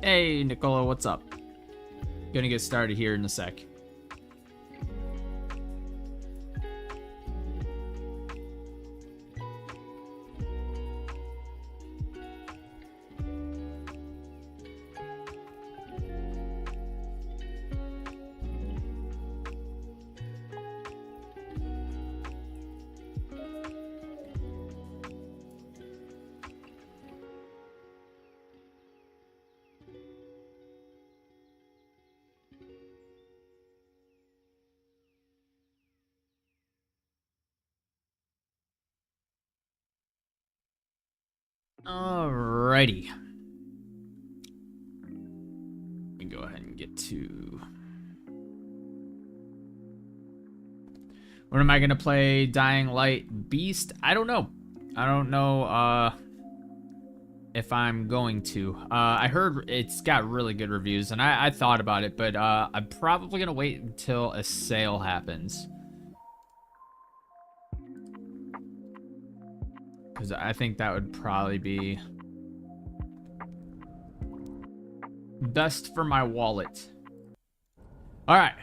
Hey, Nicola, what's up? Gonna get started here in a sec. Alrighty. Let me go ahead and get to... When am I gonna play Dying Light Beast? I don't know. I don't know if I'm going to. I heard it's got really good reviews, and I thought about it, but I'm probably gonna wait until a sale happens. Because I think that would probably be best for my wallet. Alright.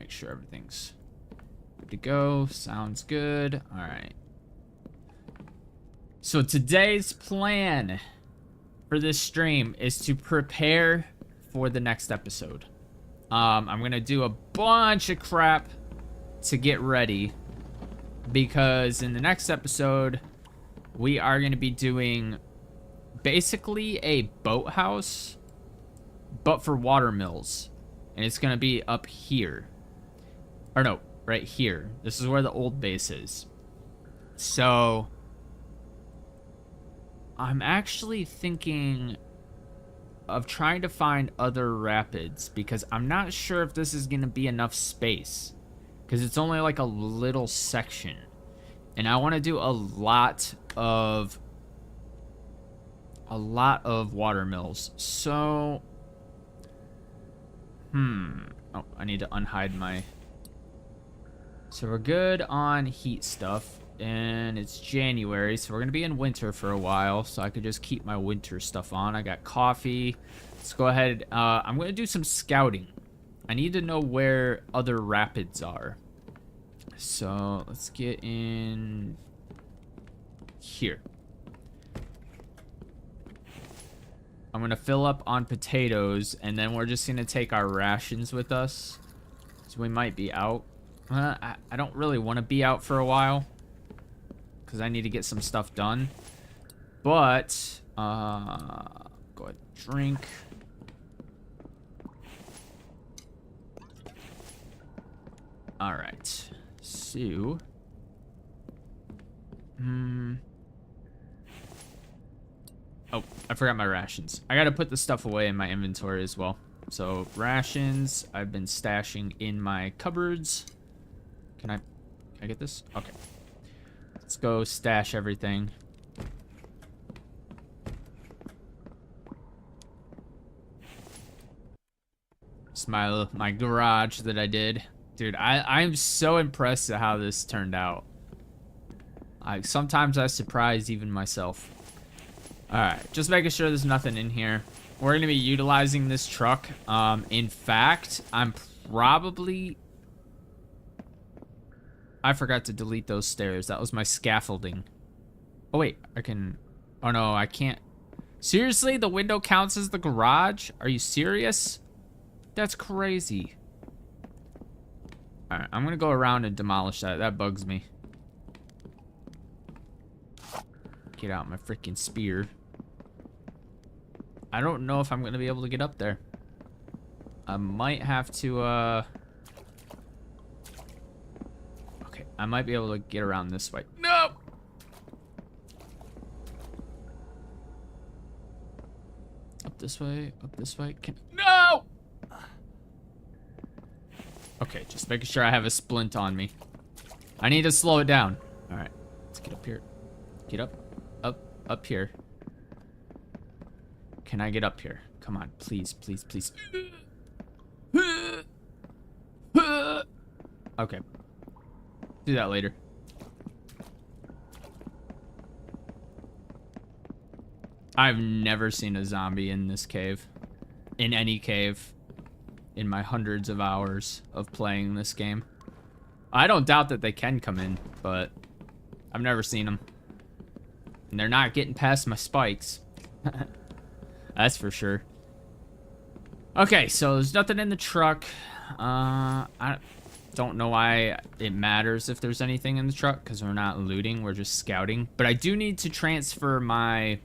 Make sure everything's good to go. Sounds good. Alright. So today's plan for this stream is to prepare for the next episode. I'm gonna do a bunch of crap to get ready, because in the next episode we are going to be doing basically a boathouse, but for water mills, and it's going to be up here, or no, right here. This is where the old base is. So I'm actually thinking of trying to find other rapids, because I'm not sure if this is going to be enough space, because it's only like a little section, and I want to do a lot of water mills. So oh, I need to unhide my... So we're good on heat stuff, and it's January, so we're gonna be in winter for a while, so I could just keep my winter stuff on. I got coffee. Let's go ahead. I'm gonna do some scouting. I need to know where other rapids are. So let's get in here. I'm gonna fill up on potatoes, and then we're just gonna take our rations with us. So we might be out. I don't really want to be out for a while, because I need to get some stuff done. But go ahead, drink. All right, so oh, I forgot my rations. I gotta put the stuff away in my inventory as well. So rations I've been stashing in my cupboards. Can I get this? Okay, let's go stash everything. It's my garage that I did. Dude, I'm so impressed at how this turned out. Sometimes I surprise even myself. Alright, just making sure there's nothing in here. We're going to be utilizing this truck. In fact, I'm probably... I forgot to delete those stairs. That was my scaffolding. Oh, wait. I can... Oh, no, I can't. Seriously? The window counts as the garage? Are you serious? That's crazy. Alright, I'm gonna go around and demolish that. That bugs me. Get out my freaking spear. I don't know if I'm gonna be able to get up there. I might have to, okay, I might be able to get around this way. No! Up this way, up this way. No! Okay, just making sure I have a splint on me. I need to slow it down. All right, let's get up here. Get up, up here. Can I get up here? Come on, please, please, please. Okay. Do that later. I've never seen a zombie in this cave. In any cave. In my hundreds of hours of playing this game. I don't doubt that they can come in, but I've never seen them. And they're not getting past my spikes. That's for sure. Okay, so there's nothing in the truck. I don't know why it matters if there's anything in the truck, because we're not looting, we're just scouting. But I do need to transfer my,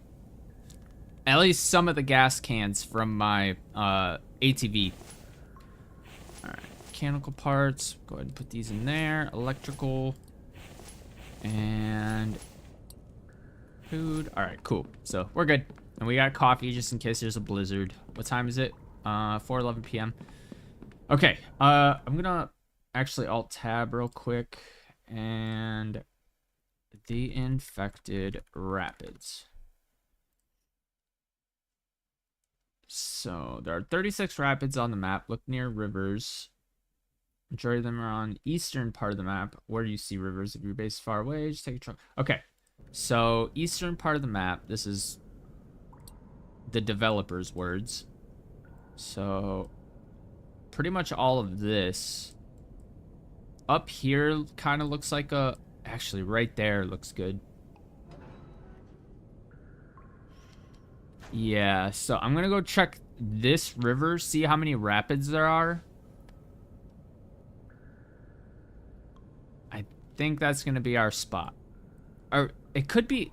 at least some of the gas cans from my ATV. Alright, mechanical parts, go ahead and put these in there. Electrical, and food. Alright, cool. So we're good. And we got coffee just in case there's a blizzard. What time is it? 4:11 p.m. Okay, I'm gonna actually alt tab real quick, and the infected rapids. So there are 36 rapids on the map. Look near rivers. Majority of them are on the eastern part of the map. Where do you see rivers? If you're based far away, just take a truck. Okay, so eastern part of the map. This is the developer's words. So pretty much all of this up here kind of looks like a, actually right there looks good. Yeah, so I'm gonna go check this river, see how many rapids there are. I think that's gonna be our spot. Or it could be,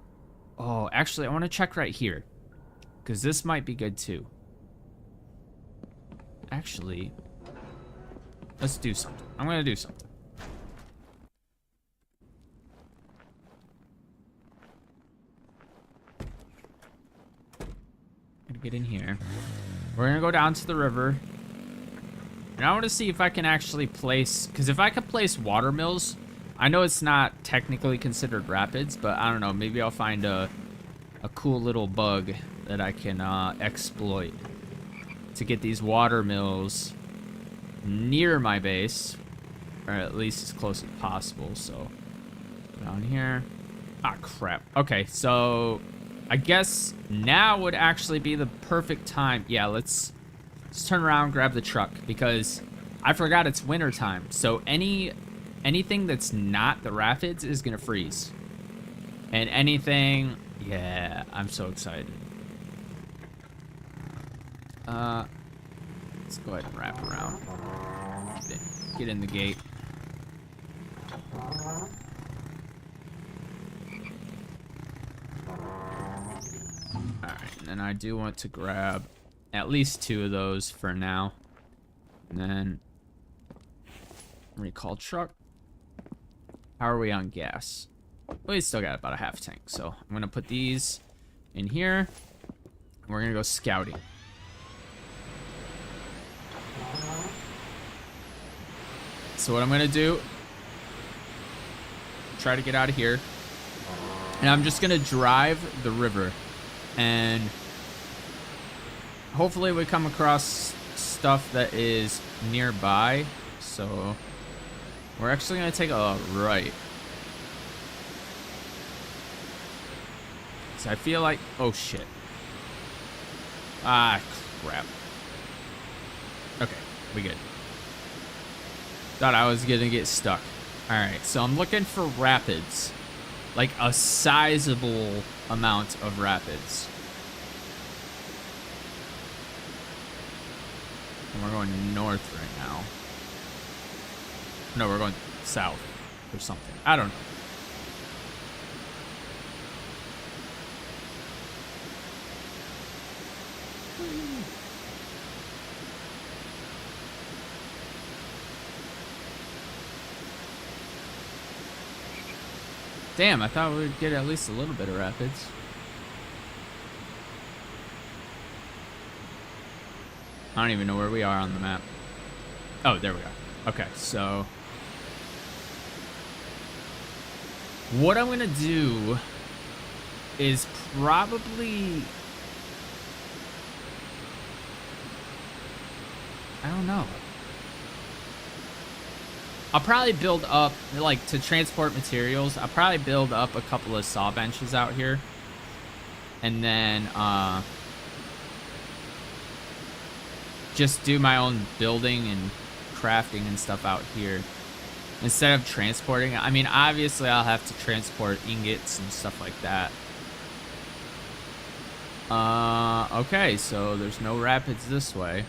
oh, actually I want to check right here, because this might be good too. Actually, let's do something. I'm gonna do something. Gonna get in here. We're gonna go down to the river. And I want to see if I can actually place, because if I could place water mills, I know it's not technically considered rapids, but I don't know, maybe I'll find a cool little bug that I can exploit to get these water mills near my base, or at least as close as possible. So down here, ah, crap. Okay, so I guess now would actually be the perfect time. Yeah, let's turn around, grab the truck, because I forgot it's winter time. So anything that's not the rapids is gonna freeze, and anything, yeah, I'm so excited. Let's go ahead and wrap around. Get in the gate. Alright, and then I do want to grab at least 2 of those for now. And then recall truck. How are we on gas? We still got about a half tank, so I'm gonna put these in here. And we're gonna go scouting. So what I'm gonna do, try to get out of here, and I'm just gonna drive the river, and hopefully we come across stuff that is nearby. So we're actually gonna take a right. So I feel like, oh shit. Ah, crap. Okay, we good. Thought I was gonna get stuck. Alright, so I'm looking for rapids. Like a sizable amount of rapids. And we're going north right now. No, we're going south or something. I don't know. Damn, I thought we would get at least a little bit of rapids. I don't even know where we are on the map. Oh, there we are. Okay, so what I'm gonna do is probably, I don't know. I'll probably build up, like, to transport materials, I'll probably build up a couple of saw benches out here. and then just do my own building and crafting and stuff out here instead of transporting. I mean, obviously I'll have to transport ingots and stuff like that. Okay, so there's no rapids this way.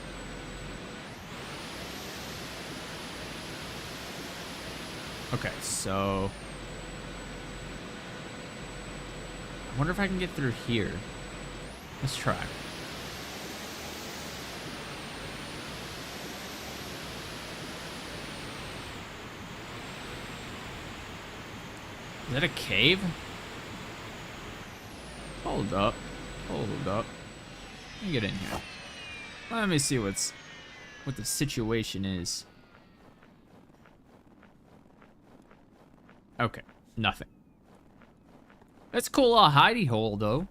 Okay, so I wonder if I can get through here. Let's try. Is that a cave? Hold up. Hold up. Let me get in here. Let me see what the situation is. Okay, nothing. That's a cool little hidey hole, though.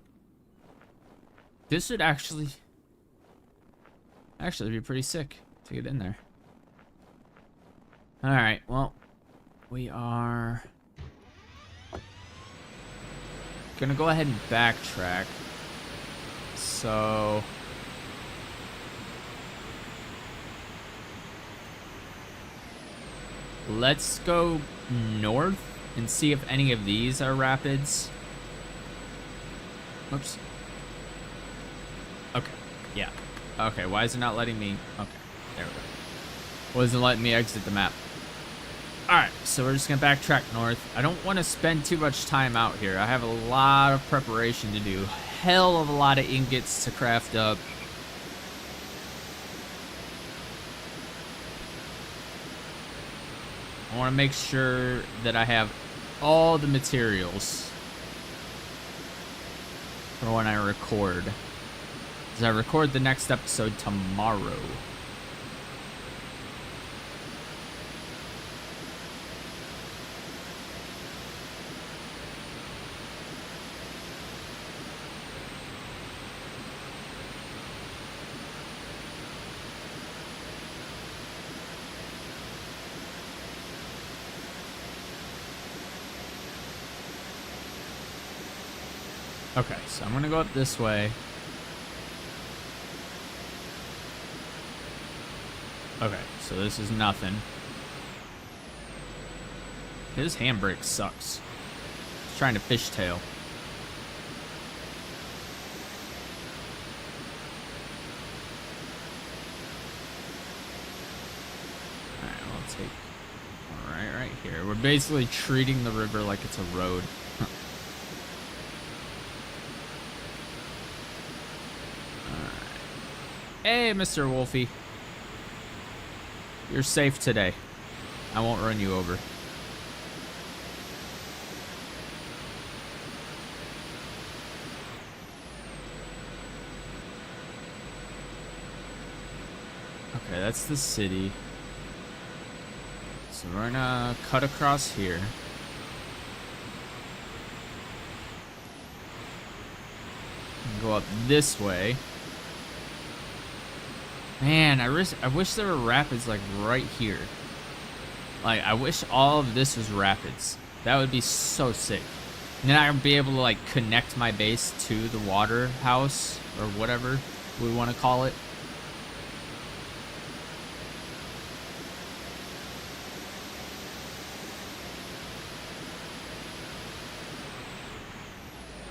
This would actually be pretty sick to get in there. All right, well, we are gonna go ahead and backtrack. So let's go north and see if any of these are rapids. Oops. Okay, yeah. Okay, why is it not letting me? Okay, there we go. Wasn't letting me exit the map. Alright, so we're just gonna backtrack north. I don't want to spend too much time out here. I have a lot of preparation to do. Hell of a lot of ingots to craft up. I want to make sure that I have all the materials for when I record. Because I record the next episode tomorrow. Okay, so I'm gonna go up this way. Okay, so this is nothing. His handbrake sucks. He's trying to fishtail. Alright, I'll take right here. We're basically treating the river like it's a road. Hey, Mr. Wolfie. You're safe today. I won't run you over. Okay, that's the city. So we're gonna cut across here. And go up this way. Man, I wish there were rapids like right here. Like, I wish all of this was rapids. That would be so sick. And then I would be able to like connect my base to the water house or whatever we want to call it.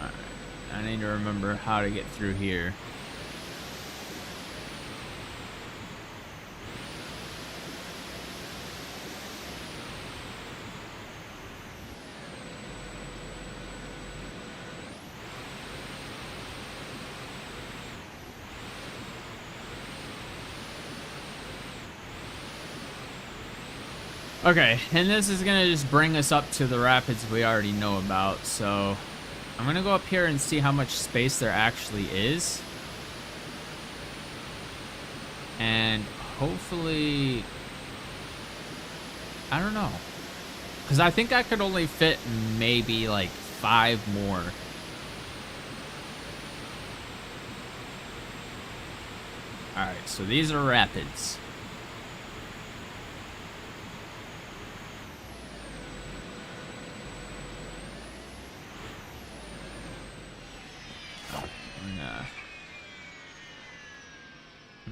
Alright, I need to remember how to get through here. Okay, and this is gonna just bring us up to the rapids we already know about, so I'm gonna go up here and see how much space there actually is. And hopefully, I don't know. Because I think I could only fit maybe like 5 more. Alright, so these are rapids.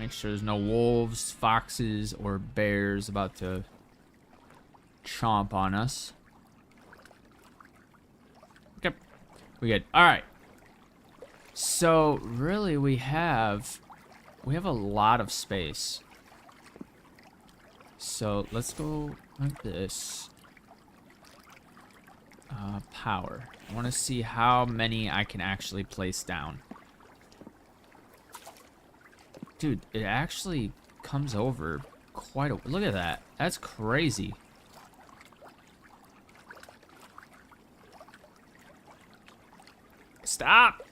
Make sure there's no wolves, foxes, or bears about to chomp on us. Okay. We good. Alright. So, really, we have a lot of space. So, let's go like this. Power. I want to see how many I can actually place down. Dude, it actually comes over quite a... Look at that. That's crazy. Stop!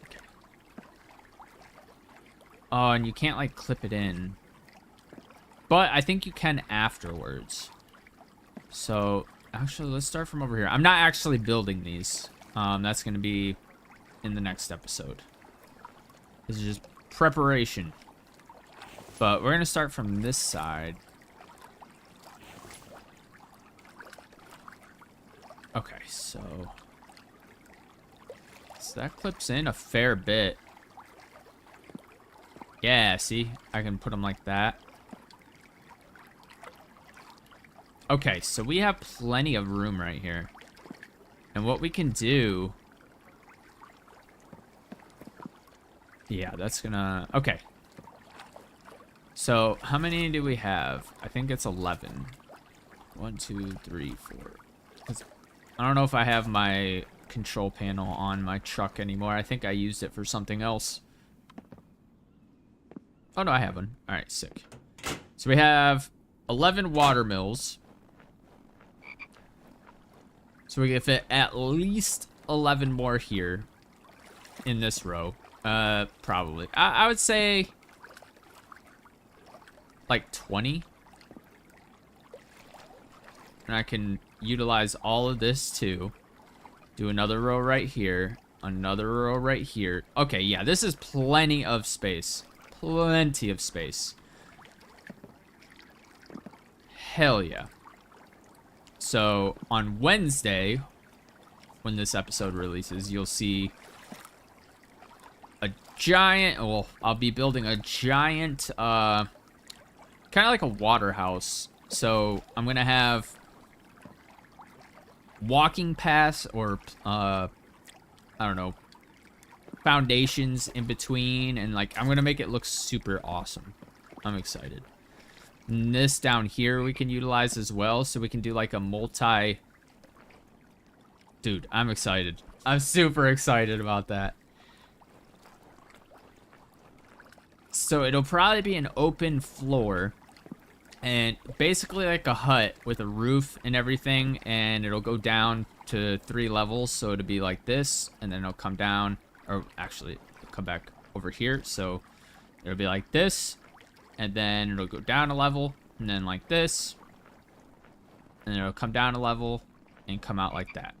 Okay. Oh, and you can't, like, clip it in. But I think you can afterwards. So... Actually, let's start from over here. I'm not actually building these. That's going to be in the next episode. This is just preparation. But we're going to start from this side. Okay, so that clips in a fair bit. Yeah, see? I can put them like that. Okay, so we have plenty of room right here. And what we can do... Yeah, that's gonna... Okay. So, how many do we have? I think it's 11. 1, 2, 3, 4. I don't know if I have my control panel on my truck anymore. I think I used it for something else. Oh, no, I have one. Alright, sick. So we have 11 water mills. So we can fit at least 11 more here in this row. Probably. I would say like 20. And I can utilize all of this too. Do another row right here. Another row right here. Okay, yeah, this is plenty of space. Plenty of space. Hell yeah. So, on Wednesday, when this episode releases, you'll see a giant... Well, I'll be building a giant, kind of like a water house. So, I'm going to have walking paths or, I don't know, foundations in between. And, like, I'm going to make it look super awesome. I'm excited. And this down here we can utilize as well, so we can do like a multi... Dude, I'm excited. I'm super excited about that. So it'll probably be an open floor, and basically like a hut with a roof and everything, and it'll go down to 3 levels, so it'll be like this, and then it'll come down, or actually it'll come back over here, so it'll be like this. And then it'll go down a level, and then like this. And then it'll come down a level, and come out like that.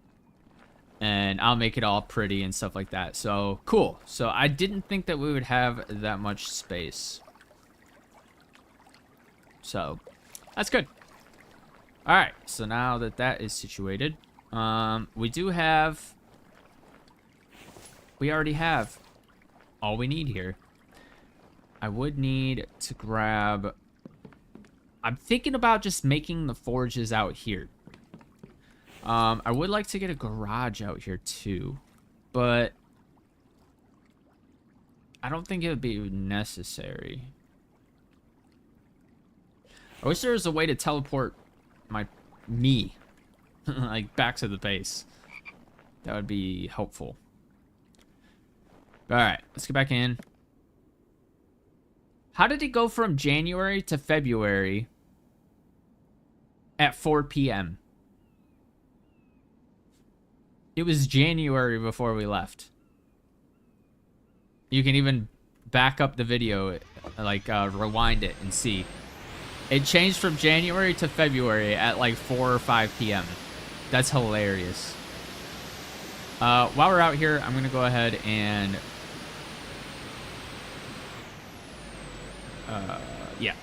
And I'll make it all pretty and stuff like that. So, cool. So, I didn't think that we would have that much space. So, that's good. Alright, so now that that is situated, we do have... We already have all we need here. I would need to grab... I'm thinking about just making the forges out here. I would like to get a garage out here too, but I don't think it would be necessary. I wish there was a way to teleport me like back to the base. That would be helpful. All right, let's get back in. How did it go from January to February at 4 p.m.? It was January before we left. You can even back up the video, like rewind it and see. It changed from January to February at like 4 or 5 p.m. That's hilarious. While we're out here, I'm going to go ahead and... yeah.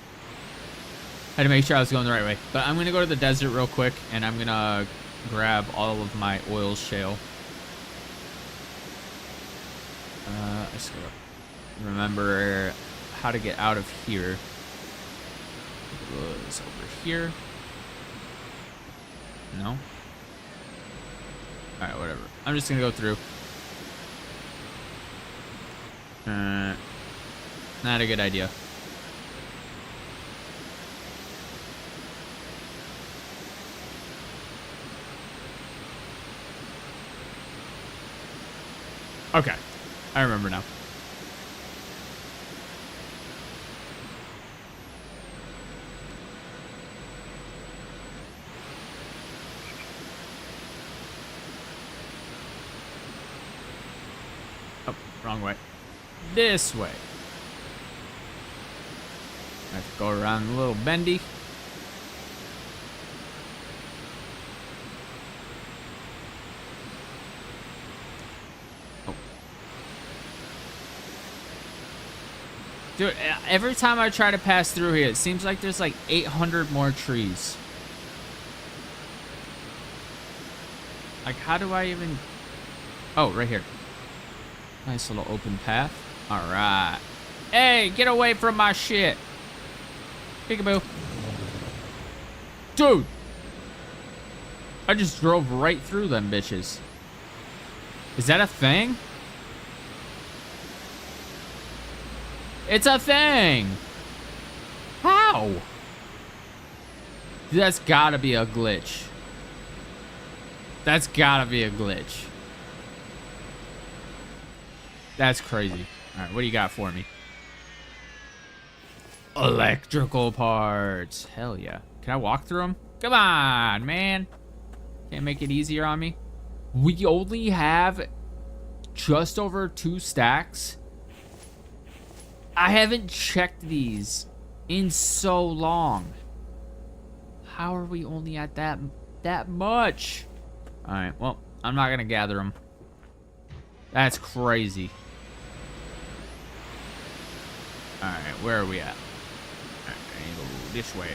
Had to make sure I was going the right way. But I'm going to go to the desert real quick, and I'm going to grab all of my oil shale. I just gotta remember how to get out of here. It was over here. No? Alright, whatever. I'm just gonna go through. Not a good idea. Okay. I remember now. Oh, wrong way. This way. I have to go around a little bendy. Oh. Dude, every time I try to pass through here, it seems like there's like 800 more trees. Like, how do I even... Oh, right here. Nice little open path. All right. Hey, get away from my shit. Peekaboo. Dude. I just drove right through them bitches. Is that a thing? It's a thing. How? That's gotta be a glitch. That's gotta be a glitch. That's crazy. All right, what do you got for me? Electrical parts. Hell yeah. Can I walk through them? Come on, man. Can't make it easier on me. We only have just over 2 stacks. I haven't checked these in so long. How are we only at that much? All right, well, I'm not gonna gather them. That's crazy. All right, where are we at? All right, I need to go this way.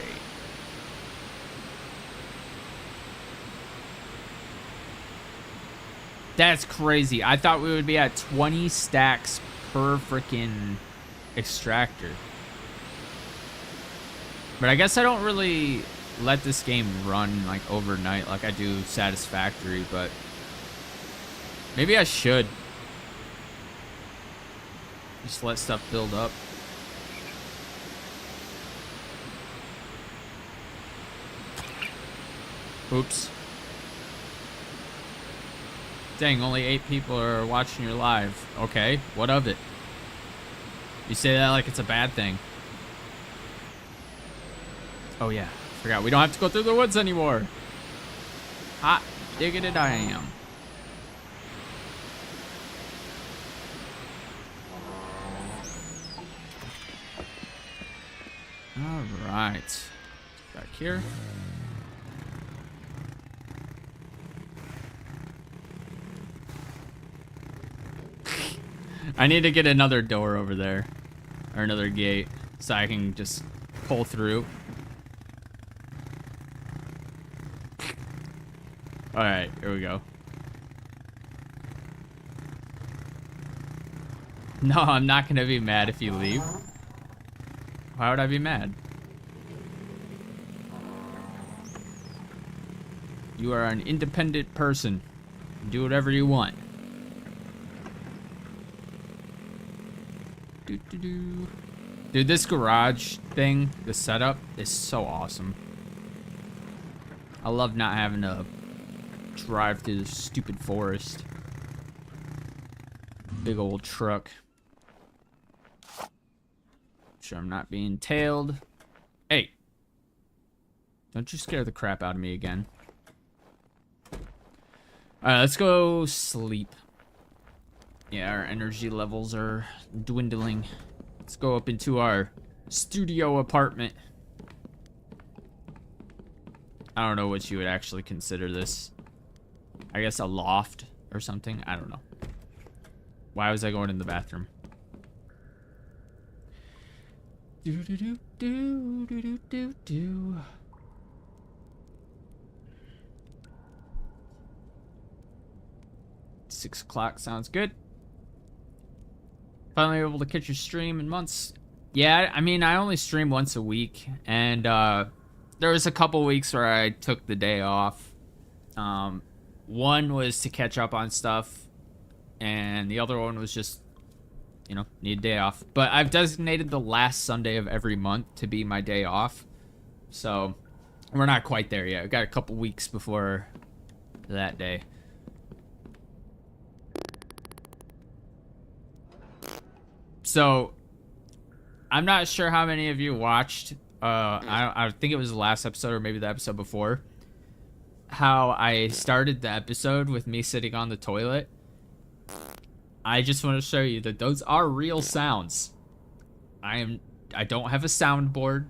That's crazy. I thought we would be at 20 stacks per freaking extractor. But I guess I don't really let this game run like overnight like I do Satisfactory, but maybe I should. Just let stuff build up. Oops. Dang, only 8 people are watching your live. Okay, what of it? You say that like it's a bad thing. Oh yeah, forgot. We don't have to go through the woods anymore. Hot diggity damn. All right. Back here. I need to get another door over there. Or another gate. So I can just pull through. Alright, here we go. No, I'm not gonna be mad if you leave. Why would I be mad? You are an independent person. Do whatever you want. Dude, this garage thing, the setup, is so awesome. I love not having to drive through this stupid forest. Big old truck. Sure I'm not being tailed. Hey. Don't you scare the crap out of me again. Alright, let's go sleep. Yeah, our energy levels are dwindling. Let's go up into our studio apartment. I don't know what you would actually consider this. I guess a loft or something. I don't know. Why was I going in the bathroom? Do do do do do do do do. 6 o'clock sounds good. Finally able to catch your stream in months. Yeah, I mean, I only stream once a week, and there was a couple weeks where I took the day off. One was to catch up on stuff, and the other one was just, need a day off. But I've designated the last Sunday of every month to be my day off, so we're not quite there yet. We've got a couple weeks before that day. So, I'm not sure how many of you watched, I think it was the last episode or maybe the episode before, how I started the episode with me sitting on the toilet. I just want to show you that those are real sounds. I don't have a soundboard.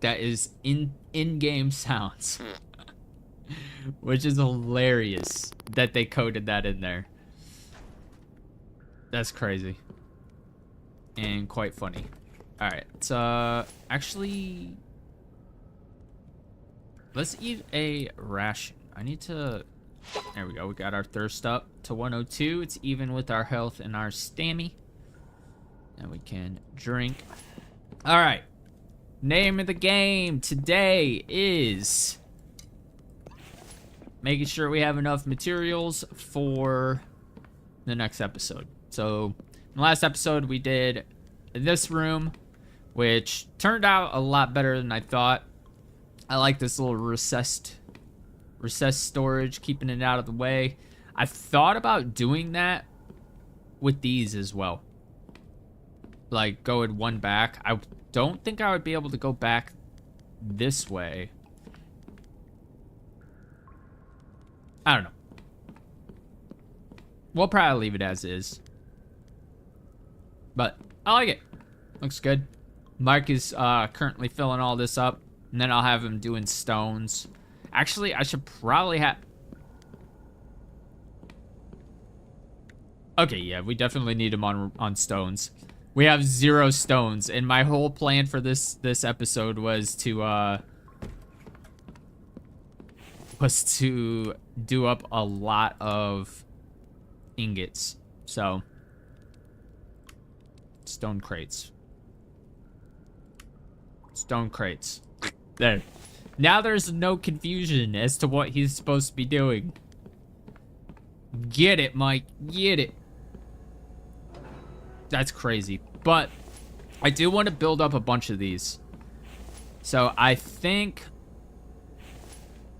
That is in-game sounds. Which is hilarious that they coded that in there. That's crazy. And quite funny. Alright, so actually, let's eat a ration. I need to, there we go, we got our thirst up to 102. It's even with our health and our stamina. And we can drink. Alright, name of the game today is making sure we have enough materials for the next episode. So, in the last episode, we did this room, which turned out a lot better than I thought. I like this little recessed storage, keeping it out of the way. I thought about doing that with these as well. Like, going one back. I don't think I would be able to go back this way. I don't know. We'll probably leave it as is. But I like it. Looks good. Mark is currently filling all this up. And then I'll have him doing stones. Actually, I should probably have... Okay, yeah, we definitely need him on stones. We have 0 stones. And my whole plan for this episode was to do up a lot of ingots. So... Stone crates. Stone crates. There. Now there's no confusion as to what he's supposed to be doing. Get it, Mike. Get it. That's crazy. But I do want to build up a bunch of these. So I think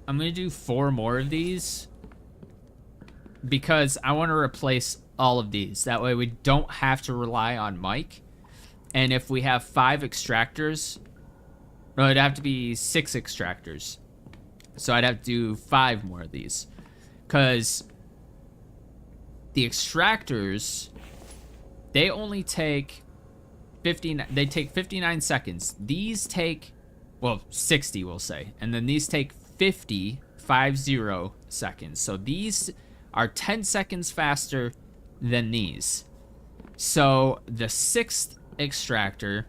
I'm going to do 4 more of these. Because I want to replace all of these. That way we don't have to rely on Mike. And if we have 5 extractors, no, it'd have to be 6 extractors. So I'd have to do 5 more of these. Because the extractors, they only take 59 seconds. These take, well, 60 we'll say. And then these take 50 seconds. So these are 10 seconds faster than these. So the 6th extractor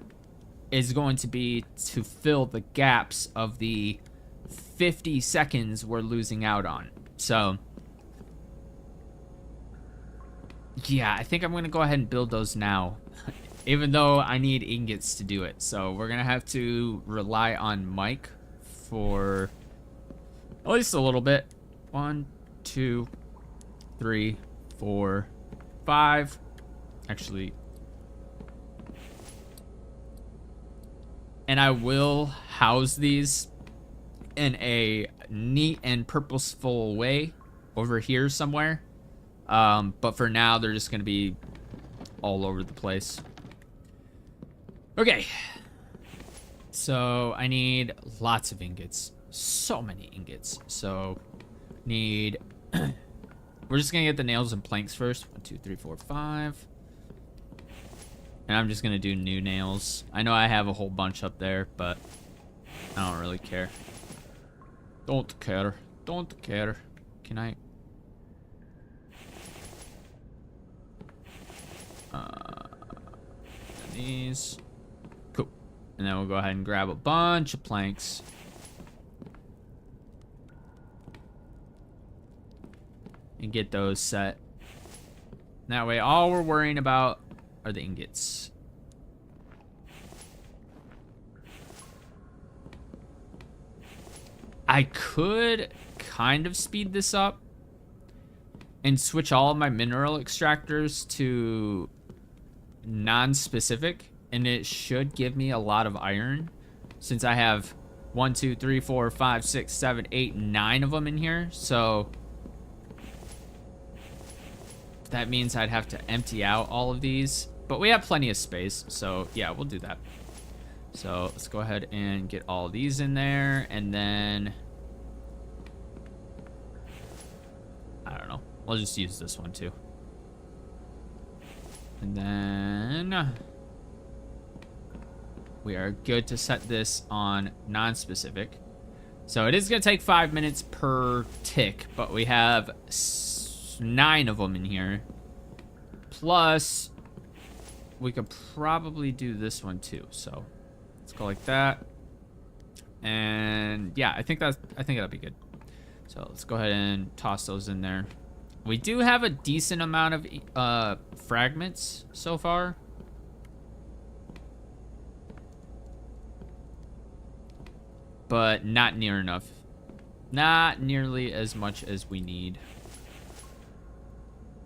is going to be to fill the gaps of the 50 seconds we're losing out on. So yeah, I think I'm gonna go ahead and build those now. Even though I need ingots to do it. So we're gonna have to rely on Mike for at least a little bit. 1, 2, 3, 4, 5. Actually, and I will house these in a neat and purposeful way over here somewhere. But for now, they're just gonna be all over the place. Okay. So I need lots of ingots. So many ingots. So need we're just gonna get the nails and planks first. 1, 2, 3, 4, 5. And I'm just gonna do new nails. I know I have a whole bunch up there, but I don't really care. Don't care. Don't care. Can I? These. Cool. And then we'll go ahead and grab a bunch of planks. And get those set. That way, all we're worrying about are the ingots. I could kind of speed this up and switch all of my mineral extractors to non-specific, and it should give me a lot of iron since I have 1, 2, 3, 4, 5, 6, 7, 8, 9 of them in here. So that means I'd have to empty out all of these, but we have plenty of space, so yeah, we'll do that. So let's go ahead and get all these in there, and then I don't know, we'll just use this one too. And then we are good to set this on non-specific. So it is going to take 5 minutes per tick, but we have 9 of them in here. Plus, we could probably do this one too. So let's go like that. And yeah, I think that'll be good. So let's go ahead and toss those in there. We do have a decent amount of fragments so far. But not near enough. Not nearly as much as we need.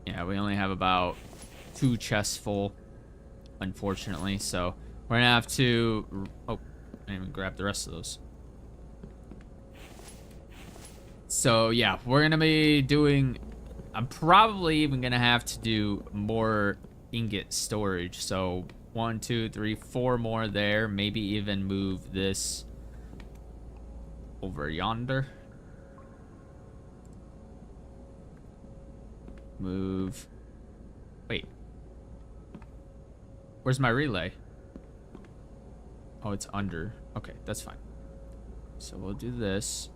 Yeah, we only have about 2 chests full, unfortunately. So we're gonna have to... Oh, I didn't even grab the rest of those. So yeah, we're gonna be doing... I'm probably even gonna have to do more ingot storage. So 1, 2, 3, 4 more there. Maybe even move this over yonder. Move. Wait. Where's my relay? Oh, it's under. Okay, that's fine. So we'll do this.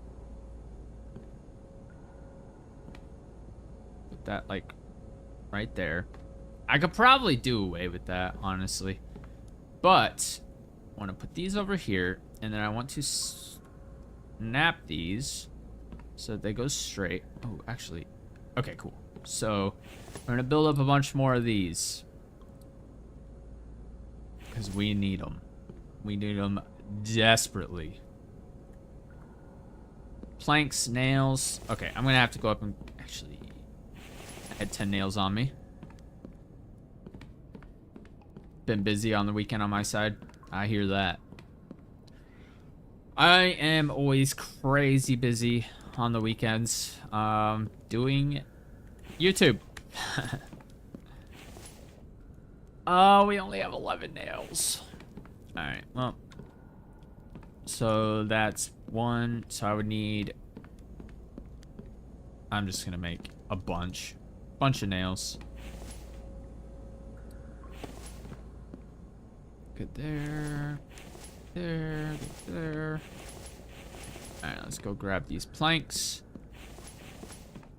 Put that like right there. I could probably do away with that, honestly. But I want to put these over here, and then I want to snap these so that they go straight. Oh, actually. Okay, cool. So we're going to build up a bunch more of these because we need them. We need them desperately. Planks, nails. Okay, I'm going to have to go up and... Actually, I had 10 nails on me. Been busy on the weekend on my side. I hear that. I am always crazy busy on the weekends doing YouTube. Oh, we only have 11 nails. Alright, well. So that's 1. So I would need... I'm just gonna make a bunch of nails. Good there. There, there. Alright, let's go grab these planks.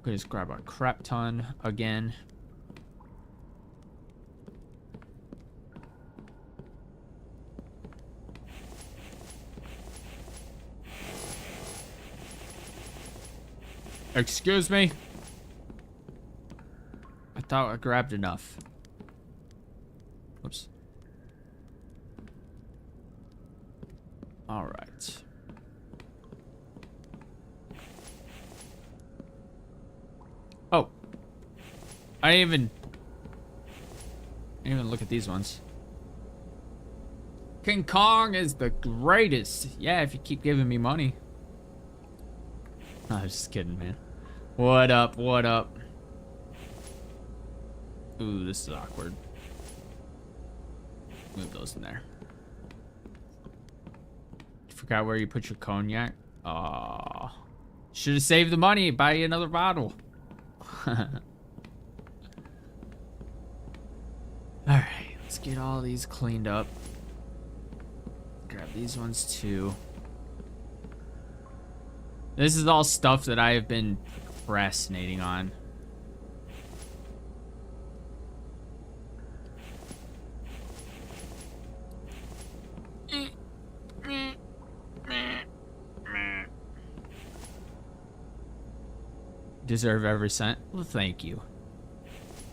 We'll just grab our crap ton again. Excuse me? I thought I grabbed enough. Whoops. All right. Oh. I didn't even look at these ones. King Kong is the greatest. Yeah, if you keep giving me money. I was just kidding, man. What up? What up? Ooh, this is awkward. Move those in there. Forgot where you put your cognac. Aw. Should have saved the money. Buy you another bottle. Alright, let's get all these cleaned up. Grab these ones too. This is all stuff that I have been procrastinating on. Deserve every cent. Well, thank you.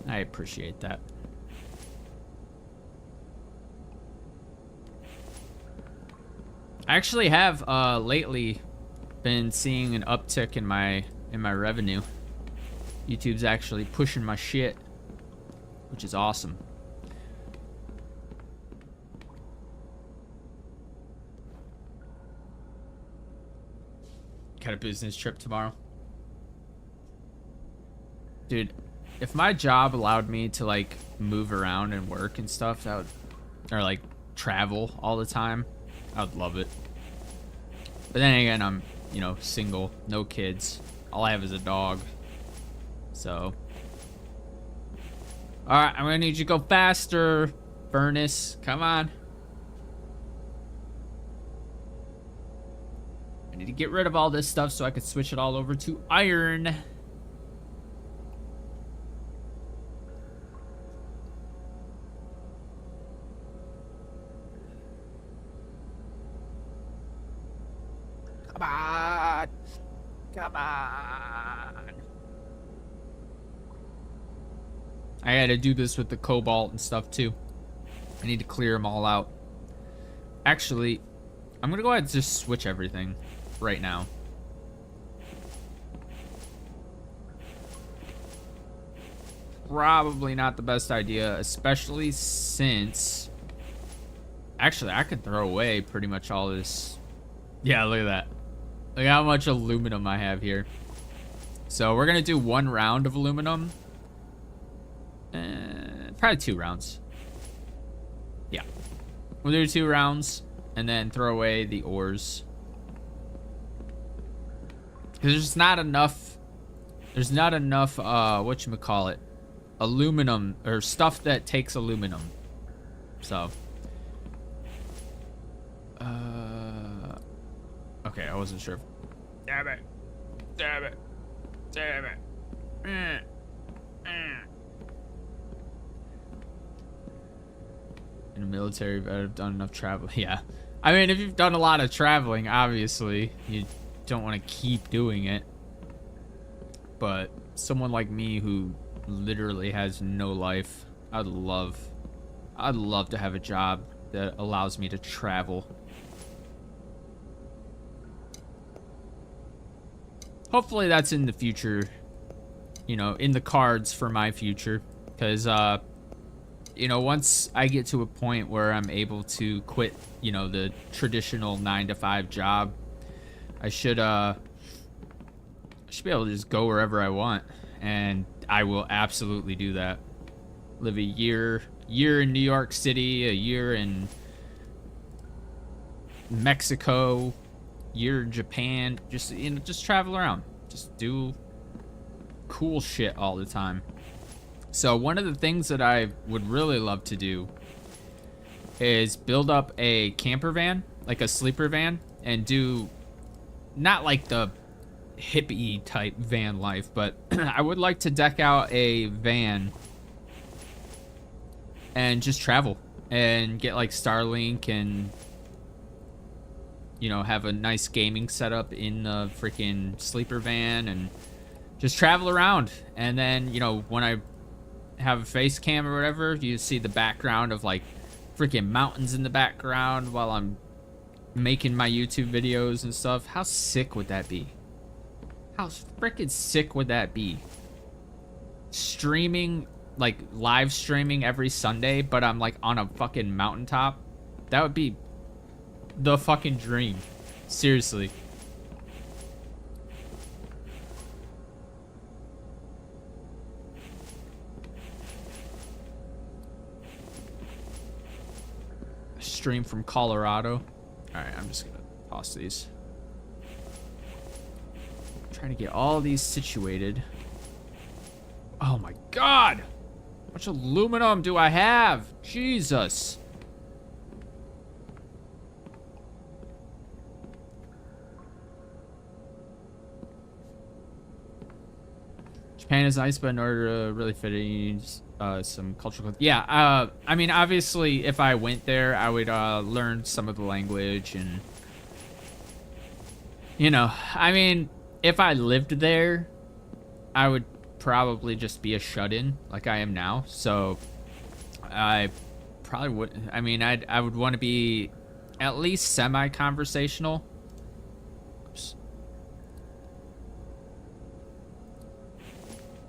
I appreciate that. I actually have lately been seeing an uptick in my revenue. YouTube's actually pushing my shit, which is awesome. Got a business trip tomorrow. Dude, if my job allowed me to like move around and work and stuff, that would, or like travel all the time, I would love it. But then again, I'm, you know, single, no kids. All I have is a dog. So. Alright, I'm gonna need you to go faster, Furnace. Come on. I need to get rid of all this stuff so I could switch it all over to iron. Come on. Come on. I gotta do this with the cobalt and stuff too. I need to clear them all out. Actually, I'm gonna go ahead and just switch everything right now. Probably not the best idea, especially since... Actually, I could throw away pretty much all this. Yeah, look at that. Look how much aluminum I have here. So we're gonna do 1 round of aluminum. Probably 2 rounds. Yeah. We'll do 2 rounds and then throw away the ores. Because there's not enough. There's not enough, whatchamacallit, aluminum, or stuff that takes aluminum. So. Okay, I wasn't sure. Damn it. Damn it. Damn it. In the military, I've done enough travel. Yeah. I mean, if you've done a lot of traveling, obviously, you don't want to keep doing it. But someone like me who literally has no life, I'd love to have a job that allows me to travel. Hopefully that's in the future, you know, in the cards for my future. Because, you know, once I get to a point where I'm able to quit, you know, the traditional 9-to-5 job, I should be able to just go wherever I want. And I will absolutely do that. Live a year in New York City, a year in Mexico, year in Japan, just, you know, just travel around, just do cool shit all the time. So one of the things that I would really love to do is build up a camper van, like a sleeper van, and do not like the hippie type van life, but I would like to deck out a van and just travel and get like Starlink and, you know, have a nice gaming setup in the freaking sleeper van and just travel around. And then, you know, when I have a face cam or whatever, you see the background of like freaking mountains in the background while I'm making my YouTube videos and stuff. How sick would that be? How freaking sick would that be? Streaming, like live streaming every Sunday, but I'm like on a fucking mountaintop. That would be the fucking dream. Seriously. Stream from Colorado. Alright, I'm just gonna toss these. Trying to get all these situated. Oh my god! How much aluminum do I have? Jesus. Japan is nice, but in order to really fit in, you need some cultural... Yeah, I mean, obviously, if I went there, I would learn some of the language and... You know, I mean, if I lived there, I would probably just be a shut-in like I am now. So, I probably would... I mean, I would want to be at least semi-conversational. Oops.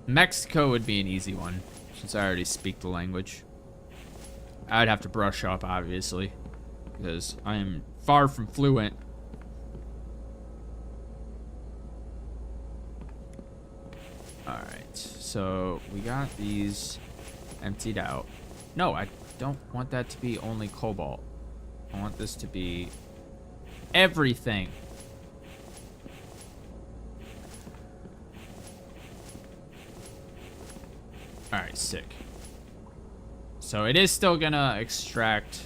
Mexico would be an easy one, since I already speak the language. I'd have to brush up, obviously, because I am far from fluent. Alright, so we got these emptied out. No, I don't want that to be only cobalt. I want this to be everything. Alright, sick. So it is still gonna extract.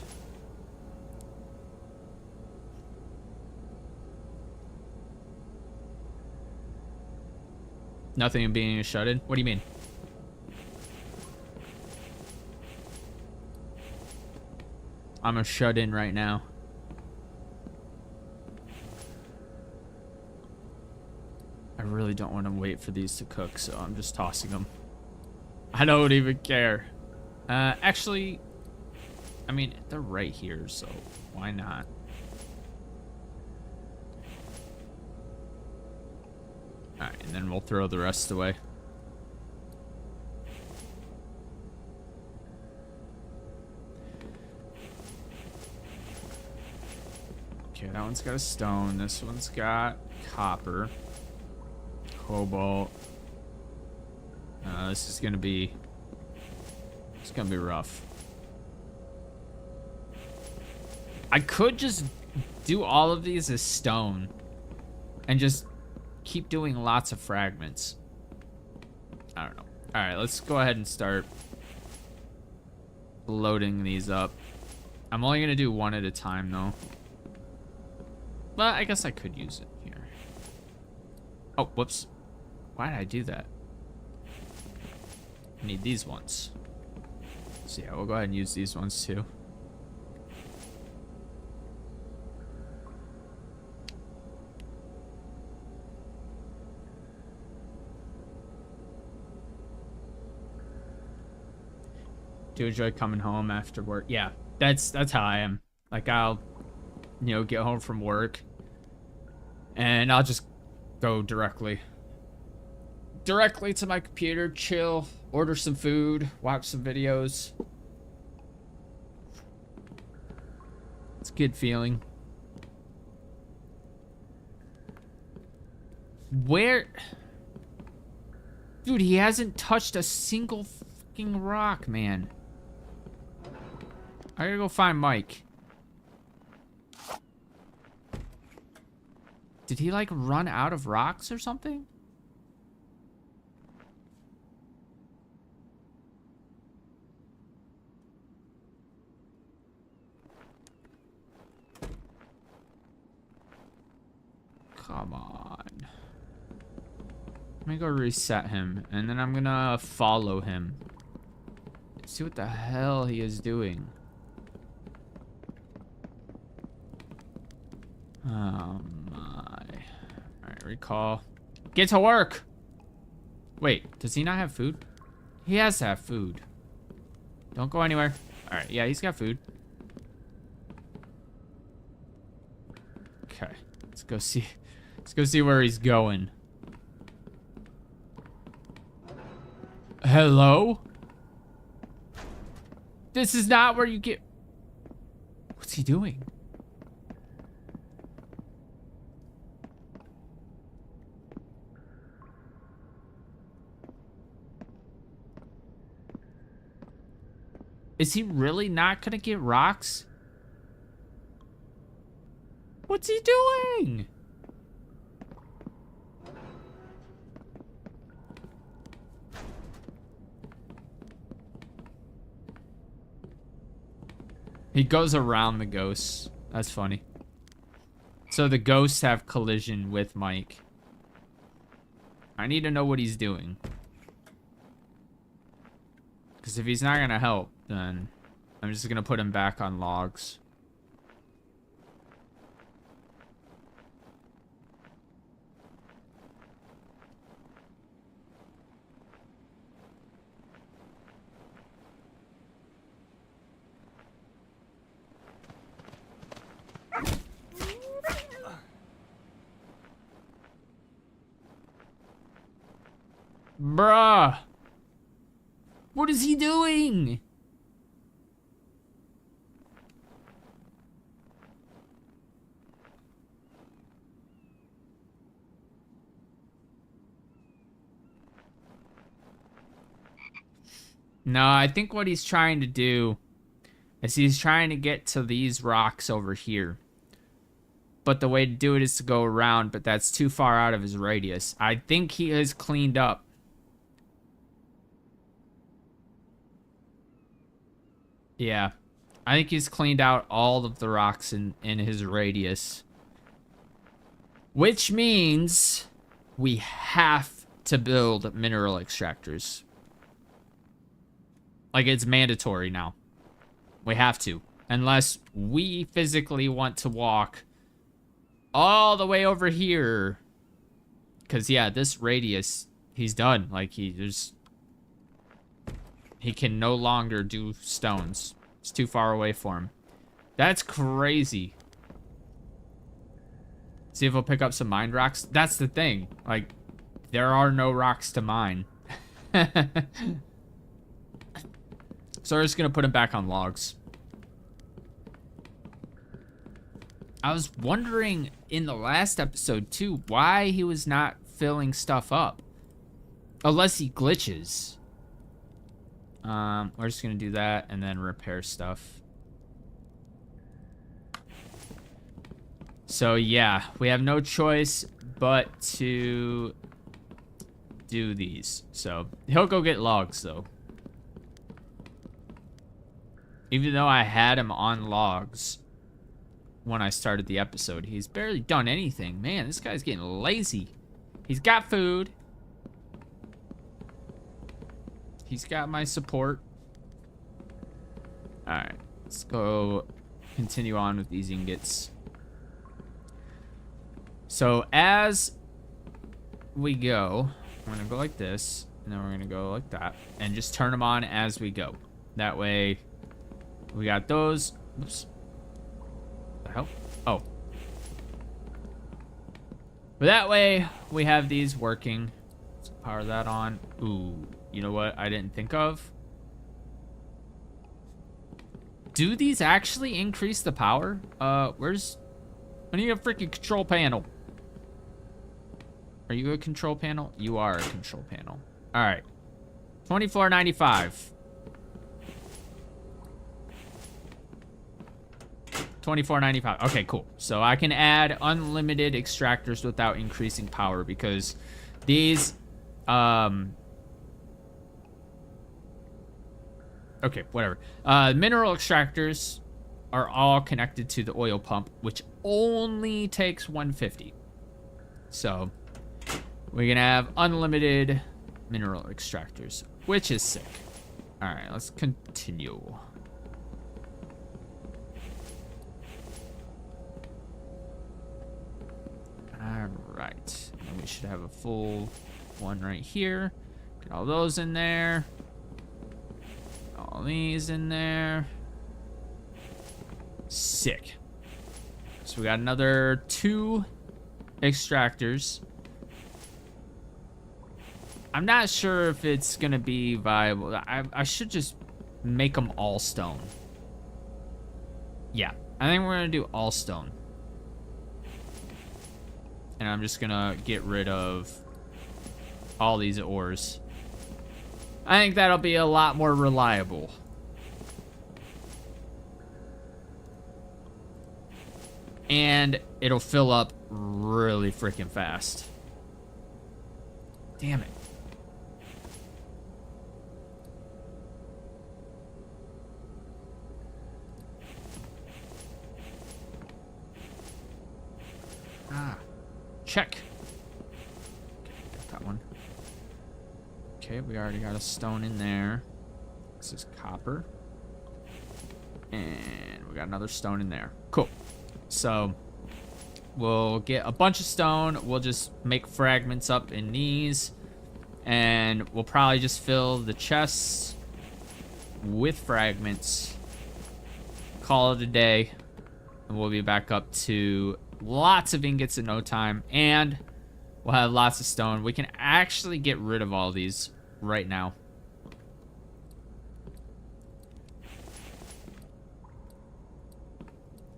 Nothing being shut in? What do you mean? I'm a shut in right now. I really don't want to wait for these to cook, so I'm just tossing them. I don't even care. Actually, I mean, they're right here, so why not? Alright, and then we'll throw the rest away. Okay, that one's got a stone. This one's got copper. Cobalt. This is gonna be... It's gonna be rough. I could just do all of these as stone. And just keep doing lots of fragments. I don't know. Alright, let's go ahead and start loading these up. I'm only gonna do one at a time though. But I guess I could use it here. Oh, whoops. Why did I do that? I need these ones. So yeah, we'll go ahead and use these ones too. Do you enjoy coming home after work? Yeah, that's how I am. Like, I'll, you know, get home from work and I'll just go directly to my computer, chill, order some food, watch some videos. It's a good feeling. Where? Dude, he hasn't touched a single fucking rock, man. I gotta go find Mike. Did he, like, run out of rocks or something? Come on. Let me go reset him, and then I'm gonna follow him. See what the hell he is doing. Oh my. Alright, recall. Get to work! Wait, does he not have food? He has to have food. Don't go anywhere. Alright, yeah, he's got food. Okay, let's go see. Let's go see where he's going. Hello? This is not where you get... What's he doing? Is he really not gonna get rocks? What's he doing? He goes around the ghosts. That's funny. So the ghosts have collision with Mike. I need to know what he's doing. Because if he's not gonna help, then I'm just gonna put him back on logs. Bruh. What is he doing? No, I think what he's trying to do is he's trying to get to these rocks over here. But the way to do it is to go around, but that's too far out of his radius. I think he has cleaned up. Yeah. I think he's cleaned out all of the rocks in his radius. Which means we have to build mineral extractors. Like, it's mandatory now. We have to. Unless we physically want to walk all the way over here. Because, yeah, this radius, he's done. Like, he can no longer do stones. It's too far away for him. That's crazy. See if we'll pick up some mined rocks. That's the thing. Like, there are no rocks to mine. So we're just going to put him back on logs. I was wondering in the last episode, too, why he was not filling stuff up. Unless he glitches. We're just going to do that and then repair stuff. So, yeah, we have no choice but to do these. So, he'll go get logs, though. Even though I had him on logs when I started the episode, he's barely done anything. Man, this guy's getting lazy. He's got food. He's got my support. Alright, let's go continue on with these ingots. So as we go, we're going to go like this, and then we're going to go like that, and just turn them on as we go. That way, we got those. Oops. What the hell? Oh. But that way, we have these working. Let's power that on. Ooh, you know what I didn't think of? Do these actually increase the power? I need a freaking control panel. Are you a control panel? You are a control panel. All right. $24.95. $24.95. Okay, cool. So I can add unlimited extractors without increasing power because these okay, whatever. Mineral extractors are all connected to the oil pump, which only takes 150. So we're gonna have unlimited mineral extractors, which is sick. All right, let's continue. All right, and we should have a full one right here. Get all those in there. All these in there. Sick. So we got another 2 extractors. I'm not sure if it's gonna be viable. I should just make them all stone. Yeah, I think we're gonna do all stone. And I'm just gonna get rid of all these ores. I think that'll be a lot more reliable. And it'll fill up really freaking fast. Damn it. Check. Okay, got that one. Okay, we already got a stone in there. This is copper. And we got another stone in there. Cool. So we'll get a bunch of stone. We'll just make fragments up in these. And we'll probably just fill the chests with fragments. Call it a day. And we'll be back up to lots of ingots in no time. And We'll have lots of stone. We can actually get rid of all these right now.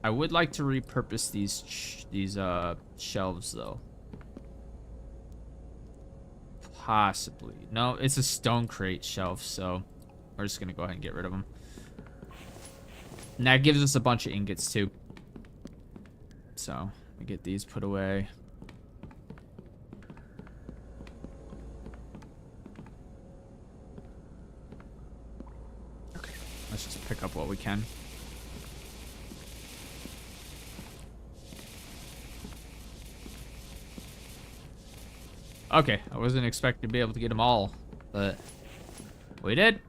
I would like to repurpose these shelves though. Possibly. No, it's a stone crate shelf, so we're just gonna go ahead and get rid of them. And that gives us a bunch of ingots too. So we get these put away. Okay, let's just pick up what we can. Okay, I wasn't expecting to be able to get them all, but we did.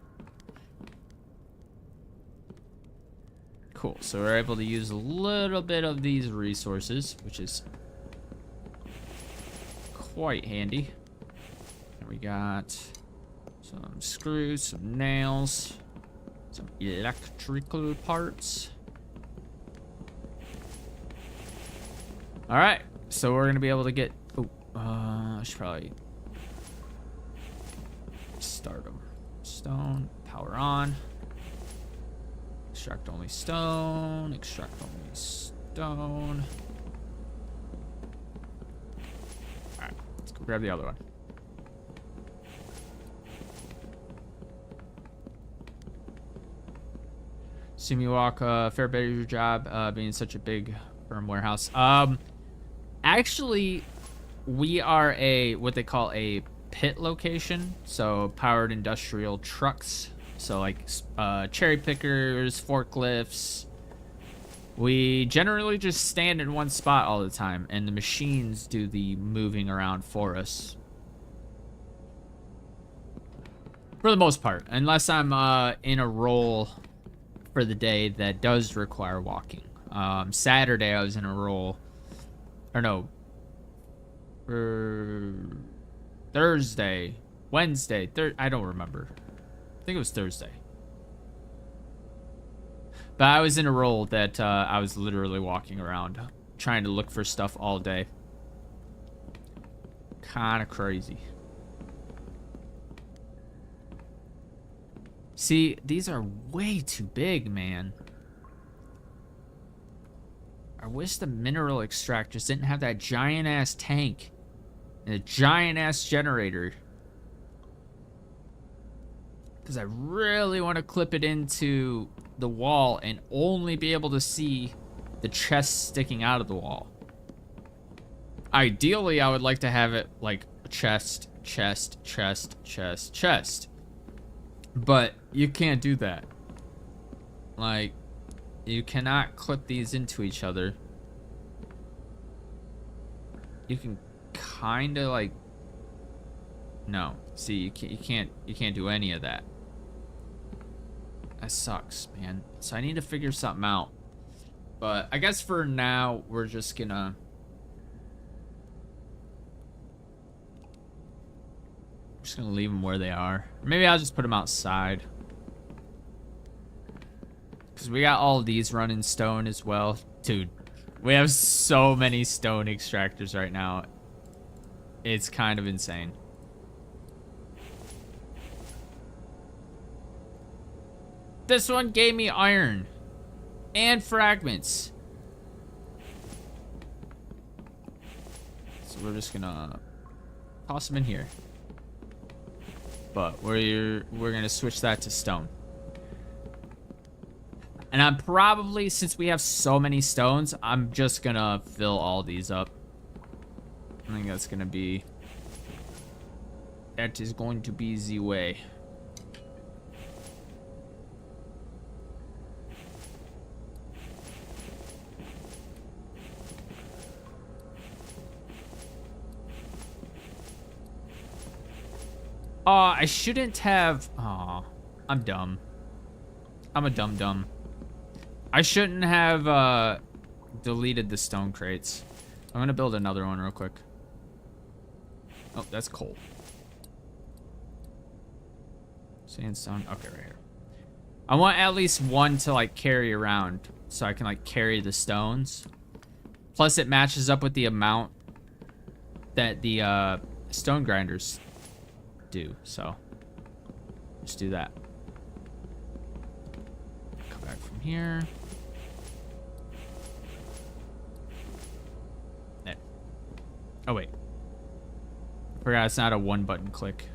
Cool, so we're able to use a little bit of these resources, which is quite handy. And we got some screws, some nails, some electrical parts. All right, so we're gonna be able to get, I should probably start them. Stone, power on. Extract only stone. Extract only stone. Alright, let's go grab the other one. See me walk, fair bit of your job, being such a big firm warehouse. Actually, we are what they call a pit location, so powered industrial trucks, so like cherry pickers, forklifts. We generally just stand in one spot all the time, and the machines do the moving around for us for the most part, unless I'm in a role for the day that does require walking. Saturday I was in a role, or no, Thursday, Wednesday, I don't remember. I think it was Thursday. But I was in a role that I was literally walking around trying to look for stuff all day. Kind of crazy. See, these are way too big, man. I wish the mineral extractors didn't have that giant ass tank and a giant ass generator, because I really want to clip it into the wall and only be able to see the chest sticking out of the wall. Ideally, I would like to have it like chest, chest, chest, chest, chest, but you can't do that. Like, you cannot clip these into each other. You can kind of like, no. See, you can't do any of that. That sucks, man. So I need to figure something out. But I guess for now, we're just gonna leave them where they are. Or maybe I'll just put them outside, because we got all of these running stone as well. Dude, we have so many stone extractors right now. It's kind of insane. This one gave me iron and fragments. So we're just gonna toss them in here. But we're gonna switch that to stone. And I'm probably, since we have so many stones, I'm just gonna fill all these up. I think that's gonna be, that is going to be the way. I shouldn't have, I'm dumb. I'm a dum-dum. I shouldn't have deleted the stone crates. I'm gonna build another one real quick. Oh, that's coal. Sandstone. Okay, right here. I want at least one to like carry around, so I can like carry the stones. Plus, it matches up with the amount that the stone grinders do. So let's do that. Come back from here. There. Oh wait, I forgot it's not a one button click.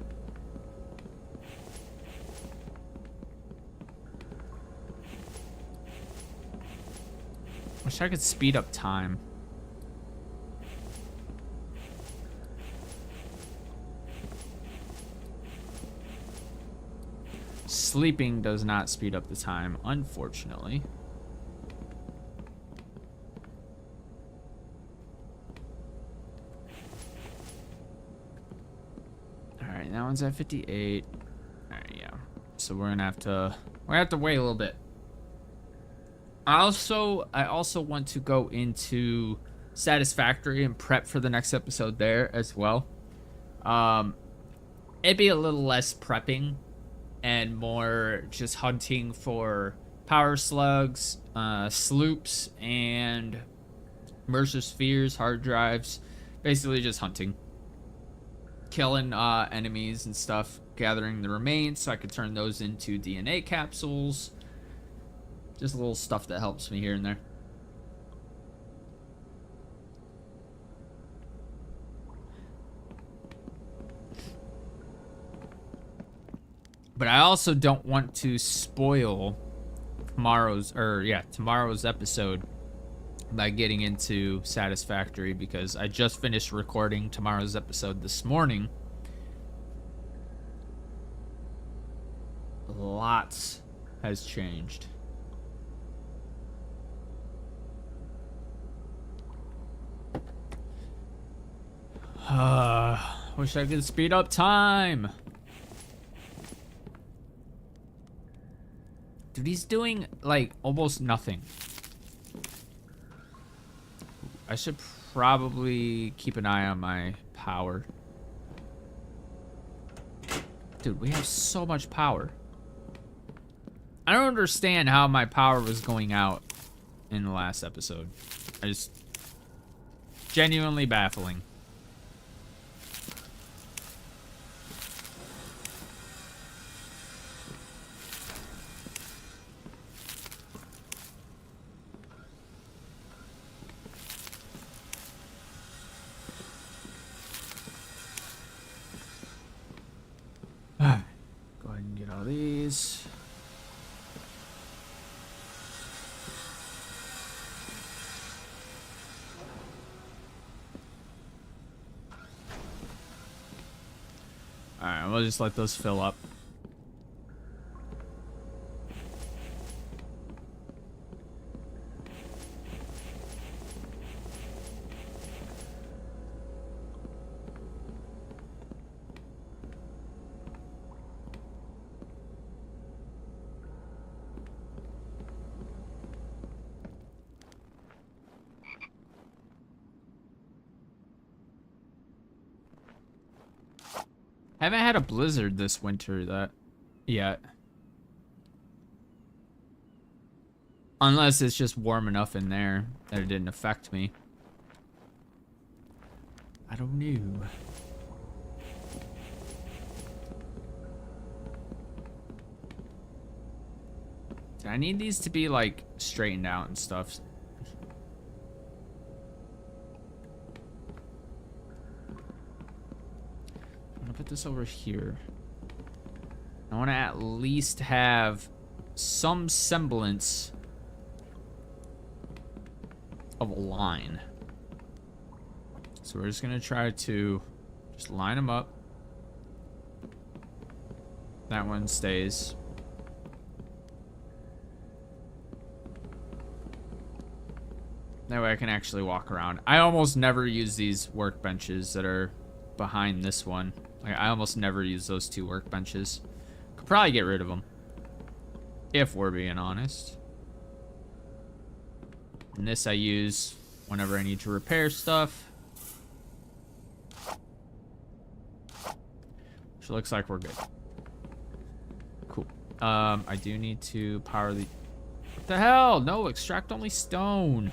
Wish I could speed up time. Sleeping does not speed up the time, unfortunately. Alright, that one's at 58. Alright, yeah. So we're gonna have to wait a little bit. I also want to go into Satisfactory and prep for the next episode there as well. It'd be a little less prepping and more just hunting for power slugs, sloops, and Mercer spheres, hard drives. Basically just hunting. Killing enemies and stuff, gathering the remains so I could turn those into DNA capsules. Just a little stuff that helps me here and there. But I also don't want to spoil tomorrow's episode by getting into Satisfactory, because I just finished recording tomorrow's episode this morning. Lots has changed. Wish I could speed up time. Dude, he's doing, like, almost nothing. I should probably keep an eye on my power. Dude, we have so much power. I don't understand how my power was going out in the last episode. Genuinely baffling. Go ahead and get all these. Alright, we'll just let those fill up. Haven't had a blizzard this winter yet. Unless it's just warm enough in there that it didn't affect me. I don't know. I need these to be like straightened out and stuff. Put this over here. I want to at least have some semblance of a line. So we're just gonna try to just line them up. That one stays. That way I can actually walk around. I almost never use these workbenches that are behind this one. Like, I almost never use those two workbenches. Could probably get rid of them, if we're being honest. And this I use whenever I need to repair stuff. Which looks like we're good. Cool. I do need to power the... What the hell? No, extract only stone.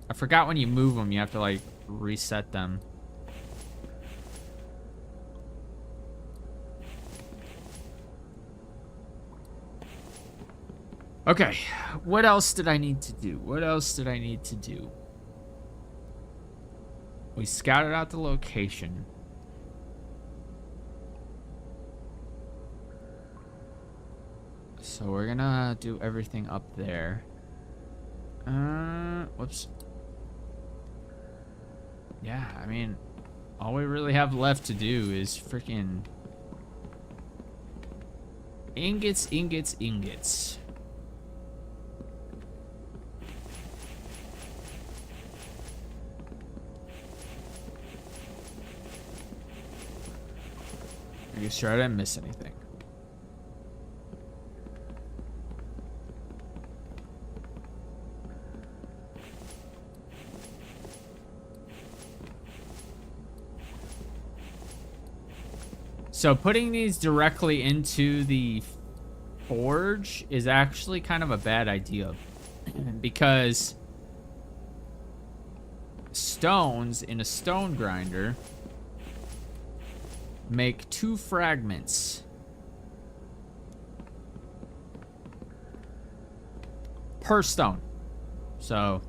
I forgot when you move them, you have to, like, reset them. Okay, what else did I need to do? What else did I need to do? We scouted out the location. So we're gonna do everything up there. Whoops. Yeah, I mean, all we really have left to do is freaking ingots, ingots, ingots. I guess sure I didn't miss anything. So putting these directly into the forge is actually kind of a bad idea because stones in a stone grinder make 2 fragments per stone. So,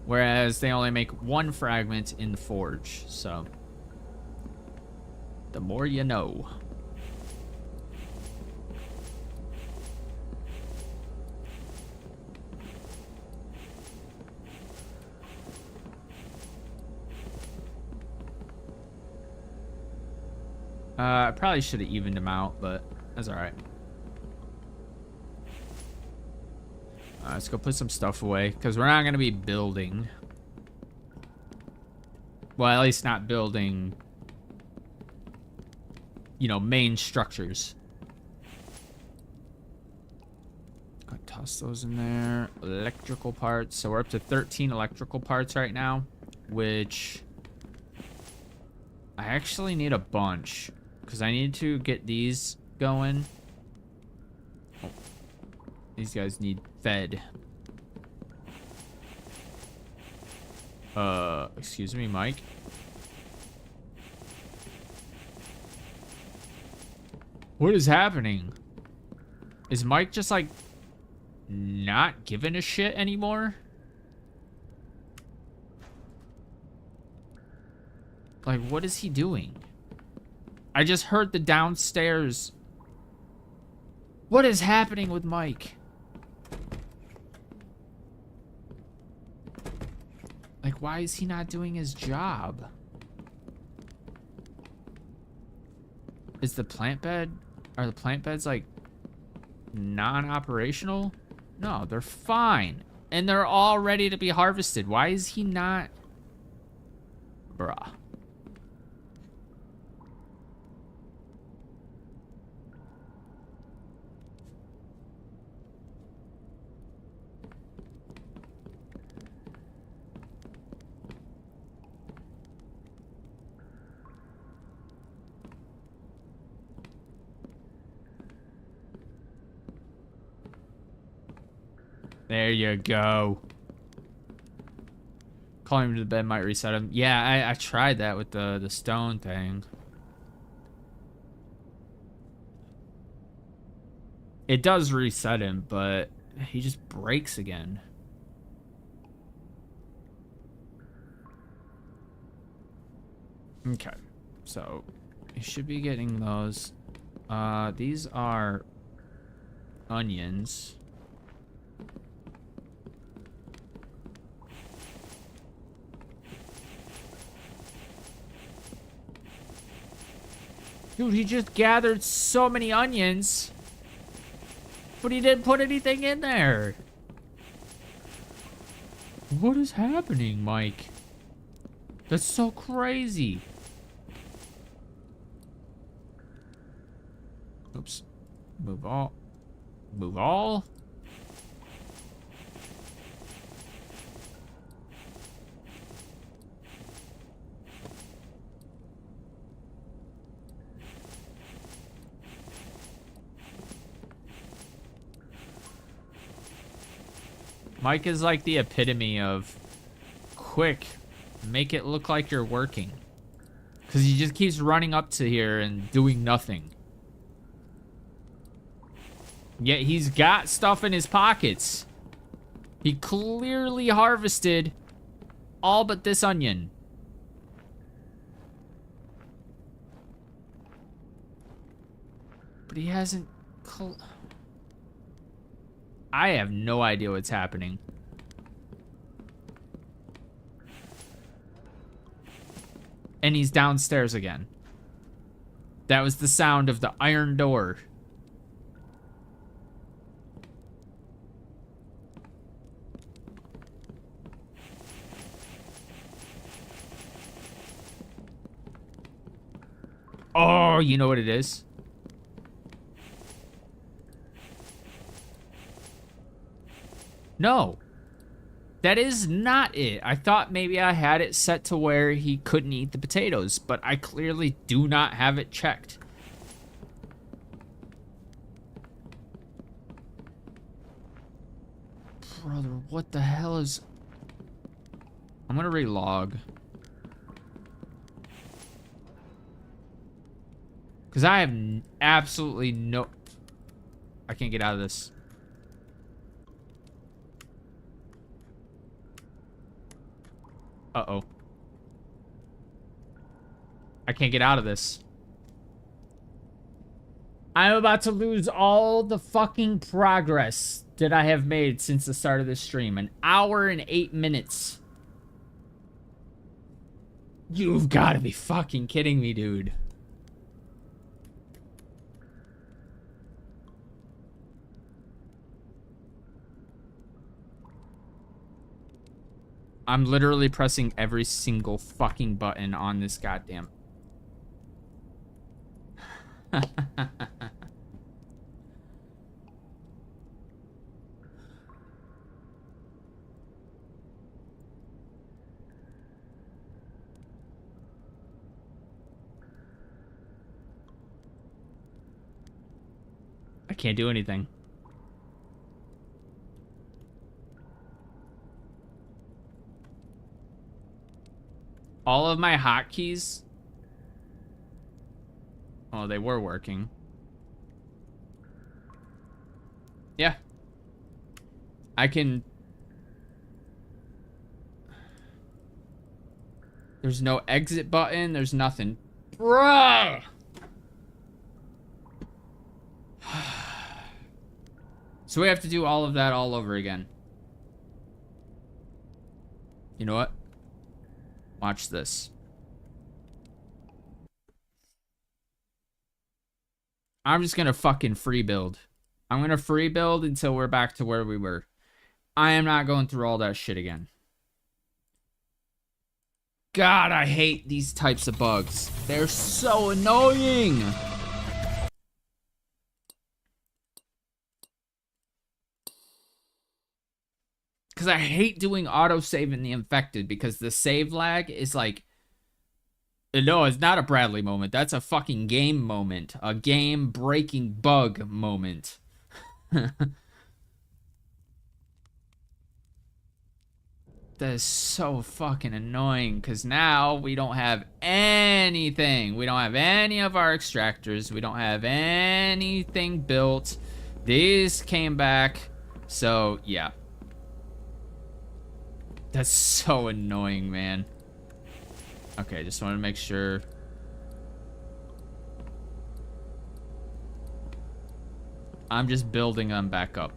whereas they only make 1 fragment in the forge. So, the more you know. I probably should have evened them out, but that's alright. Let's go put some stuff away, because we're not going to be building. Well, at least not building, you know, main structures. Go toss those in there. Electrical parts. So we're up to 13 electrical parts right now, which I actually need a bunch. Because I need to get these going. Oh, these guys need fed. Excuse me, Mike. What is happening? Is Mike just, like, not giving a shit anymore? Like, what is he doing? I just heard the downstairs. What is happening with Mike? Like, why is he not doing his job? Is the plant bed... Are the plant beds, like, non-operational? No, they're fine. And they're all ready to be harvested. Why is he not... Bruh. There you go. Calling him to the bed might reset him. Yeah, I tried that with the stone thing. It does reset him, but he just breaks again. Okay. So, you should be getting those. These are onions. Dude, he just gathered so many onions, but he didn't put anything in there. What is happening, Mike? That's so crazy. Oops. Move all. Move all. Mike is like the epitome of quick. Make it look like you're working. Because he just keeps running up to here and doing nothing. Yet he's got stuff in his pockets. He clearly harvested all but this onion. But he hasn't... I have no idea what's happening. And he's downstairs again. That was the sound of the iron door. Oh, you know what it is? No. That is not it. I thought maybe I had it set to where he couldn't eat the potatoes, but I clearly do not have it checked. Brother, what the hell is... I'm gonna relog. Because I have absolutely no... I can't get out of this. Uh-oh. I can't get out of this. I'm about to lose all the fucking progress that I have made since the start of this stream. 1 hour and 8 minutes. You've got to be fucking kidding me, dude. I'm literally pressing every single fucking button on this goddamn... I can't do anything. All of my hotkeys... Oh, they were working. Yeah. I can... There's no exit button. There's nothing. Bruh! So we have to do all of that all over again. You know what? Watch this. I'm just gonna fucking free build. I'm gonna free build until we're back to where we were. I am not going through all that shit again. God, I hate these types of bugs. They're so annoying. Because I hate doing autosave in the infected because the save lag is like... No, it's not a Bradley moment. That's a fucking game moment. A game-breaking bug moment. That is so fucking annoying because now we don't have anything. We don't have any of our extractors. We don't have anything built. These came back. So, yeah. That's so annoying, man. Okay, just want to make sure. I'm just building them back up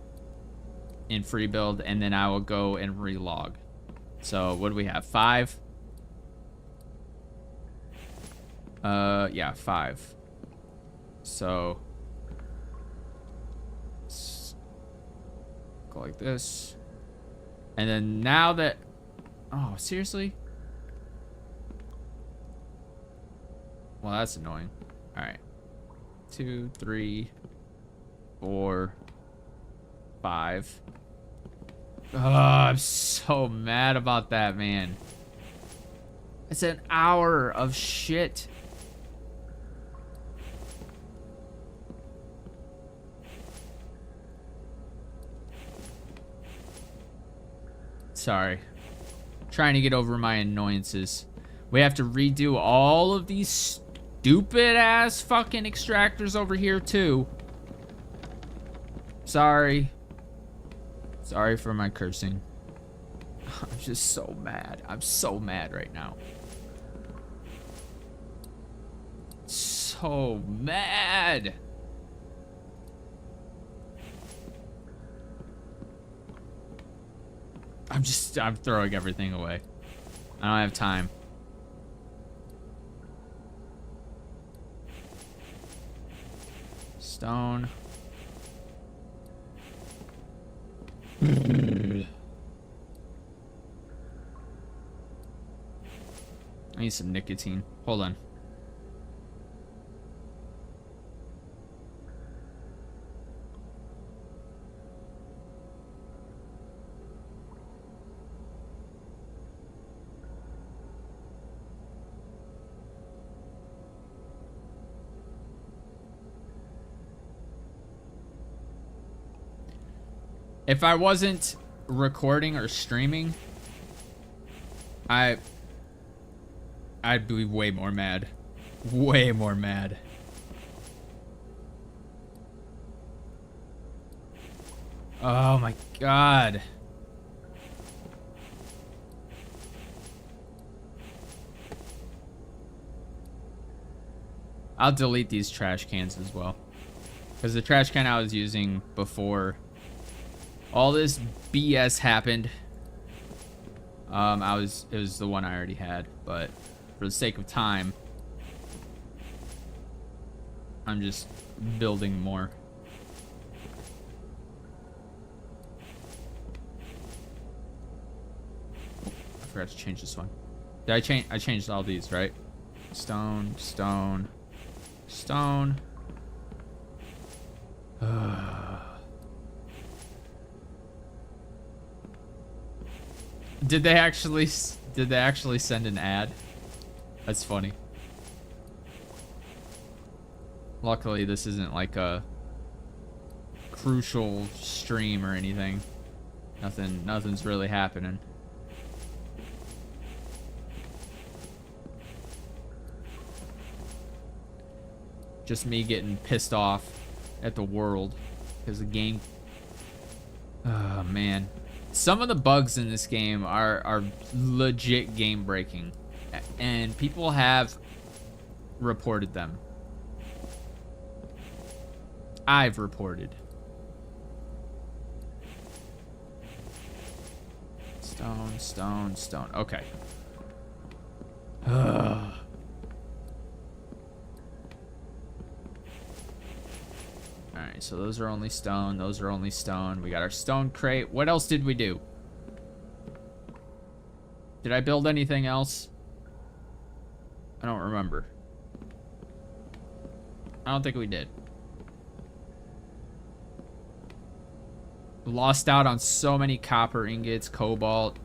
in free build, and then I will go and relog. So, what do we have? 5? Yeah, 5. So, go like this. And then now that... Oh, seriously? Well, that's annoying. Alright. 2, 3, 4, 5. Oh, I'm so mad about that, man. It's an hour of shit. Sorry. Trying to get over my annoyances. We have to redo all of these stupid ass fucking extractors over here too. Sorry. Sorry for my cursing. I'm just so mad. I'm so mad right now. So mad. I'm throwing everything away. I don't have time. Stone. I need some nicotine. Hold on. If I wasn't recording or streaming, I'd be way more mad. Way more mad. Oh my god. I'll delete these trash cans as well. Because the trash can I was using before all this BS happened, it was the one I already had, but for the sake of time, I'm just building more. I forgot to change this one. Did I change? I changed all these, right? Stone, stone, stone. Did they actually send an ad? That's funny. Luckily, this isn't like a crucial stream or anything. Nothing's really happening. Just me getting pissed off at the world because the game. Oh man. Some of the bugs in this game are legit game breaking, and people have reported them. I've reported. Stone, stone, stone. Okay. Ugh. Alright, so those are only stone. Those are only stone. We got our stone crate. What else did we do? Did I build anything else? I don't remember. I don't think we did. Lost out on so many copper ingots, cobalt,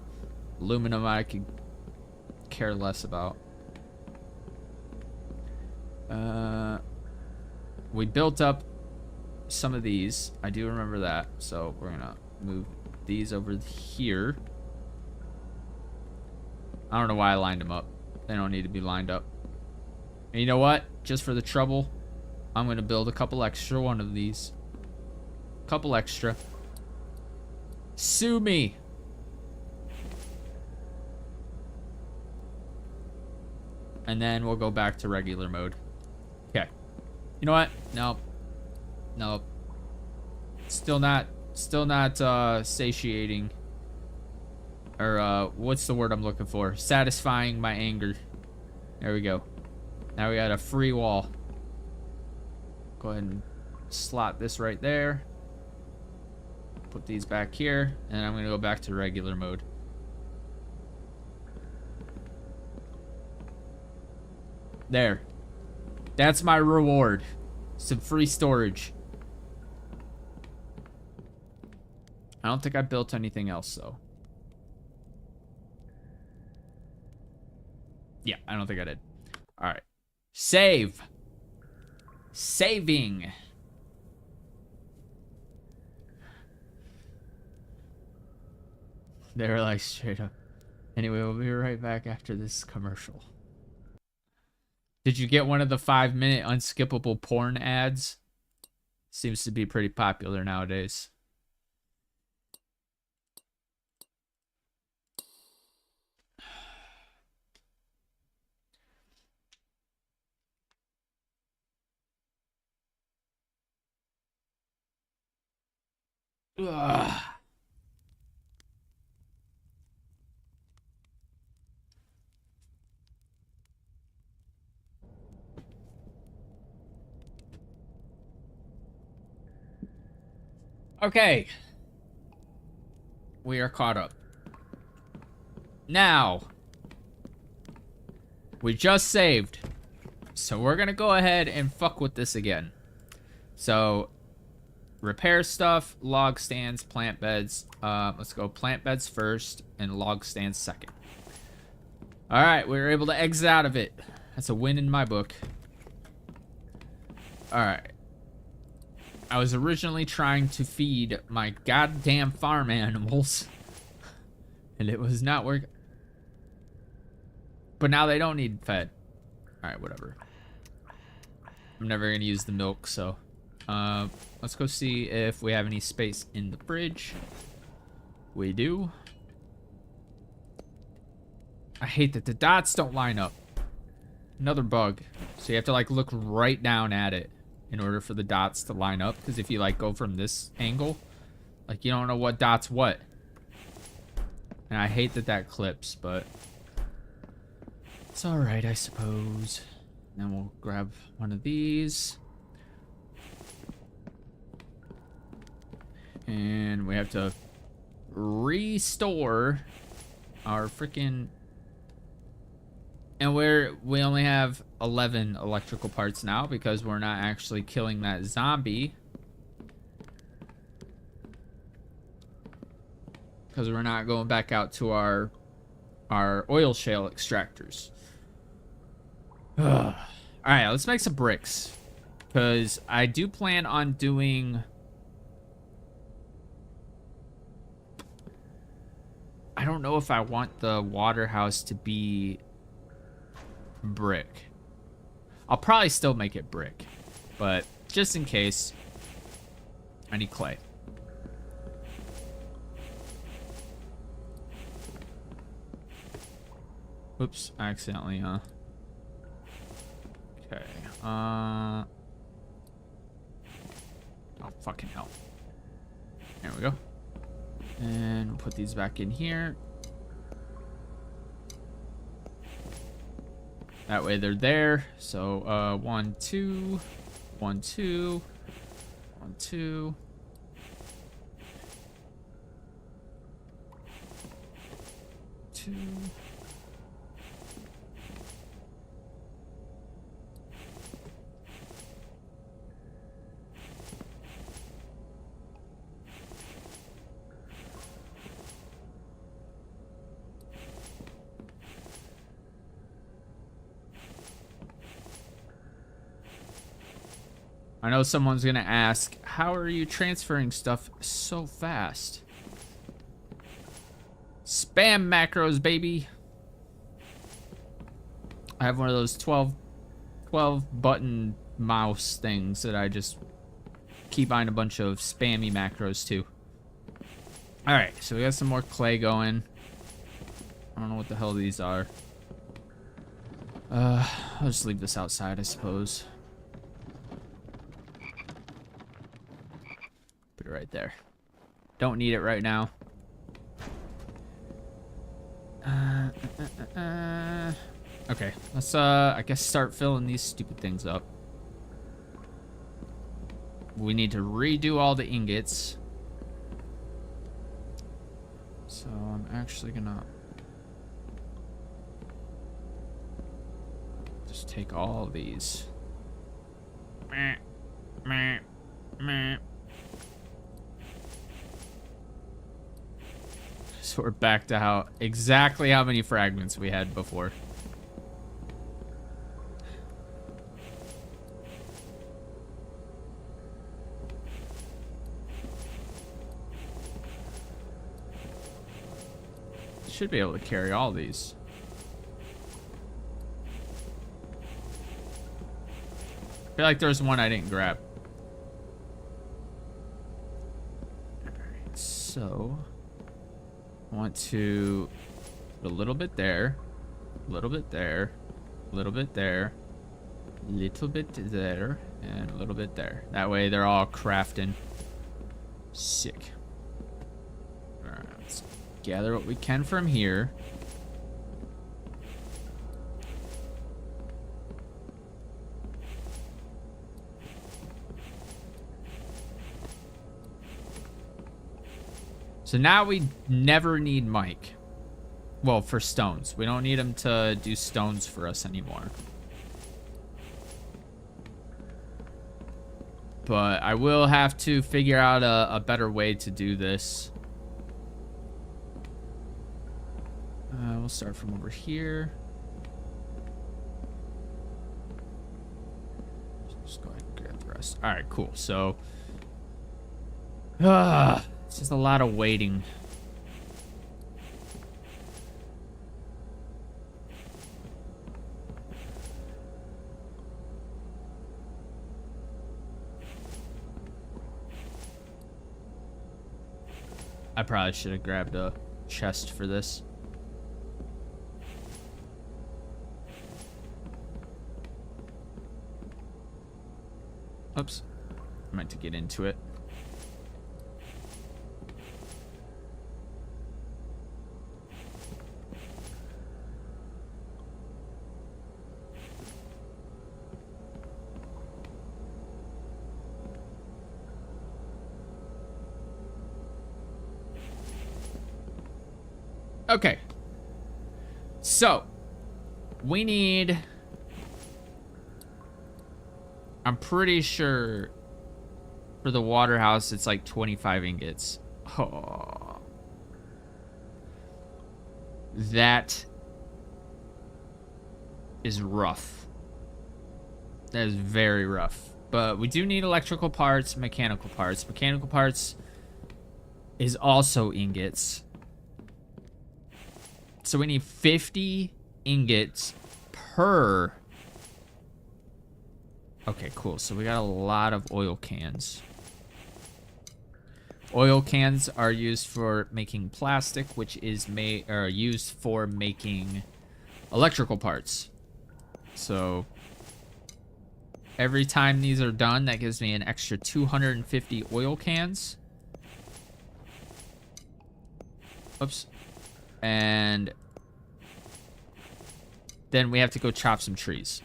aluminum I could care less about. We built up some of these. I do remember that. So we're gonna move these over here. I don't know why I lined them up. They don't need to be lined up. And you know what? Just for the trouble, I'm gonna build a couple extra one of these. Couple extra. Sue me. And then we'll go back to regular mode. Okay. You know what? Nope. Nope. Still not satiating. Or what's the word I'm looking for? Satisfying my anger. There we go. Now we got a free wall. Go ahead and slot this right there. Put these back here, and I'm gonna go back to regular mode. There. That's my reward. Some free storage. I don't think I built anything else, though. Yeah, I don't think I did. Alright. Save. Saving. They were like straight up. Anyway, we'll be right back after this commercial. Did you get one of the 5-minute unskippable porn ads? Seems to be pretty popular nowadays. Ugh. Okay. We are caught up. Now, we just saved. So we're going to go ahead and fuck with this again. So, repair stuff, log stands, plant beds. Let's go plant beds first and log stands second. All right, we were able to exit out of it. That's a win in my book. All right. I was originally trying to feed my goddamn farm animals, and it was not working. But now they don't need fed. All right, whatever. I'm never gonna use the milk, so let's go see if we have any space in the fridge. We do. I hate that the dots don't line up. Another bug. So you have to like look right down at it in order for the dots to line up, because if you like go from this angle, like you don't know what dot's what. And I hate that that clips, but it's all right, I suppose. Then we'll grab one of these. And we have to restore our freaking... And we only have 11 electrical parts now because we're not actually killing that zombie. Because we're not going back out to our oil shale extractors. All right, let's make some bricks. Because I do plan on doing... I don't know if I want the water house to be brick. I'll probably still make it brick, but just in case, I need clay. Oops, I accidentally, okay, oh, fucking hell. There we go. And we'll put these back in here. That way they're there. So, 1, 2, 1, 2, 1, 2. 2. I know someone's gonna ask, how are you transferring stuff so fast? Spam macros, baby. I have one of those 12 button mouse things that I just keep buying a bunch of spammy macros to. All right, so we got some more clay going. I don't know what the hell these are. I'll just leave this outside, I suppose. Put it right there. Don't need it right now. Okay, let's I guess start filling these stupid things up. We need to redo all the ingots. So I'm actually gonna just take all of these. Meh, meh, meh. So we're back to exactly how many fragments we had before. Should be able to carry all these. I feel like there's one I didn't grab. Alright, so I want to put a little bit there, a little bit there, a little bit there, a little bit there, and a little bit there. That way they're all crafting. Sick. Alright, let's gather what we can from here. So now we never need Mike. Well, for stones. We don't need him to do stones for us anymore. But I will have to figure out a better way to do this. We'll start from over here. Just go ahead and grab the rest. All right, cool. So, it's just a lot of waiting. I probably should have grabbed a chest for this. Oops. I meant to get into it. Okay. So, we need... I'm pretty sure for the water house, it's like 25 ingots. Oh. That is rough. That is very rough. But we do need electrical parts, mechanical parts. Mechanical parts is also ingots. So we need 50 ingots per... Okay, cool. So we got a lot of oil cans. Oil cans are used for making plastic, which is used for making electrical parts. So every time these are done, that gives me an extra 250 oil cans. Oops. And then we have to go chop some trees.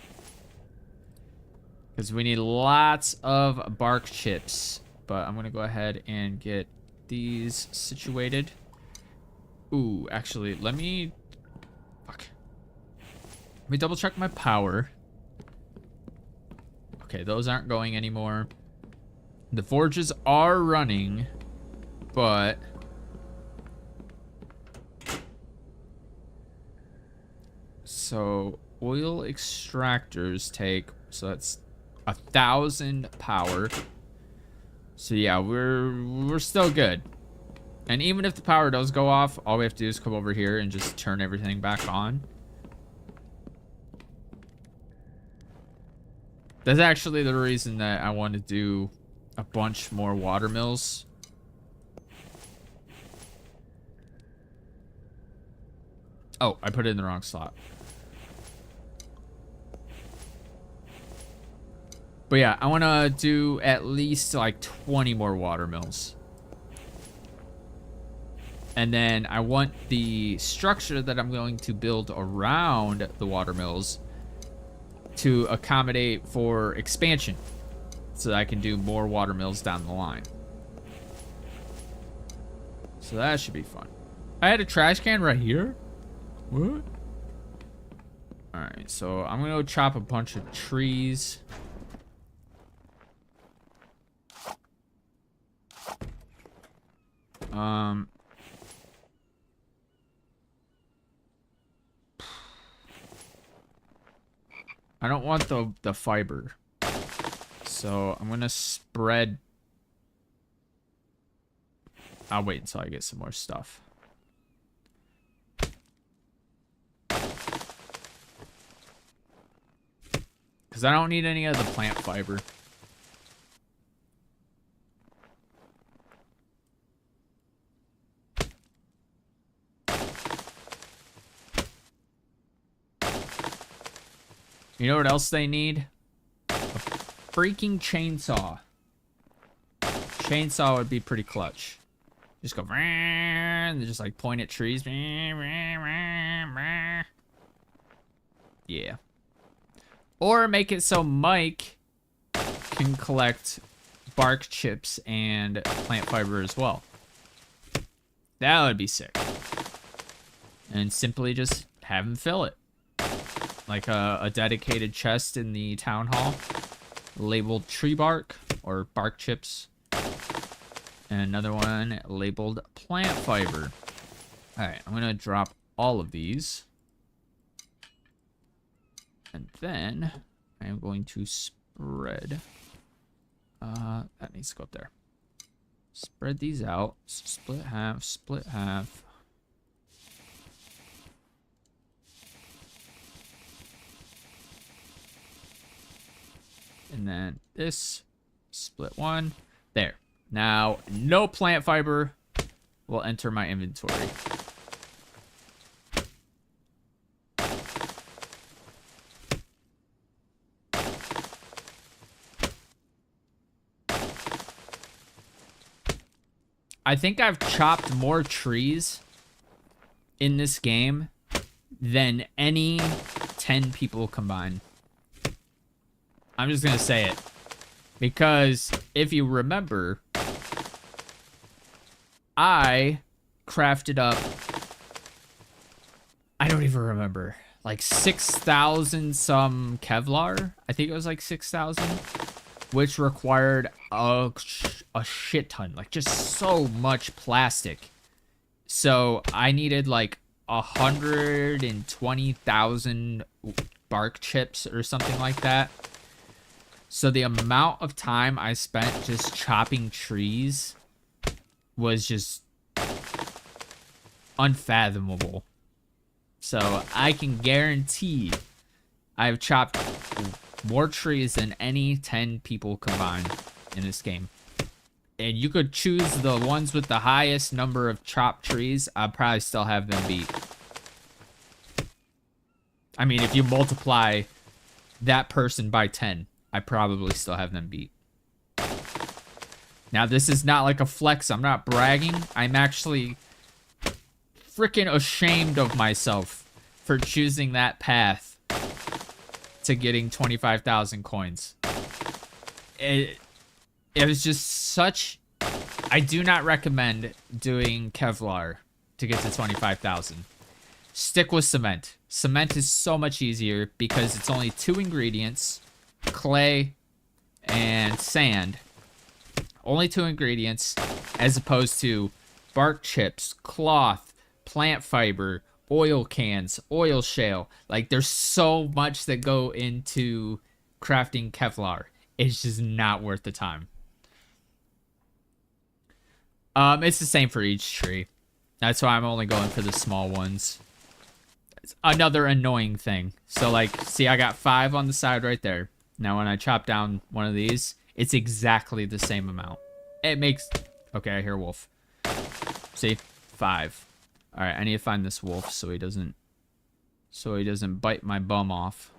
Because we need lots of bark chips. But I'm going to go ahead and get these situated. Ooh, actually, let me... Fuck. Let me double check my power. Okay, those aren't going anymore. The forges are running, but... So, oil extractors take... So that's 1,000 power. So yeah, we're still good. And even if the power does go off, all we have to do is come over here and just turn everything back on. That's actually the reason that I want to do a bunch more water mills. Oh, I put it in the wrong slot. But yeah, I want to do at least like 20 more water mills. And then I want the structure that I'm going to build around the water mills to accommodate for expansion. So that I can do more water mills down the line. So that should be fun. I had a trash can right here? What? Alright, so I'm going to go chop a bunch of trees. I don't want the fiber. So I'm gonna spread. I'll wait until I get some more stuff. Because I don't need any of the plant fiber. You know what else they need? A freaking chainsaw. Chainsaw would be pretty clutch. Just go and just like point at trees. Yeah. Or make it so Mike can collect bark chips and plant fiber as well. That would be sick. And simply just have him fill it. Like a dedicated chest in the town hall. Labeled tree bark or bark chips. And another one labeled plant fiber. Alright, I'm going to drop all of these. And then I'm going to spread. That needs to go up there. Spread these out. Split half, split half. And then this, split one. There. Now, no plant fiber will enter my inventory. I think I've chopped more trees in this game than any 10 people combined. I'm just going to say it. Because if you remember, I crafted up, I don't even remember, like 6,000 some Kevlar. I think it was like 6,000, which required a shit ton, like just so much plastic. So I needed like 120,000 bark chips or something like that. So the amount of time I spent just chopping trees was just unfathomable. So I can guarantee I've chopped more trees than any 10 people combined in this game. And you could choose the ones with the highest number of chopped trees. I'd probably still have them beat. I mean, if you multiply that person by 10, I probably still have them beat. Now, this is not like a flex. I'm not bragging. I'm actually freaking ashamed of myself for choosing that path to getting 25,000 coins. It was just such... I do not recommend doing Kevlar to get to 25,000. Stick with cement. Cement is so much easier because it's only 2 ingredients. Clay and sand. Only 2 ingredients, as opposed to bark chips, cloth, plant fiber, oil cans, oil shale. Like, there's so much that go into crafting Kevlar. It's just not worth the time. It's the same for each tree. That's why I'm only going for the small ones. It's another annoying thing. So, like, see, I got 5 on the side right there. Now, when I chop down one of these, it's exactly the same amount. It makes... Okay, I hear a wolf. See? 5. Alright, I need to find this wolf so he doesn't bite my bum off.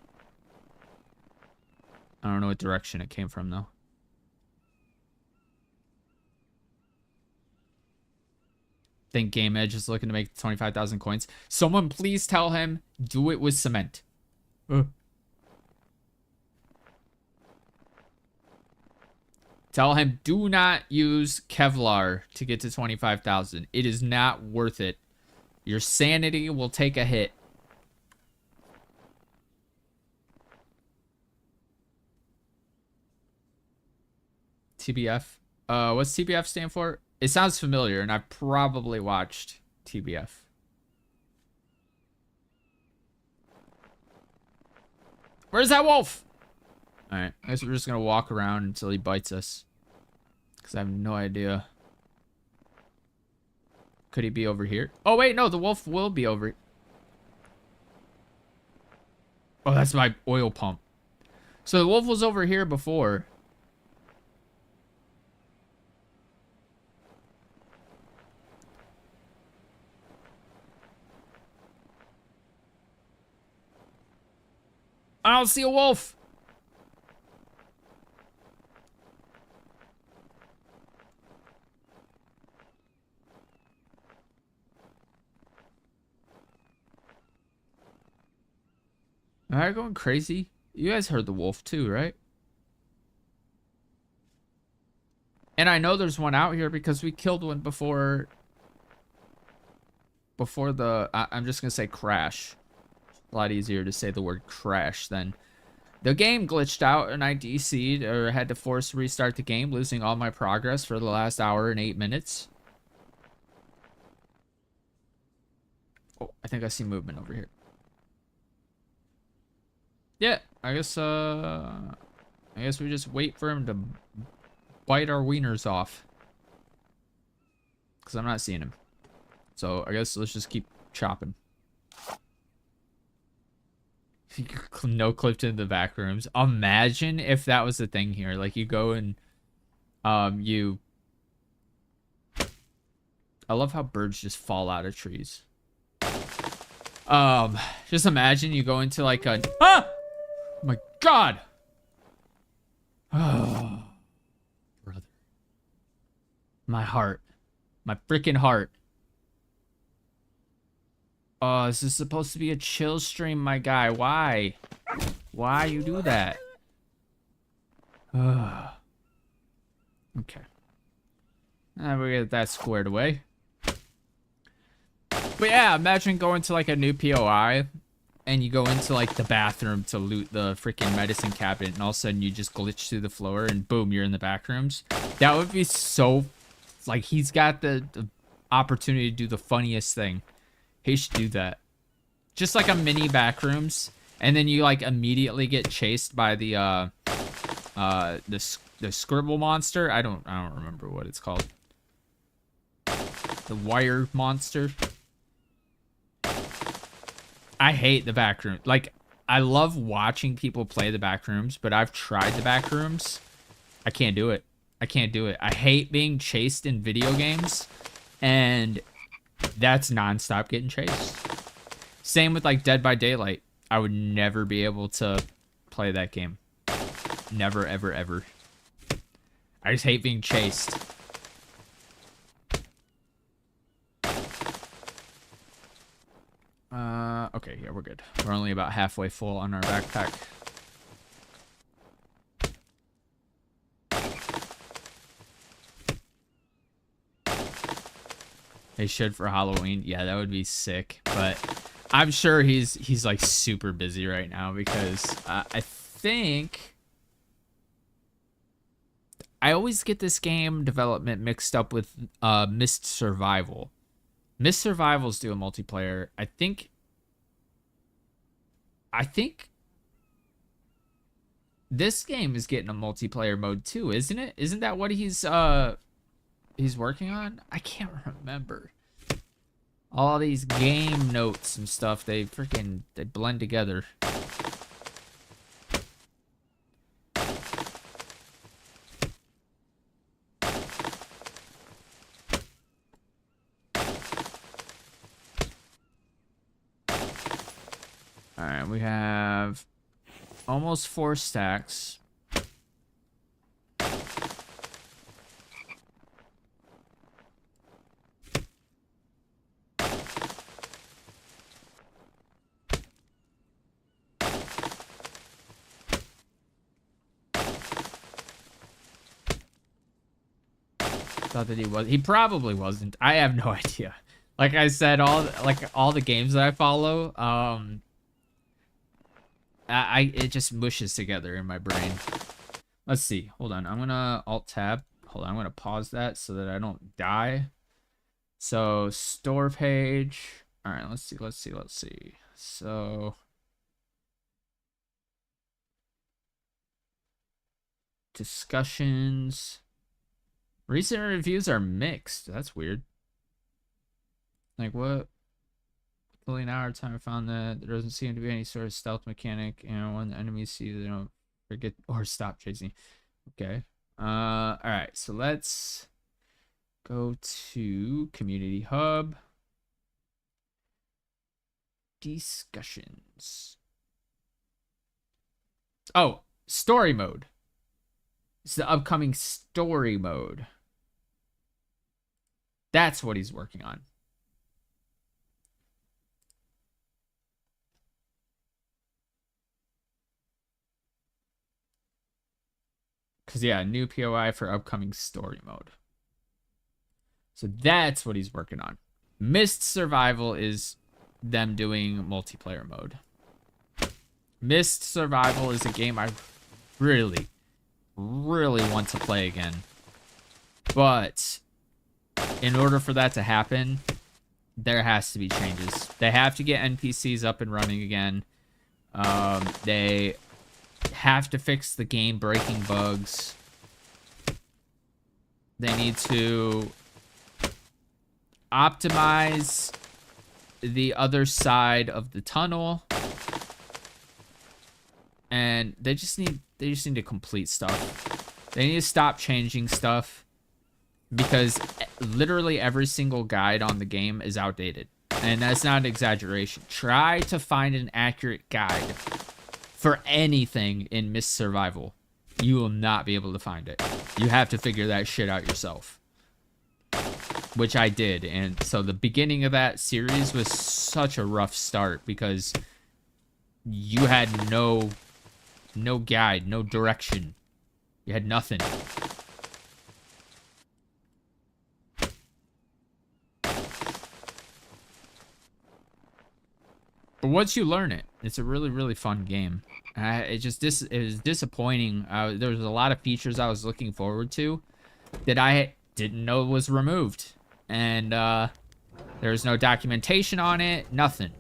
I don't know what direction it came from, though. Think Game Edge is looking to make 25,000 coins. Someone please tell him, do it with cement. Tell him, do not use Kevlar to get to 25,000. It is not worth it. Your sanity will take a hit. TBF. What's TBF stand for? It sounds familiar, and I've probably watched TBF. Where's that wolf? Alright, I guess we're just gonna walk around until he bites us. Because I have no idea. Could he be over here? Oh, wait, no, the wolf will be over. Oh, that's my oil pump. So the wolf was over here before. I don't see a wolf. Am I going crazy? You guys heard the wolf too, right? And I know there's one out here because we killed one before I'm just gonna say crash. A lot easier to say the word crash than the game glitched out and I DC'd or had to force restart the game, losing all my progress for the last hour and 8 minutes. Oh, I think I see movement over here. Yeah, I guess we just wait for him to bite our wieners off. Because I'm not seeing him. So I guess let's just keep chopping. No clipped into the back rooms. Imagine if that was the thing here. Like you go and you I love how birds just fall out of trees. Just imagine you go into like a oh my god. Oh, brother. My heart. My freaking heart. Oh, this is supposed to be a chill stream, my guy. Why? Why you do that? Okay. We get that squared away. But yeah, imagine going to like a new POI and you go into like the bathroom to loot the freaking medicine cabinet and all of a sudden you just glitch through the floor and boom, you're in the back rooms. That would be so... Like, he's got the opportunity to do the funniest thing. He should do that. Just like a mini back rooms, and then you like immediately get chased by the scribble monster. I don't remember what it's called. The wire monster. I hate the back room. Like, I love watching people play the back rooms, but I've tried the back rooms. I can't do it. I can't do it. I hate being chased in video games, and that's nonstop getting chased. Same with like Dead by Daylight. I would never be able to play that game. Never, ever, ever. I just hate being chased. Okay, yeah, we're good. We're only about halfway full on our backpack. They should for Halloween. Yeah, that would be sick. But I'm sure he's like super busy right now because I think I always get this game development mixed up with Mist Survival. Mist Survival's do a multiplayer. I think this game is getting a multiplayer mode too, isn't it? Isn't that what he's working on? I can't remember. All these game notes and stuff, they blend together. All right, we have almost 4 stacks. Thought that he was. He probably wasn't. I have no idea. Like I said, all the games that I follow, it just mushes together in my brain. Let's see. Hold on. I'm gonna Alt Tab. Hold on. I'm gonna pause that so that I don't die. So store page. All right. Let's see. So discussions. Recent reviews are mixed. That's weird. Like what? Fully an hour time I found that there doesn't seem to be any sort of stealth mechanic, and when the enemies see you, they don't or stop chasing. Okay. All right. So let's go to Community Hub. Discussions. Oh, story mode. It's the upcoming story mode. That's what he's working on. Because, yeah, new POI for upcoming story mode. So that's what he's working on. Mist Survival is them doing multiplayer mode. Mist Survival is a game I really want to play again. But in order for that to happen, there has to be changes. They have to get NPCs up and running again. They have to fix the game breaking bugs. They need to optimize the other side of the tunnel. And they just need to complete stuff. They need to stop changing stuff because literally every single guide on the game is outdated. And that's not an exaggeration. Try to find an accurate guide for anything in Mist Survival. You will not be able to find it. You have to figure that shit out yourself. Which I did. And so the beginning of that series was such a rough start because you had no guide, no direction. You had nothing. But once you learn it, it's a really fun game. It was disappointing. There was a lot of features I was looking forward to that I didn't know was removed. And there was no documentation on it, nothing.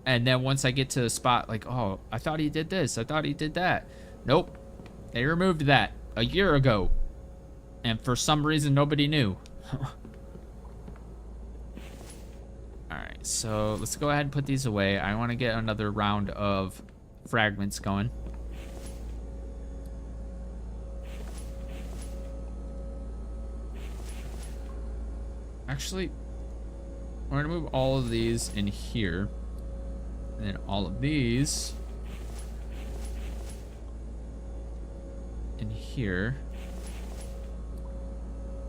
And then once I get to a spot like, oh, I thought he did this, I thought he did that. Nope. They removed that a year ago. And for some reason, nobody knew. Alright, so let's go ahead and put these away. I want to get another round of fragments going. Actually, we're going to move all of these in here. And then all of these in here.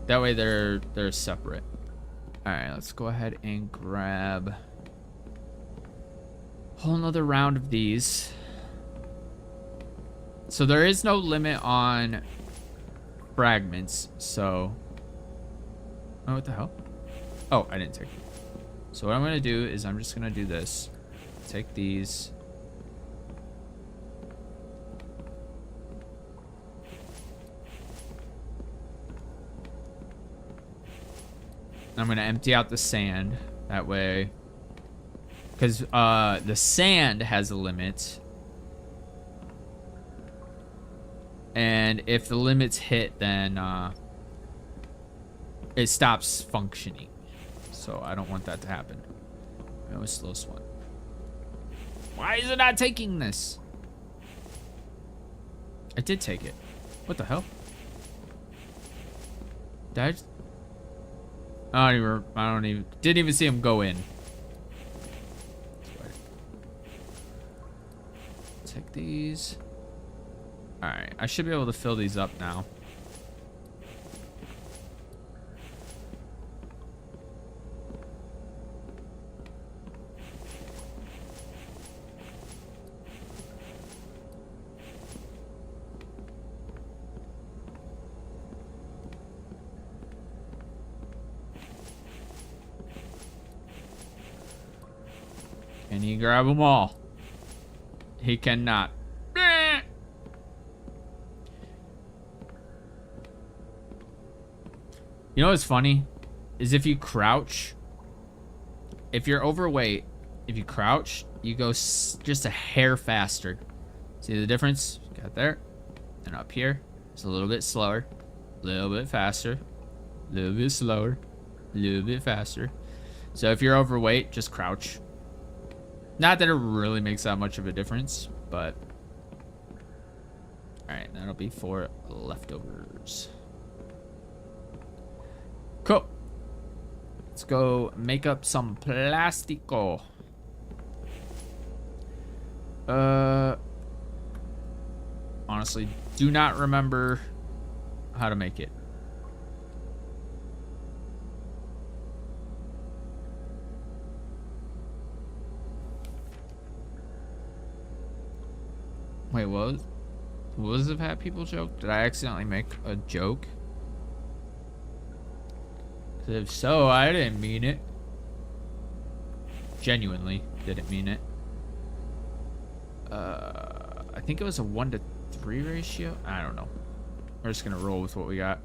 That way they're separate. Alright, let's go ahead and grab a whole nother round of these. So there is no limit on fragments, so... Oh, what the hell? Oh, I didn't take it. So what I'm going to do is I'm just going to do this. Take these. I'm going to empty out the sand. That way. Because the sand has a limit. And if the limit's hit, then it stops functioning. So I don't want that to happen. That was the slowest one. Why is it not taking this? I did take it. What the hell? Did I don't even didn't even see him go in. Take these. Alright, I should be able to fill these up now. Can he grab them all? He cannot. You know what's funny? Is if you crouch, if you're overweight, if you crouch, you go just a hair faster. See the difference? Got there. And up here, it's a little bit slower, a little bit faster, a little bit slower, a little bit faster. So if you're overweight, just crouch. Not that it really makes that much of a difference, but... Alright, that'll be for leftovers. Cool. Let's go make up some plastico. Honestly, do not remember how to make it. Wait, what was the fat people joke? Did I accidentally make a joke? 'Cause if so, I didn't mean it. Genuinely didn't mean it. I think it was a 1-to-3 ratio. I don't know. We're just gonna roll with what we got.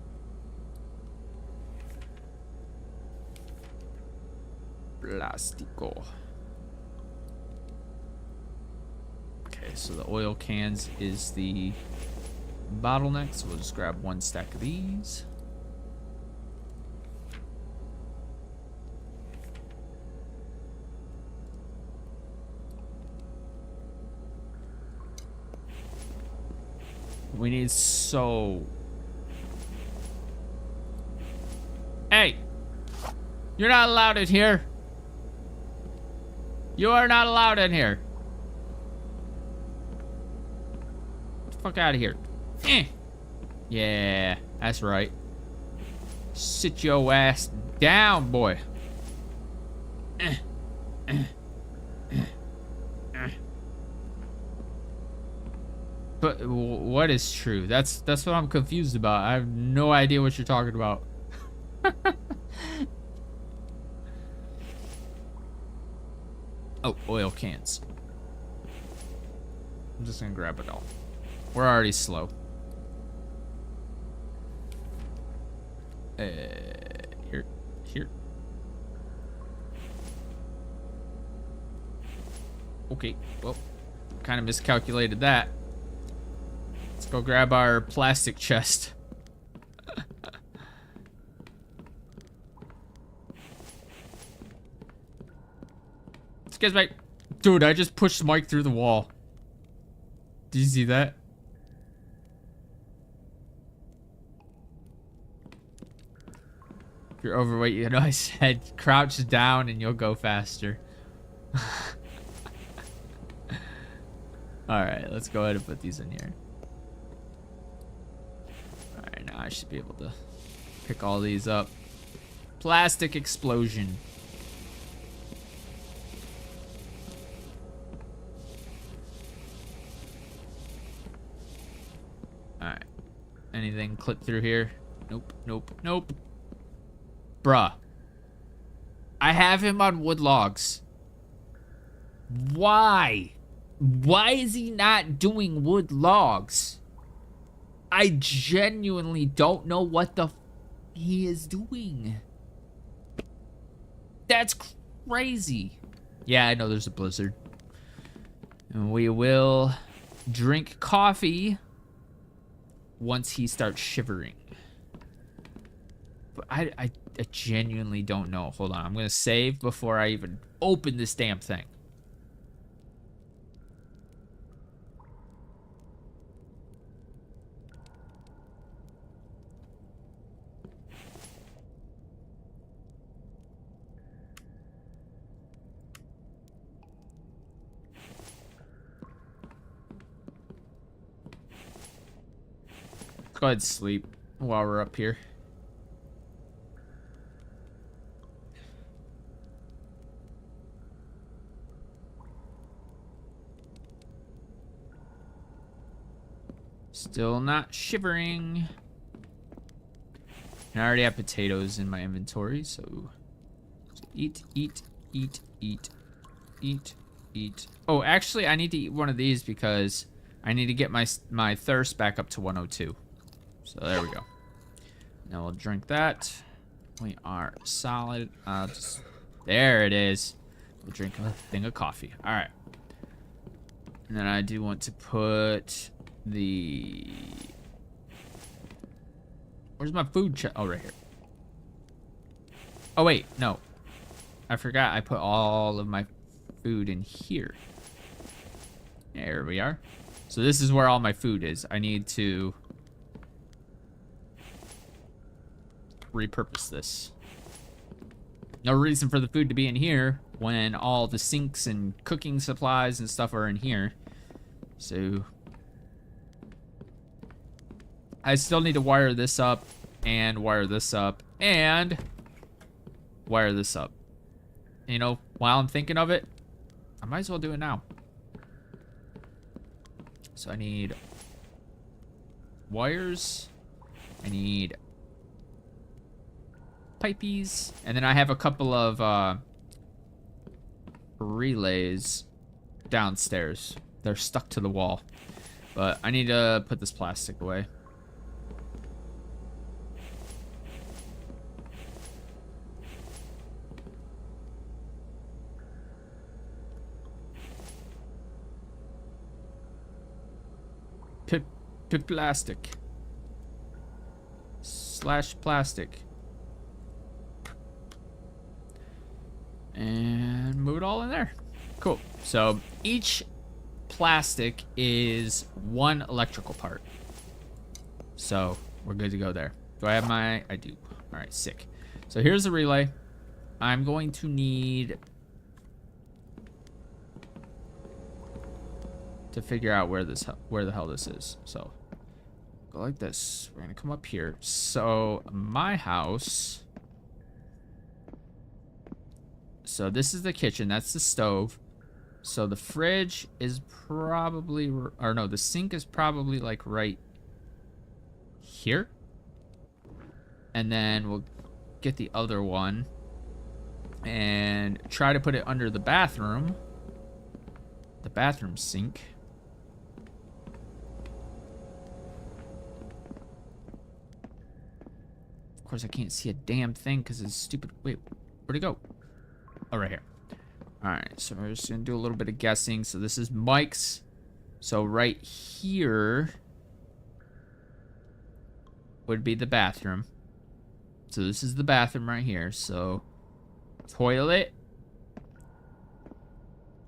Plastico. Okay, so the oil cans is the bottleneck, so we'll just grab 1 stack of these. We need so... Hey! You're not allowed in here! You are not allowed in here! Get the fuck out of here. Yeah, that's right. Sit your ass down, boy. But what is true? That's what I'm confused about. I have no idea what you're talking about. Oh, oil cans. I'm just gonna grab it all. We're already slow. Here. Okay, well, kind of miscalculated that. Let's go grab our plastic chest. Excuse me. Dude, I just pushed Mike through the wall. Did you see that? If you're overweight, you know I said crouch down and you'll go faster. Alright, let's go ahead and put these in here. Alright, now I should be able to pick all these up. Plastic explosion. Alright. Anything clip through here? Nope, nope, nope. Bruh. I have him on wood logs. Why? Why is he not doing wood logs? I genuinely don't know what the he is doing. That's crazy. Yeah, I know there's a blizzard. And we will drink coffee once he starts shivering. But I genuinely don't know. Hold on, I'm gonna save before I even open this damn thing. Go ahead and sleep while we're up here. Still not shivering. And I already have potatoes in my inventory, so eat, eat, eat, eat, eat, eat. Oh, actually, I need to eat one of these because I need to get my thirst back up to 102. So there we go. Now we'll drink that. We are solid. There it is. We'll drink a thing of coffee. All right. And then I do want to put the... Where's my food chest? Oh, right here. Oh, wait. No. I forgot I put all of my food in here. There we are. So this is where all my food is. I need to repurpose this. No reason for the food to be in here when all the sinks and cooking supplies and stuff are in here. So I still need to wire this up and wire this up and wire this up. You know, while I'm thinking of it, I might as well do it now. So I need wires. I need pipies. And then I have a couple of relays downstairs. They're stuck to the wall. But I need to put this plastic away. Plastic. / plastic. And move it all in there. Cool. So each plastic is 1 electrical part. So we're good to go there. Do I have my... I do. All right, sick. So here's the relay. I'm going to need to figure out where the hell this is. So go like this. We're gonna come up here. So my house. So this is the kitchen. That's the stove. So the fridge is probably, or no, the sink is probably like right here. And then we'll get the other one and try to put it under the bathroom sink. Of course, I can't see a damn thing because it's stupid. Wait, where'd it go? Oh, right here. All right, so we're just gonna do a little bit of guessing. So this is Mike's. So right here would be the bathroom. So this is the bathroom right here. So toilet,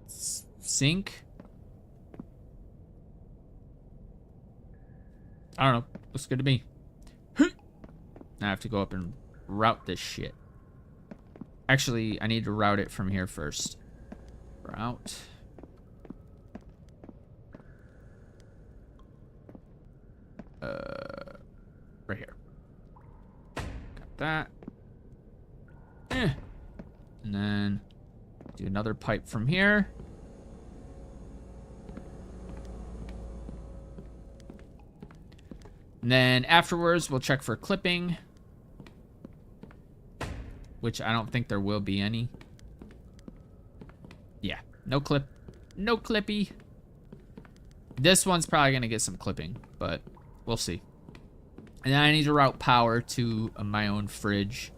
sink. I don't know. Looks good to me. Now I have to go up and route this shit. Actually, I need to route it from here first. Route. Right here. Got that. And then do another pipe from here. And then afterwards, we'll check for clipping. Which I don't think there will be any. Yeah, no clip. No clippy. This one's probably going to get some clipping, but we'll see. And then I need to route power to my own fridge.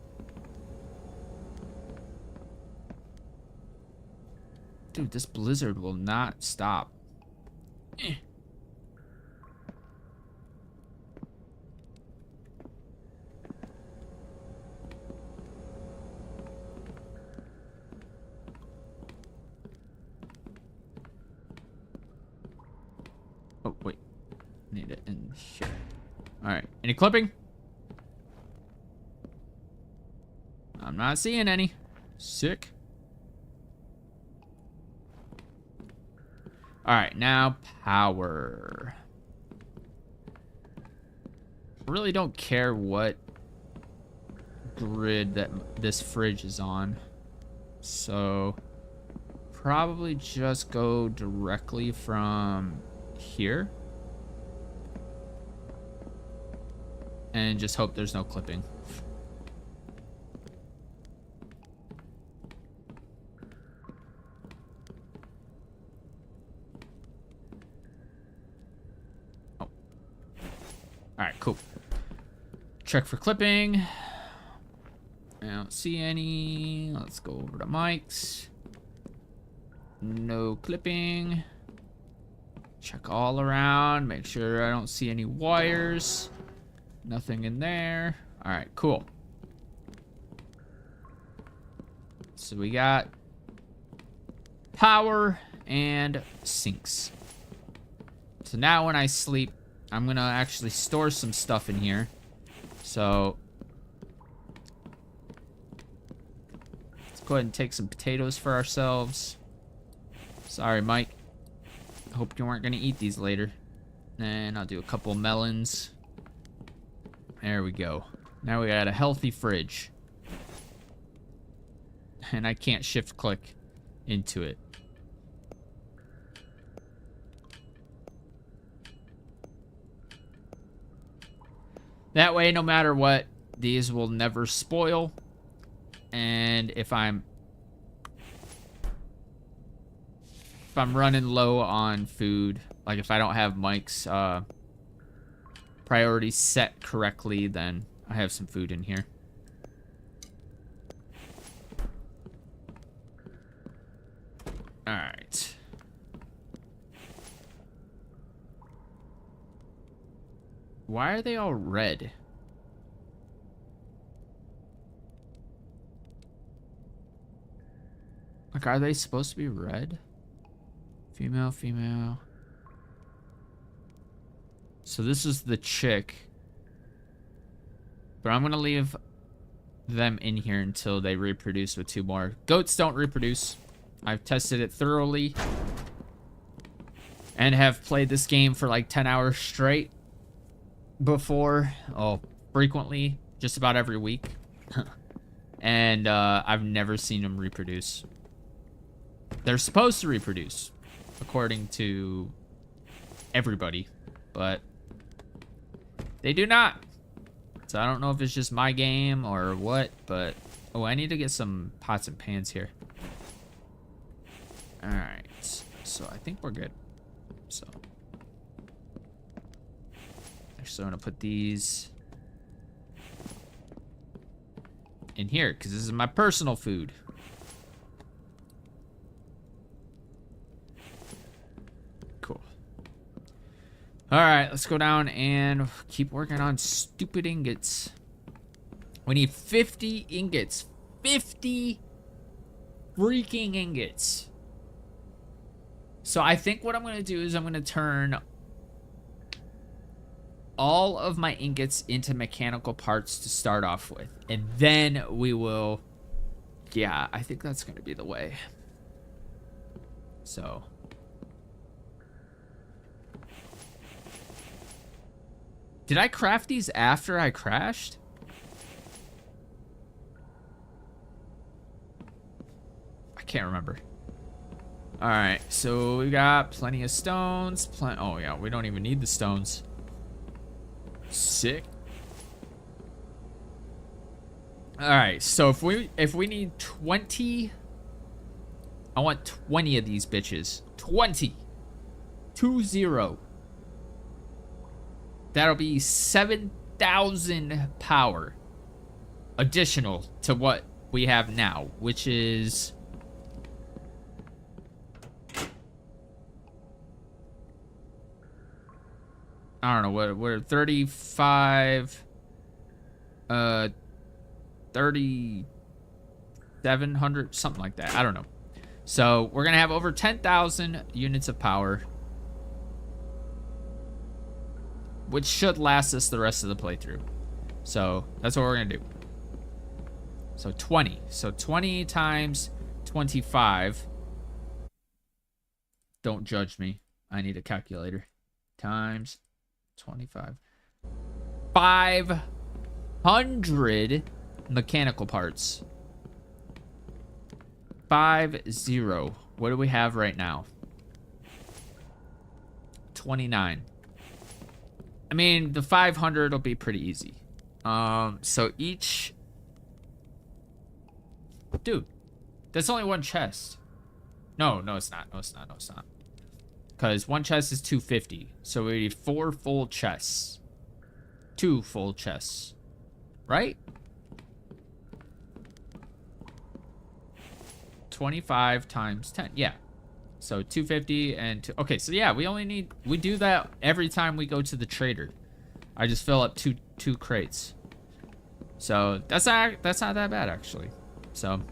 Dude, this blizzard will not stop. Oh, wait. Need it in here. Alright. Any clipping? I'm not seeing any. Sick. Alright, now power. Really don't care what grid that this fridge is on. So, probably just go directly from here. And just hope there's no clipping. Oh. Alright, cool. Check for clipping. I don't see any. Let's go over to Mike's. No clipping. Check all around. Make sure I don't see any wires. Nothing in there. All right, cool. So we got power and sinks. So now when I sleep, I'm gonna actually store some stuff in here. So let's go ahead and take some potatoes for ourselves. Sorry, Mike. Hope you weren't gonna eat these later. And I'll do a couple melons. There we go. Now we got a healthy fridge. And I can't shift click into it. That way, no matter what, these will never spoil. And if I'm running low on food, like if I don't have Mike's priorities set correctly, then I have some food in here. All right. Why are they all red? Like, are they supposed to be red? Female, female. So this is the chick. But I'm gonna leave them in here until they reproduce with 2 more. Goats don't reproduce. I've tested it thoroughly. And have played this game for like 10 hours straight before. Oh, frequently. Just about every week. And I've never seen them reproduce. They're supposed to reproduce, according to everybody, but they do not. So I don't know if it's just my game or what, but oh, I need to get some pots and pans here. All right, so I think we're good. So actually, I'm gonna put these in here because this is my personal food. All right, let's go down and keep working on stupid ingots. We need 50 ingots. 50 freaking ingots. So I think what I'm going to do is I'm going to turn all of my ingots into mechanical parts to start off with. And then we will... Yeah, I think that's going to be the way. So... Did I craft these after I crashed? I can't remember. Alright, so we got plenty of stones. Oh yeah, we don't even need the stones. Sick. Alright, so if we need 20... I want 20 of these bitches. 20! 20. That'll be 7,000 power additional to what we have now, which is... I don't know, what we're 35... 3,700, something like that. I don't know. So we're going to have over 10,000 units of power, which should last us the rest of the playthrough. So that's what we're gonna do. So 20. So 20 times 25. Don't judge me. I need a calculator. Times 25. 500 mechanical parts. 50. What do we have right now? 29. I mean, the 500 will be pretty easy. So each... Dude, that's only one chest. No, it's not. No, it's not. Because one chest is 250. So we need 4 full chests. 2 full chests. Right? 25 times 10. Yeah. So 250 and two. Okay, so yeah, we do that every time we go to the trader. I just fill up two crates. So that's not that bad actually. So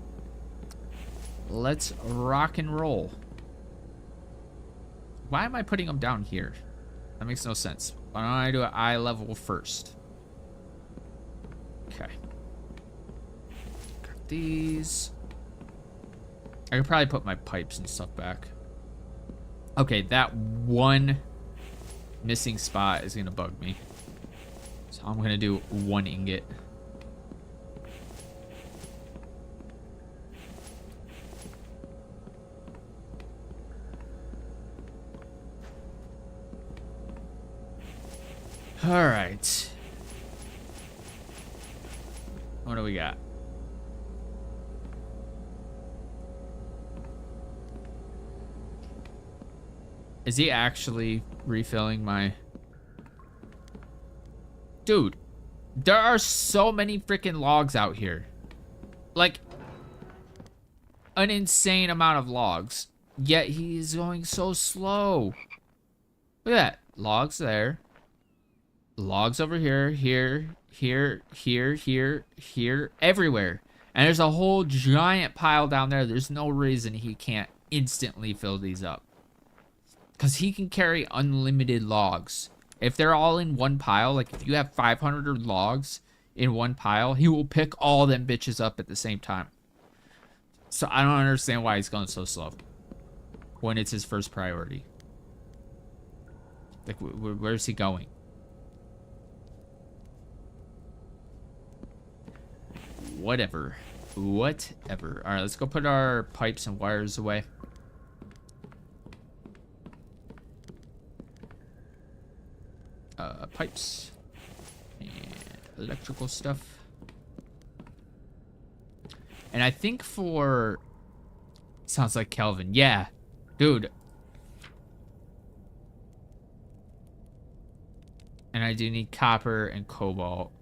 let's rock and roll. Why am I putting them down here? That makes no sense. Why don't I do an eye level first? Okay. Got these. I could probably put my pipes and stuff back. Okay, that one missing spot is gonna bug me. So I'm gonna do 1 ingot. All right. What do we got? Is he actually refilling my... Dude, there are so many freaking logs out here. Like, an insane amount of logs. Yet he's going so slow. Look at that. Logs there. Logs over here, here, everywhere. And there's a whole giant pile down there. There's no reason he can't instantly fill these up. Because he can carry unlimited logs. If they're all in one pile, like if you have 500 logs in one pile, he will pick all them bitches up at the same time. So I don't understand why he's going so slow when it's his first priority. Like, where's he going? Whatever. Whatever. All right, let's go put our pipes and wires away. Pipes and electrical stuff. And I think for... Sounds like Kelvin. Yeah, dude. And I do need copper and cobalt.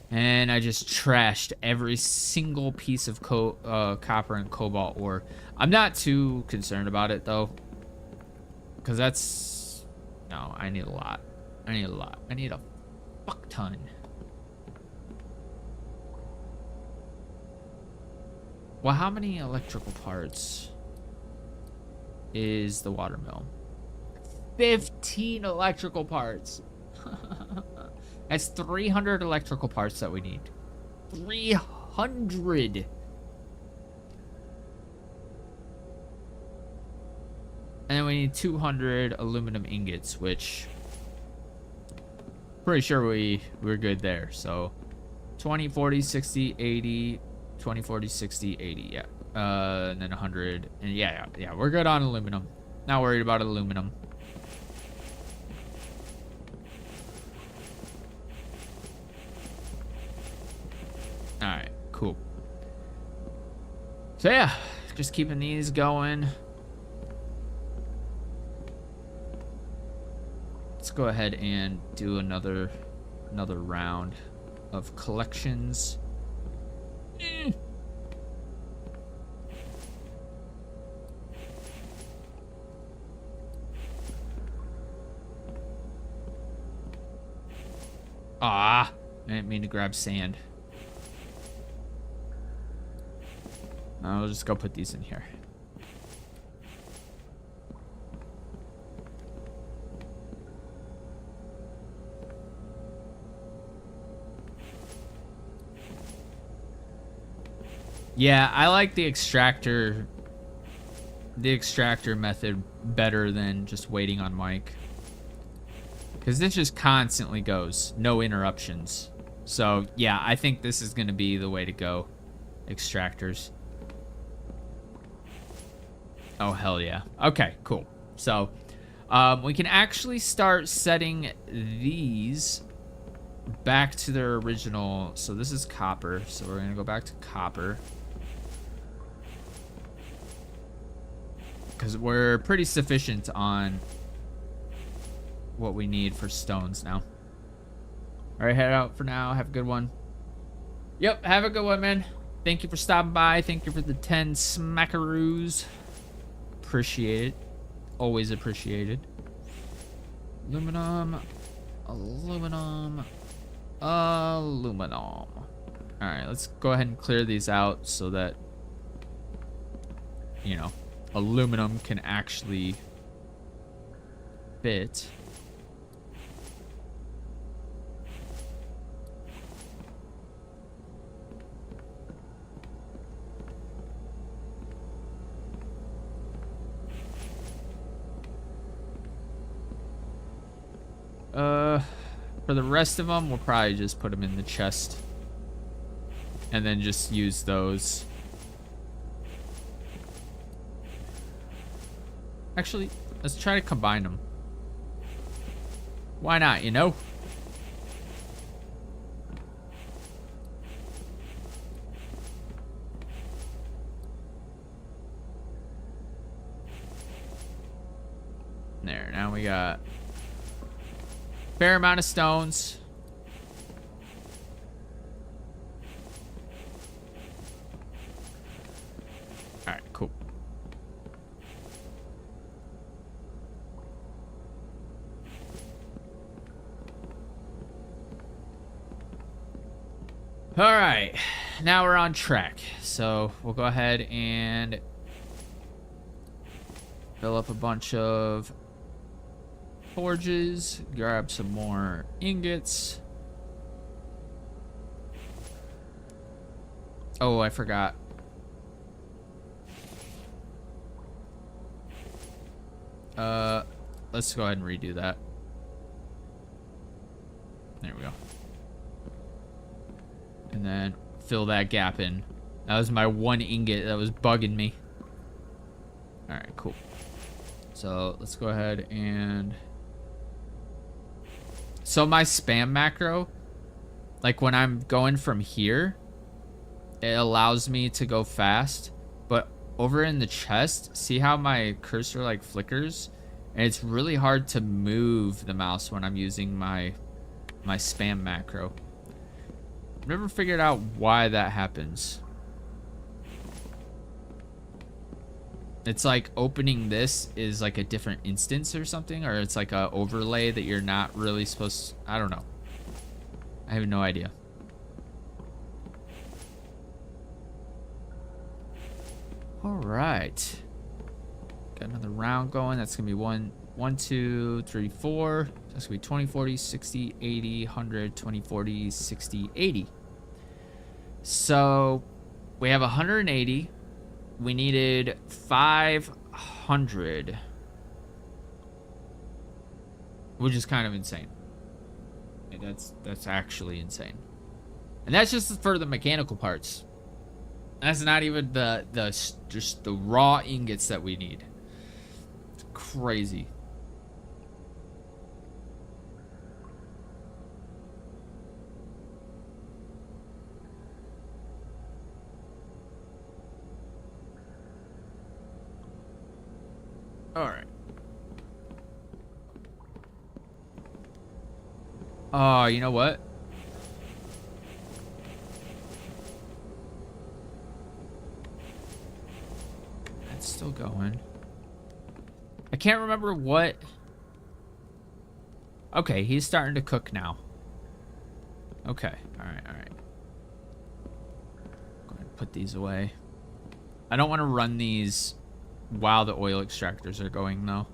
And I just trashed every single piece of copper and cobalt ore. I'm not too concerned about it, though. Because that's... No, I need a lot. I need a lot. I need a fuck ton. Well, how many electrical parts is the water mill? 15 electrical parts. That's 300 electrical parts that we need. 300. And then we need 200 aluminum ingots, which pretty sure we're good there. So 20, 40, 60, 80, 20, 40, 60, 80, yeah. And then 100. And yeah, we're good on aluminum. Not worried about aluminum. Alright, cool. So yeah, just keeping these going. Let's go ahead and do another round of collections. Ah, I didn't mean to grab sand. I'll just go put these in here. Yeah, I like the extractor method better than just waiting on Mike. Because this just constantly goes, no interruptions. So yeah, I think this is going to be the way to go. Extractors. Oh, hell yeah. Okay, cool. So we can actually start setting these back to their original. So this is copper. So we're going to go back to copper. Because we're pretty sufficient on what we need for stones now. All right, head out for now. Have a good one. Yep, have a good one, man. Thank you for stopping by. Thank you for the 10 smackaroos. Appreciate it. Always appreciated. Aluminum. Aluminum. Aluminum. All right, let's go ahead and clear these out so that, you know, aluminum can actually fit. For the rest of them, we'll probably just put them in the chest. And then just use those. Actually, let's try to combine them. Why not, you know? There, now we got a fair amount of stones. Alright, cool. Alright, now we're on track. So we'll go ahead and fill up a bunch of forges, grab some more ingots. Oh, I forgot. Let's go ahead and redo that. There we go. And then fill that gap in. That was my one ingot that was bugging me. Alright, cool. So let's go ahead and... So my spam macro, like when I'm going from here, it allows me to go fast. But over in the chest, see how my cursor like flickers? And it's really hard to move the mouse when I'm using my spam macro. I've never figured out why that happens. It's like opening this is like a different instance or something, or it's like a overlay that you're not really supposed to, I don't know. I have no idea. All right. Got another round going. That's gonna be 1, 2, 3, 4. That's gonna be 20, 40, 60, 80, 100, 20, 40, 60, 80. So we have 180. We needed 500, which is kind of insane. That's actually insane, and that's just for the mechanical parts. That's not even just the raw ingots that we need. It's crazy. All right. Oh, you know what? That's still going. I can't remember what. Okay, he's starting to cook now. Okay. All right. All right. Go ahead and put these away. I don't want to run these while the oil extractors are going, though.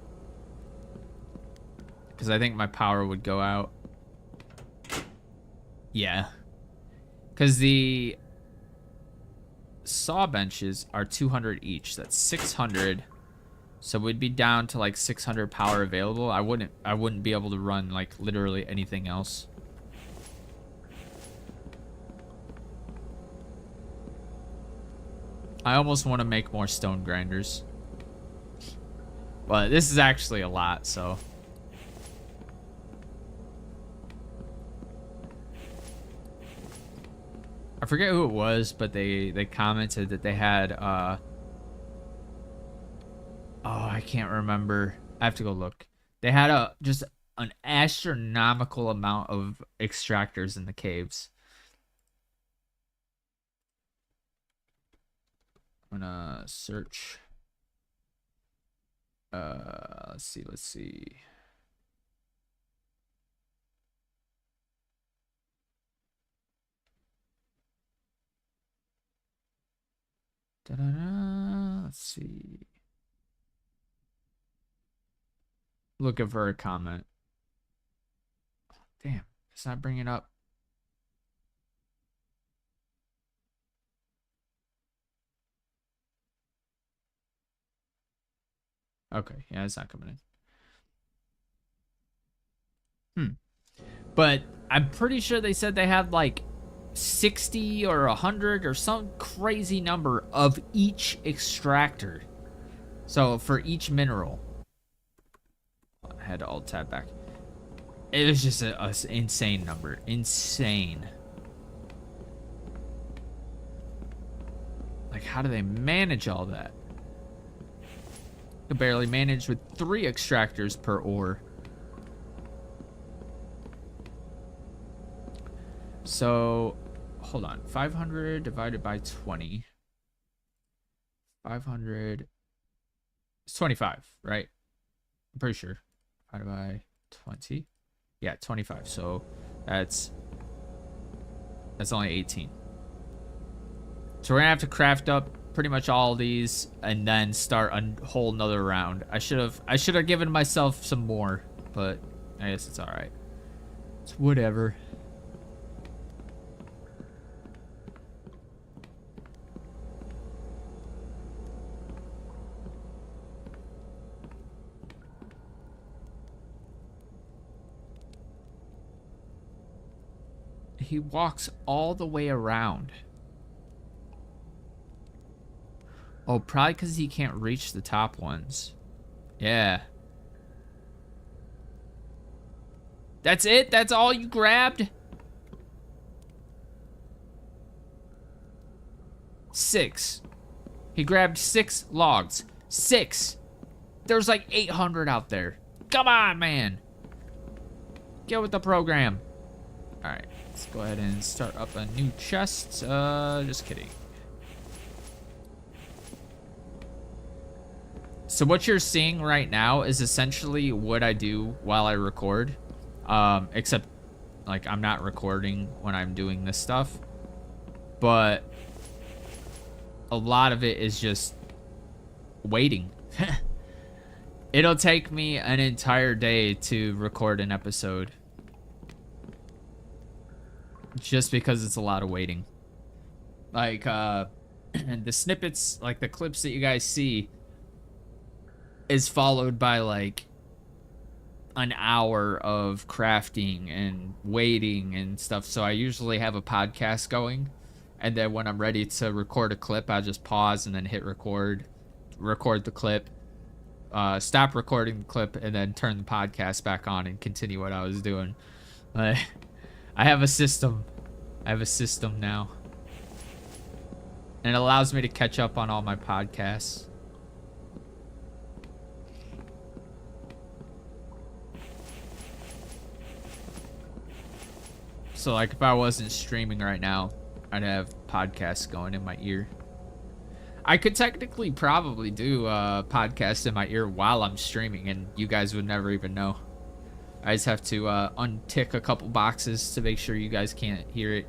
Because I think my power would go out. Yeah. Because the saw benches are 200 each. That's 600. So we'd be down to like 600 power available. I wouldn't be able to run like literally anything else. I almost want to make more stone grinders. But this is actually a lot, so. I forget who it was, but they commented that they had oh, I can't remember. I have to go look. They had just an astronomical amount of extractors in the caves. I'm gonna search. Let's see. Da-da-da. Let's see. Looking for a comment. Damn, it's not bringing up. Okay, yeah, it's not coming in. But I'm pretty sure they said they had like 60 or 100 or some crazy number of each extractor. So for each mineral. I had to alt tab back. It was just an insane number. Insane. Like, how do they manage all that? Could barely manage with 3 extractors per ore. So, hold on. 500 divided by 20. 500. It's 25, right? I'm pretty sure. Divided by 20. Yeah, 25. So, that's only 18. So we're gonna have to craft up pretty much all these and then start a whole nother round. I should have given myself some more, but I guess it's all right. It's whatever. He walks all the way around. Oh, probably because he can't reach the top ones. Yeah. That's it? That's all you grabbed? 6. He grabbed 6 logs. 6. There's like 800 out there. Come on, man. Get with the program. Alright, let's go ahead and start up a new chest. Just kidding. So what you're seeing right now is essentially what I do while I record. Except, like, I'm not recording when I'm doing this stuff. But a lot of it is just waiting. It'll take me an entire day to record an episode. Just because it's a lot of waiting. Like, and the snippets, like the clips that you guys see, is followed by like an hour of crafting and waiting and stuff. So I usually have a podcast going, and then when I'm ready to record a clip, I just pause and then hit record the clip, stop recording the clip, and then turn the podcast back on and continue what I was doing. I have a system. I have a system now. And it allows me to catch up on all my podcasts. So, like, if I wasn't streaming right now, I'd have podcasts going in my ear. I could technically probably do a podcast in my ear while I'm streaming, and you guys would never even know. I just have to untick a couple boxes to make sure you guys can't hear it.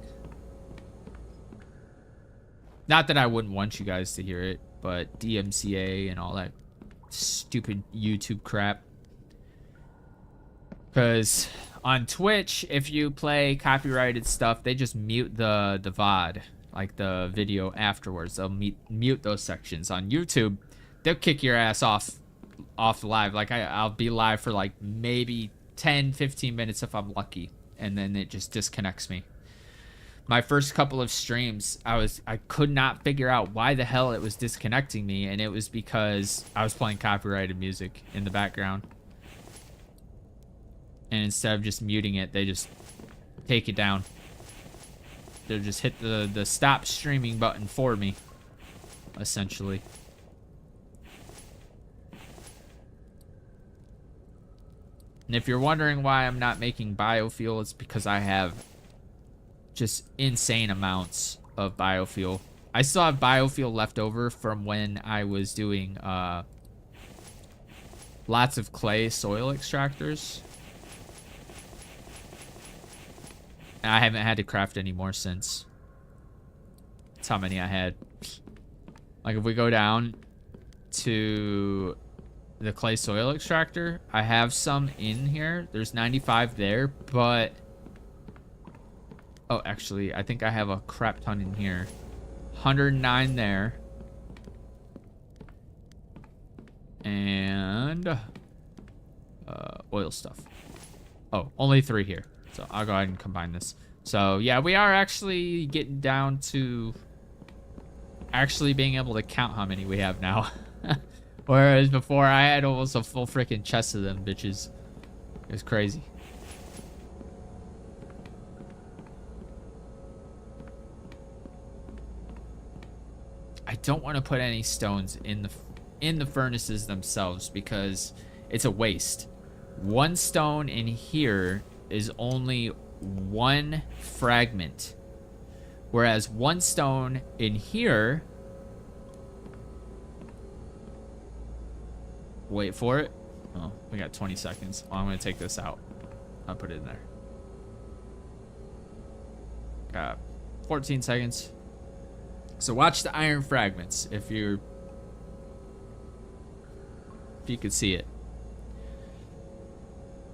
Not that I wouldn't want you guys to hear it, but DMCA and all that stupid YouTube crap. Because on Twitch, if you play copyrighted stuff, they just mute the VOD, like the video afterwards. They'll mute those sections. On YouTube, they'll kick your ass off live. Like I'll be live for like maybe 10-15 minutes if I'm lucky, and then it just disconnects me. My first couple of streams, I could not figure out why the hell it was disconnecting me, and it was because I was playing copyrighted music in the background. And instead of just muting it, they just take it down. They'll just hit the stop streaming button for me, essentially. And if you're wondering why I'm not making biofuel, it's because I have just insane amounts of biofuel. I still have biofuel left over from when I was doing lots of clay soil extractors. And I haven't had to craft any more since. That's how many I had. Like, if we go down to the clay soil extractor, I have some in here. There's 95 there, but... Oh, actually, I think I have a crap ton in here. 109 there. And... oil stuff. Oh, only 3 here. So I'll go ahead and combine this. So yeah, we are actually getting down to actually being able to count how many we have now. Whereas before I had almost a full freaking chest of them bitches. It was crazy. I don't want to put any stones in the furnaces themselves because it's a waste. One stone in here is only one fragment, whereas one stone in here, wait for it. Oh, we got 20 seconds. Oh, I'm gonna take this out. I'll put it in there. Got 14 seconds. So watch the iron fragments if you could see it.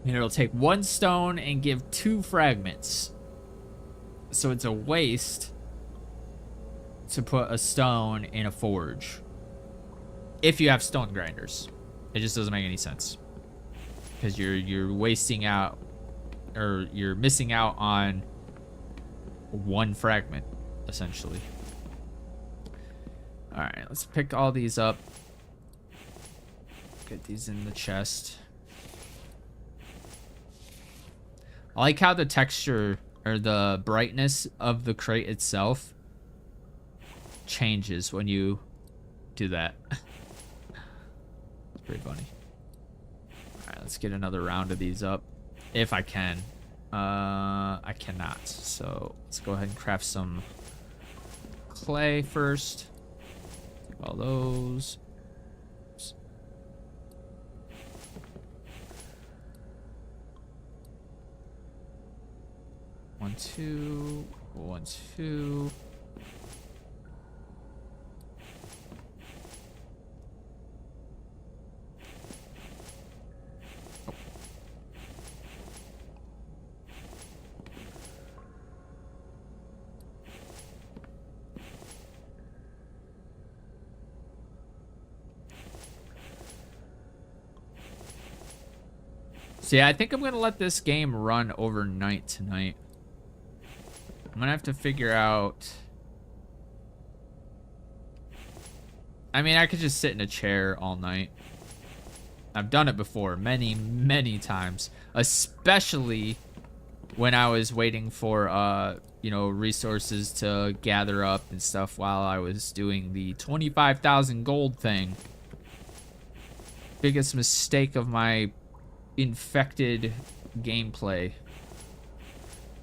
And it'll take one stone and give 2 fragments. So it's a waste to put a stone in a forge. If you have stone grinders. It just doesn't make any sense. Because you're wasting out, or you're missing out on one fragment, essentially. Alright, let's pick all these up. Get these in the chest. I like how the texture or the brightness of the crate itself changes when you do that. It's pretty funny. Alright, let's get another round of these up. If I can. I cannot. So let's go ahead and craft some clay first. Take all those. One, two, 1, 2. Oh. So yeah, I think I'm gonna let this game run overnight tonight. I'm gonna have to figure out. I mean, I could just sit in a chair all night. I've done it before many, many times, especially when I was waiting for, you know, resources to gather up and stuff while I was doing the 25,000 gold thing. Biggest mistake of my infected gameplay.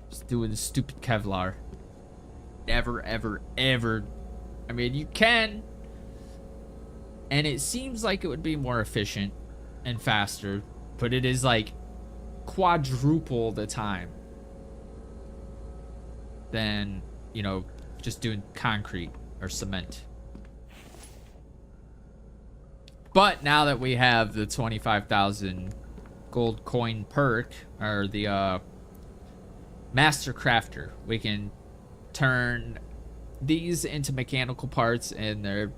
Just doing the stupid Kevlar. Never, ever, ever. I mean, you can. And it seems like it would be more efficient and faster. But it is like quadruple the time than, you know, just doing concrete or cement. But now that we have the 25,000 gold coin perk, or the Master Crafter, we can turn these into mechanical parts, and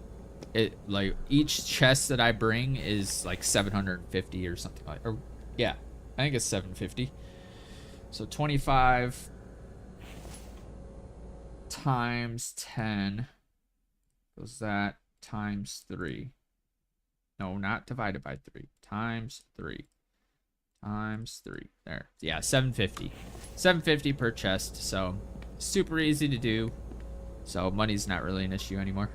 like each chest that I bring is like 750 or something like, or yeah, I think it's 750. So 25 times 10 goes that times 3. No, not divided by 3. Times 3. Times 3. There. Yeah, 750. 750 per chest. So, super easy to do. So, money's not really an issue anymore.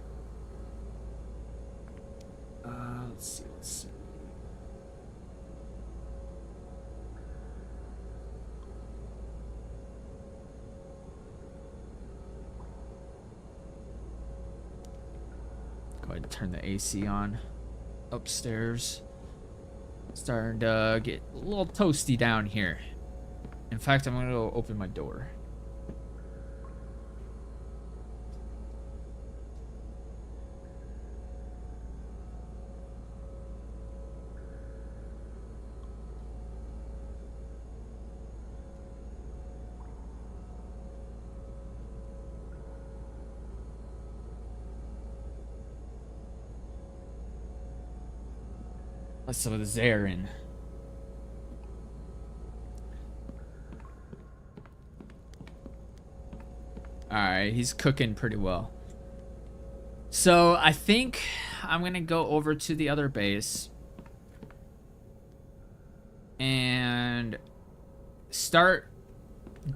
Let's see. Go ahead and turn the AC on upstairs. Starting to get a little toasty down here. In fact, I'm gonna go open my door. Let some of this air in. Alright, he's cooking pretty well. So I think I'm gonna go over to the other base and start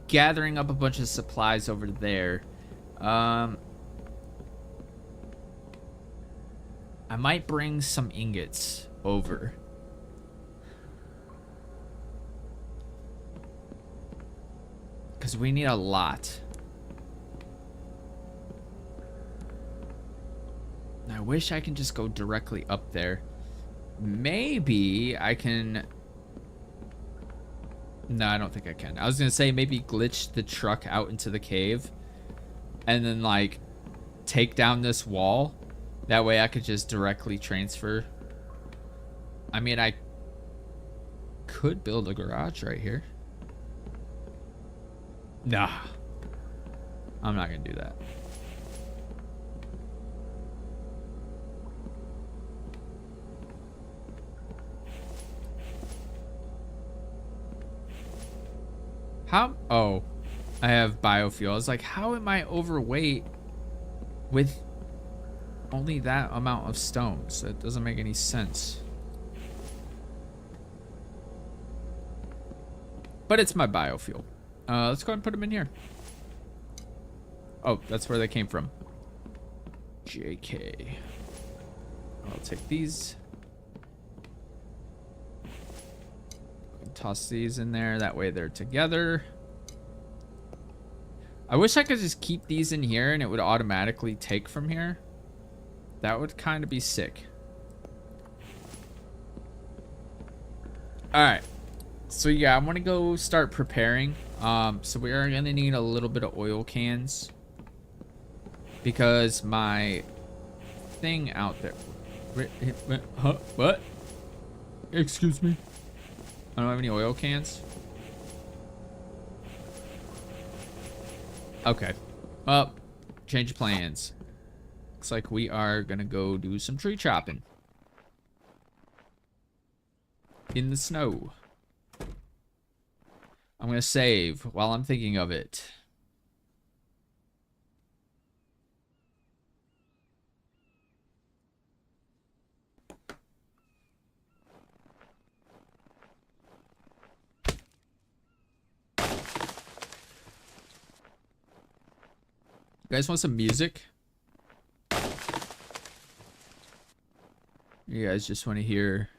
gathering up a bunch of supplies over there. I might bring some ingots over. Because we need a lot. I wish I can just go directly up there. Maybe I can... No, I don't think I can. I was going to say maybe glitch the truck out into the cave. And then, like, take down this wall. That way I could just directly transfer. I mean, I could build a garage right here. Nah. I'm not going to do that. How? Oh, I have biofuel. I was like, how am I overweight with only that amount of stones? That doesn't make any sense. But it's my biofuel. Let's go ahead and put them in here. Oh, that's where they came from. JK. I'll take these. Toss these in there. That way they're together. I wish I could just keep these in here and it would automatically take from here. That would kind of be sick. Alright. So yeah, I want to go start preparing. So we are going to need a little bit of oil cans. Because my thing out there... Huh? What? Excuse me? I don't have any oil cans. Okay. Well, change of plans. Looks like we are gonna go do some tree chopping. In the snow. I'm gonna save while I'm thinking of it. You guys want some music? You guys just want to hear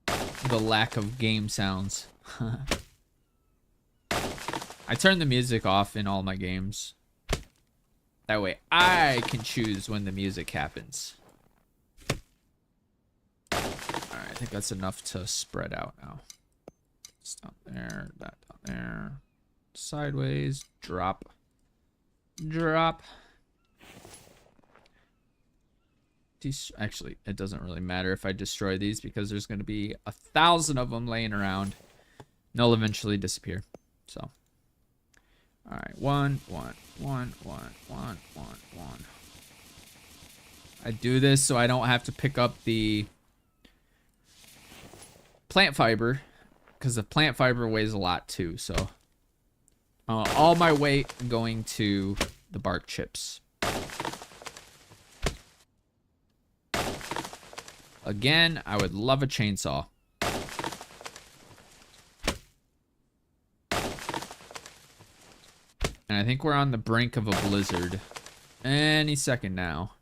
the lack of game sounds. I turn the music off in all my games. That way I can choose when the music happens. Alright, I think that's enough to spread out now. It's down there, that down there. Sideways, drop, drop. Actually, it doesn't really matter if I destroy these because there's going to be 1,000 of them laying around. And they'll eventually disappear. So, all right, one. I do this so I don't have to pick up the plant fiber because the plant fiber weighs a lot too. So. All my weight going to the bark chips. Again, I would love a chainsaw. And I think we're on the brink of a blizzard. Any second now.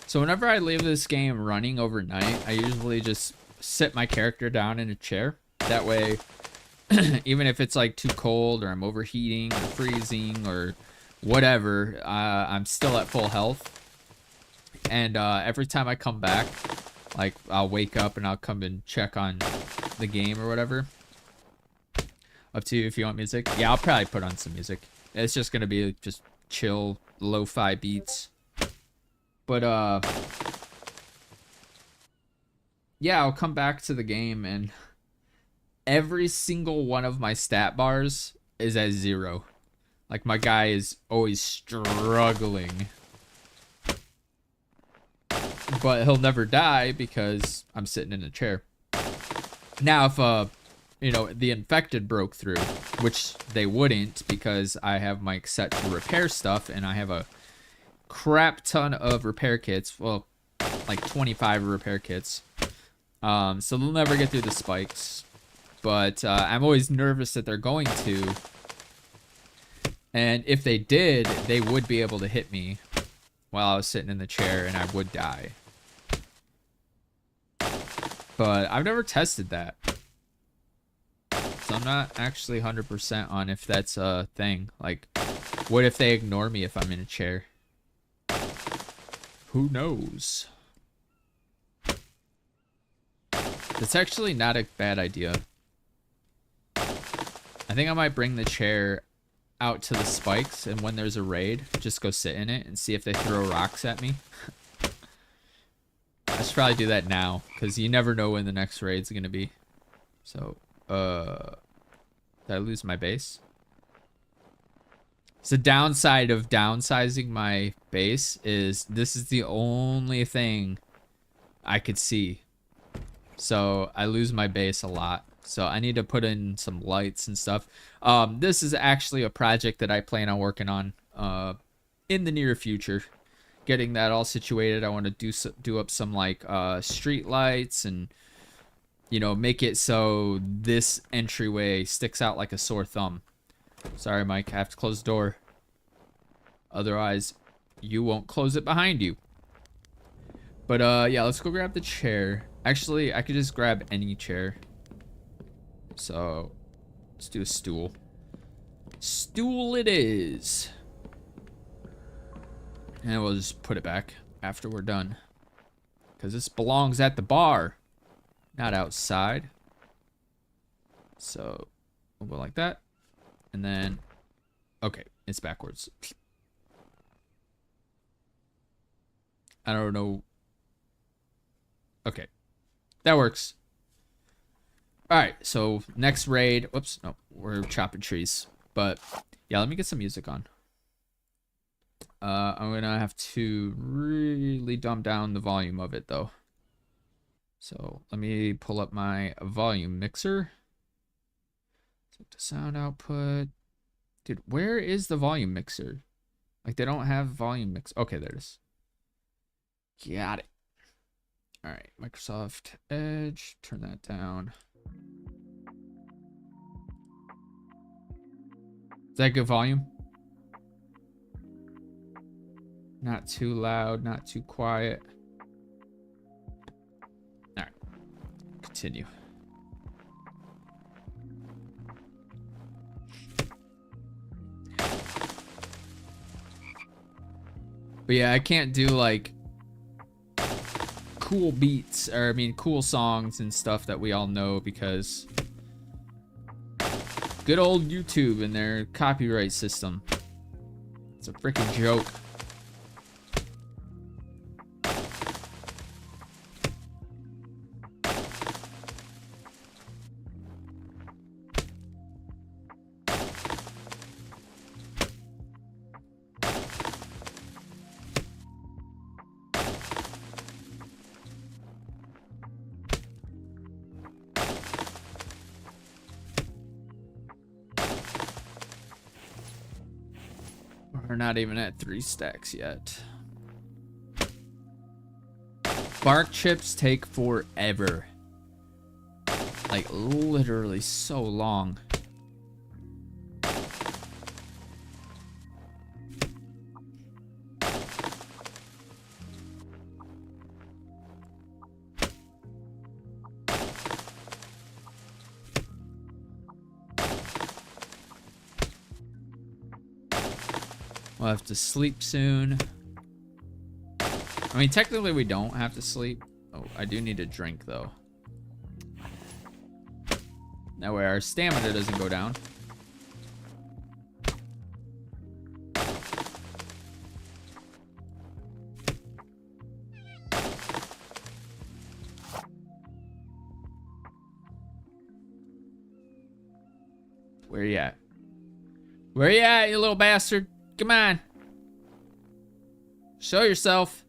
So whenever I leave this game running overnight, I usually just sit my character down in a chair. That way, even if it's like too cold or I'm overheating or freezing or whatever, I'm still at full health. And every time I come back, like I'll wake up and I'll come and check on the game or whatever. Up to you if you want music. Yeah, I'll probably put on some music. It's just going to be just chill, lo-fi beats. But yeah, I'll come back to the game and every single one of my stat bars is at 0. Like, my guy is always struggling. But he'll never die because I'm sitting in a chair. Now, if, you know, the infected broke through, which they wouldn't because I have Mike set to repair stuff and I have a crap ton of repair kits. Well, like 25 repair kits. So they'll never get through the spikes. But I'm always nervous that they're going to. And if they did, they would be able to hit me while I was sitting in the chair and I would die. But I've never tested that. So I'm not actually 100% on if that's a thing. Like, what if they ignore me if I'm in a chair? Who knows? It's actually not a bad idea. I think I might bring the chair out to the spikes, and when there's a raid, just go sit in it and see if they throw rocks at me. I should probably do that now, because you never know when the next raid's gonna be. So, did I lose my base? So, the downside of downsizing my base is this is the only thing I could see. So, I lose my base a lot. So I need to put in some lights and stuff. This is actually a project that I plan on working on in the near future. Getting that all situated. I want to do up some like street lights and, you know, make it so this entryway sticks out like a sore thumb. Sorry, Mike, I have to close the door. Otherwise, you won't close it behind you. But yeah, let's go grab the chair. Actually, I could just grab any chair. So, let's do a stool. Stool it is. And we'll just put it back after we're done. Because this belongs at the bar, not outside. So, we'll go like that. And then, okay, it's backwards. I don't know. Okay, that works. Alright, so next raid. Whoops, no, we're chopping trees. But yeah, let me get some music on. I'm gonna have to really dumb down the volume of it though. So let me pull up my volume mixer. Set to sound output. Dude, where is the volume mixer? Like, they don't have volume mix. Okay, there it is. Got it. Alright, Microsoft Edge. Turn that down. Is that good volume? Not too loud, not too quiet. Alright. Continue. But yeah, I can't do like cool beats, or I mean cool songs and stuff that we all know because good old YouTube and their copyright system. It's a freaking joke. We're not even at 3 stacks yet. Bark chips take forever. Like, literally so long. We'll have to sleep soon. I mean, technically we don't have to sleep. Oh, I do need a drink though. That way our stamina doesn't go down. Where you at? Where you at, you little bastard? Come on. Show yourself.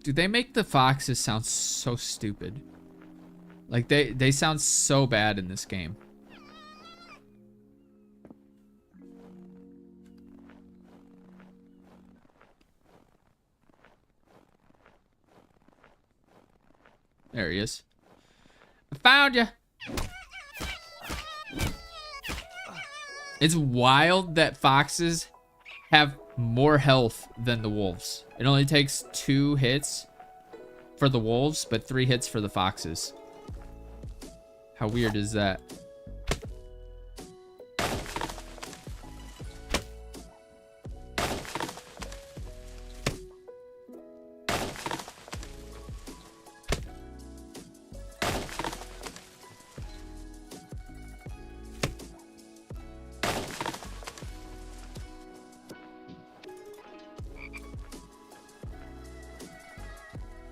Dude, they make the foxes sound so stupid. Like, they sound so bad in this game. There he is. I found you. It's wild that foxes have more health than the wolves. It only takes 2 hits for the wolves, but 3 hits for the foxes. How weird is that?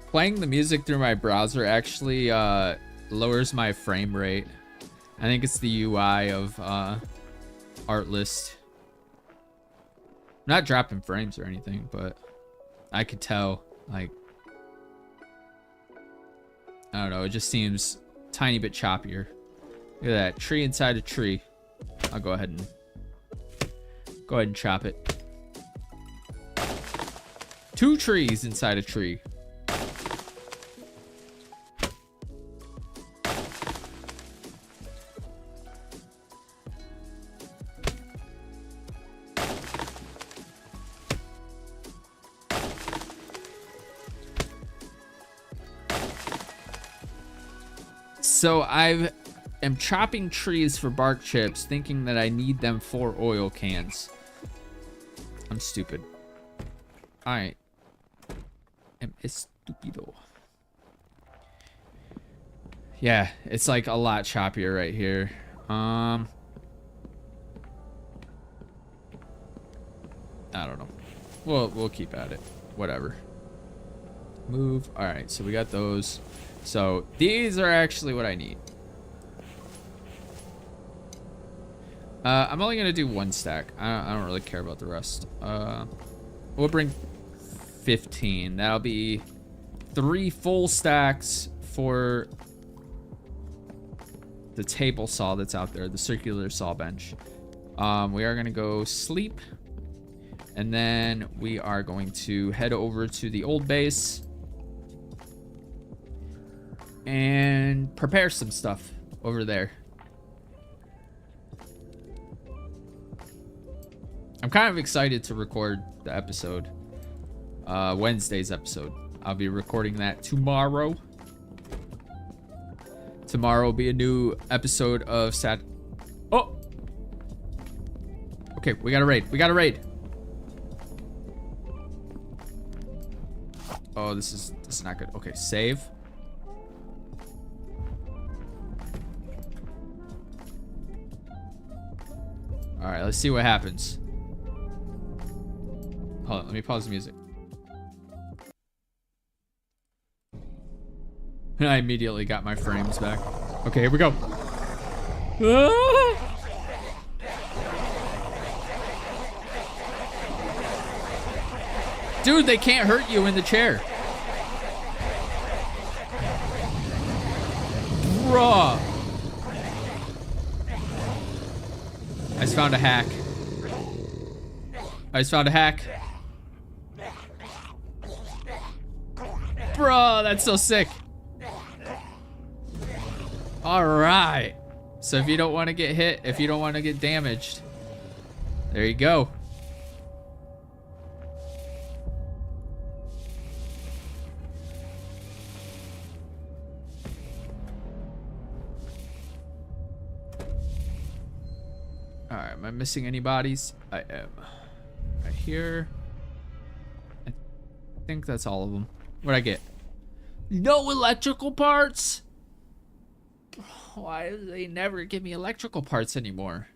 Playing the music through my browser actually lowers my frame rate. I think it's the UI of Artlist. I'm not dropping frames or anything, but I could tell, like, I don't know, it just seems a tiny bit choppier. Look at that, tree inside a tree. I'll go ahead and chop it. 2 trees inside a tree. So I am chopping trees for bark chips, thinking that I need them for oil cans. I'm stupid. I am estupido. Yeah, it's like a lot choppier right here. I don't know. We'll keep at it. Whatever. Move. All right, so we got those. So these are actually what I need. I'm only gonna do 1 stack. I don't really care about the rest. We'll bring 15. That'll be 3 full stacks for the table saw that's out there, the circular saw bench. We are gonna go sleep, and then we are going to head over to the old base and prepare some stuff over there. I'm kind of excited to record the episode, Wednesday's episode. I'll be recording that tomorrow. Tomorrow will be a new episode of Oh! Okay, we got a raid. We got a raid. Oh, this is not good. Okay, save. All right, let's see what happens. Hold on, let me pause the music. And I immediately got my frames back. Okay, here we go. Ah! Dude, they can't hurt you in the chair. Bruh. I just found a hack. I just found a hack. Bro, that's so sick. All right. So if you don't want to get hit, if you don't want to get damaged, there you go. All right, am I missing any bodies? I am. Right here. I think that's all of them. What'd I get? No electrical parts? Why do they never give me electrical parts anymore?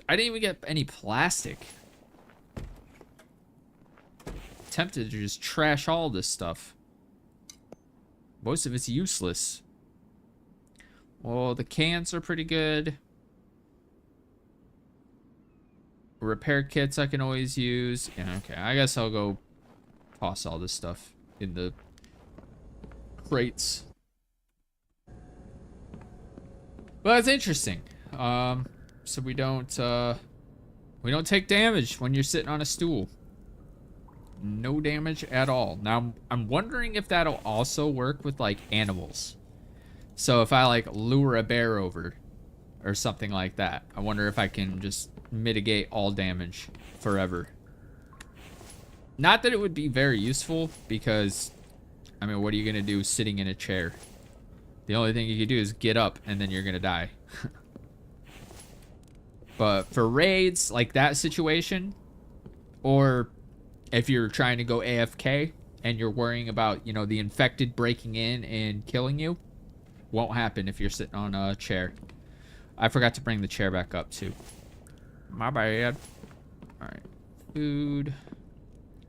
I didn't even get any plastic. Tempted to just trash all this stuff. Most of it's useless. Well, the cans are pretty good. Repair kits I can always use. Yeah, okay. I guess I'll go toss all this stuff in the crates. But it's interesting. So we don't take damage when you're sitting on a stool. No damage at all. Now, I'm wondering if that'll also work with, like, animals. So if I, like, lure a bear over or something like that, I wonder if I can just mitigate all damage forever. Not that it would be very useful, because, I mean, what are you going to do sitting in a chair? The only thing you can do is get up, and then you're going to die. But for raids, like that situation, or if you're trying to go AFK and you're worrying about, you know, the infected breaking in and killing you, won't happen if you're sitting on a chair. I forgot to bring the chair back up too. My bad. All right, food.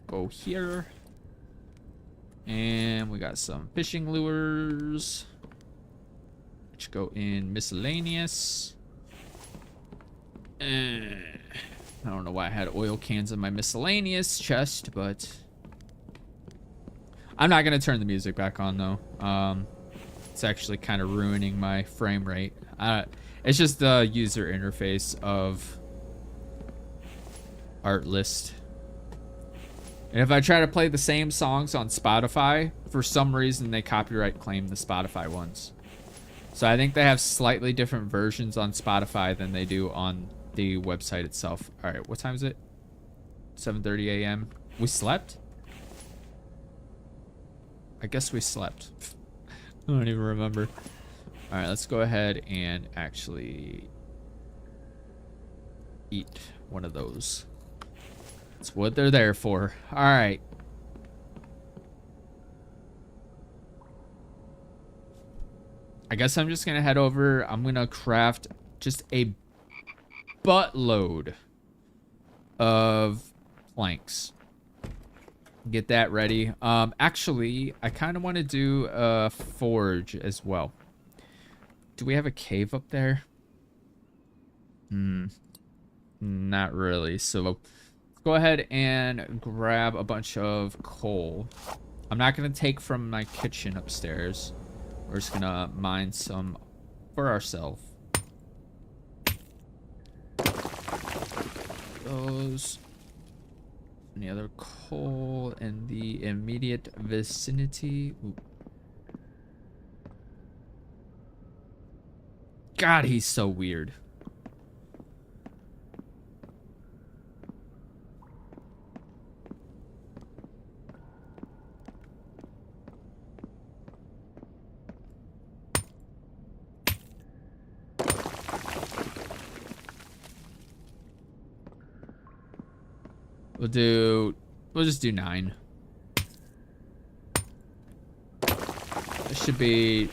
Go here. And we got some fishing lures, which go in miscellaneous. I don't know why I had oil cans in my miscellaneous chest, but I'm not gonna turn the music back on though. It's actually kind of ruining my frame rate. It's just the user interface of Artlist. And if I try to play the same songs on Spotify, for some reason they copyright claim the Spotify ones. So I think they have slightly different versions on Spotify than they do on the website itself. All right, what time is it? 7:30 a.m. We slept? I guess we slept. I don't even remember. All right, let's go ahead and actually eat one of those. That's what they're there for. All right. I guess I'm just gonna head over. I'm gonna craft just a buttload of planks. Get that ready. Actually, I kind of want to do a forge as well. Do we have a cave up there? Not really. So let's go ahead and grab a bunch of coal. I'm not gonna take from my kitchen upstairs. We're just gonna mine some for ourselves. Those. Any other coal in the immediate vicinity? Ooh. God, he's so weird. We'll just do 9. It should be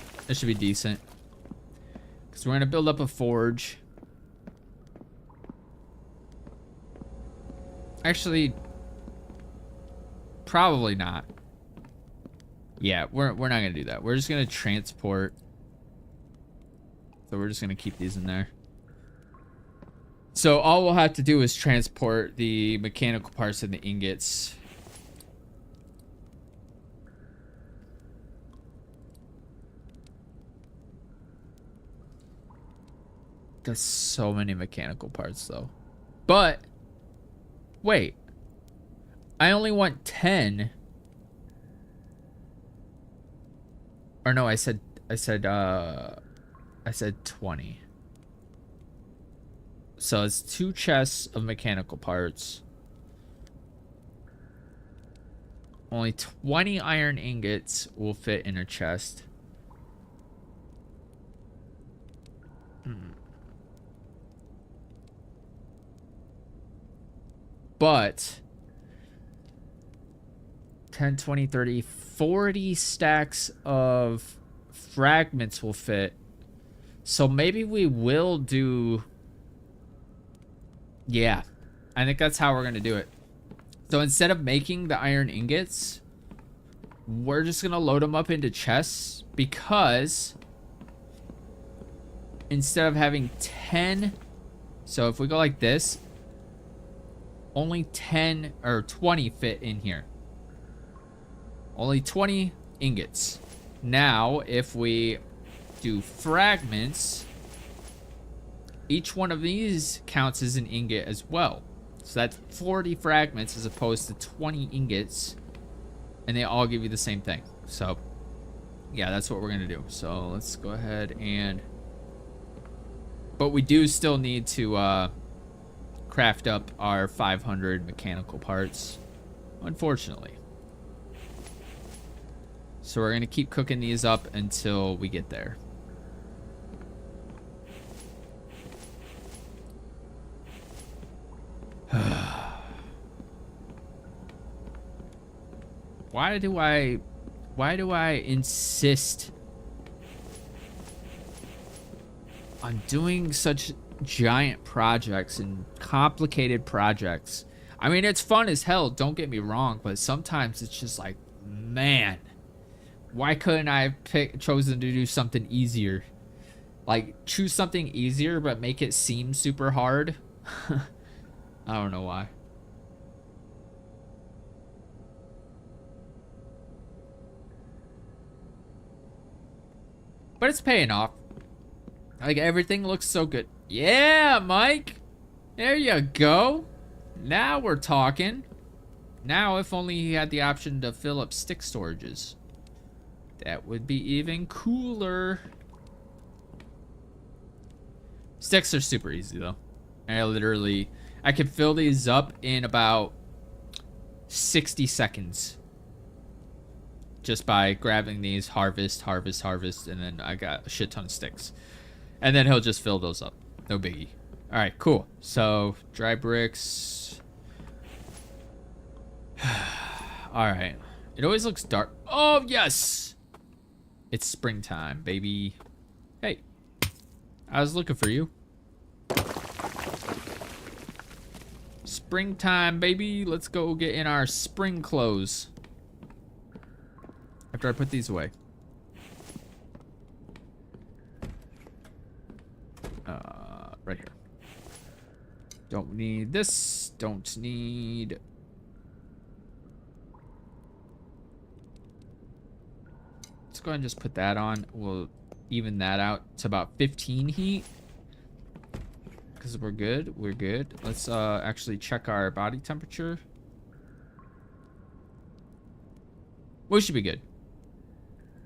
decent. Because we're gonna build up a forge. Actually, probably not. Yeah, we're not gonna do that. We're just gonna transport. So we're just gonna keep these in there. So all we'll have to do is transport the mechanical parts and the ingots. There's so many mechanical parts though. But wait. I only want 10. Or no, I said 20. So it's 2 chests of mechanical parts. Only 20 iron ingots will fit in a chest. But 10, 20, 30, 40 stacks of fragments will fit. So maybe we will do... Yeah, I think that's how we're going to do it. So instead of making the iron ingots, we're just going to load them up into chests because instead of having 10, so if we go like this, only 10 or 20 fit in here. Only 20 ingots. Now, if we do fragments, each one of these counts as an ingot as well. So that's 40 fragments as opposed to 20 ingots, and they all give you the same thing. So yeah, that's what we're gonna do. So let's go ahead and, but we do still need to craft up our 500 mechanical parts, unfortunately. So we're gonna keep cooking these up until we get there. Why do I insist on doing such giant projects and complicated projects? I mean, it's fun as hell, don't get me wrong, but sometimes it's just like, man, why couldn't I have chosen to do something easier? Like, choose something easier but make it seem super hard. I don't know why. But it's paying off. Like, everything looks so good. Yeah, Mike. There you go. Now we're talking. Now, if only he had the option to fill up stick storages. That would be even cooler. Sticks are super easy, though. I can fill these up in about 60 seconds. Just by grabbing these, harvest, and then I got a shit ton of sticks. And then he'll just fill those up. No biggie. Alright, cool. So, dry bricks. Alright. It always looks dark. Oh, yes! It's springtime, baby. Hey. I was looking for you. Springtime, baby. Let's go get in our spring clothes. After I put these away. Right here. Don't need this. Don't need... Let's go ahead and just put that on. We'll even that out to about 15 heat. Because we're good. We're good. Let's actually check our body temperature. We should be good.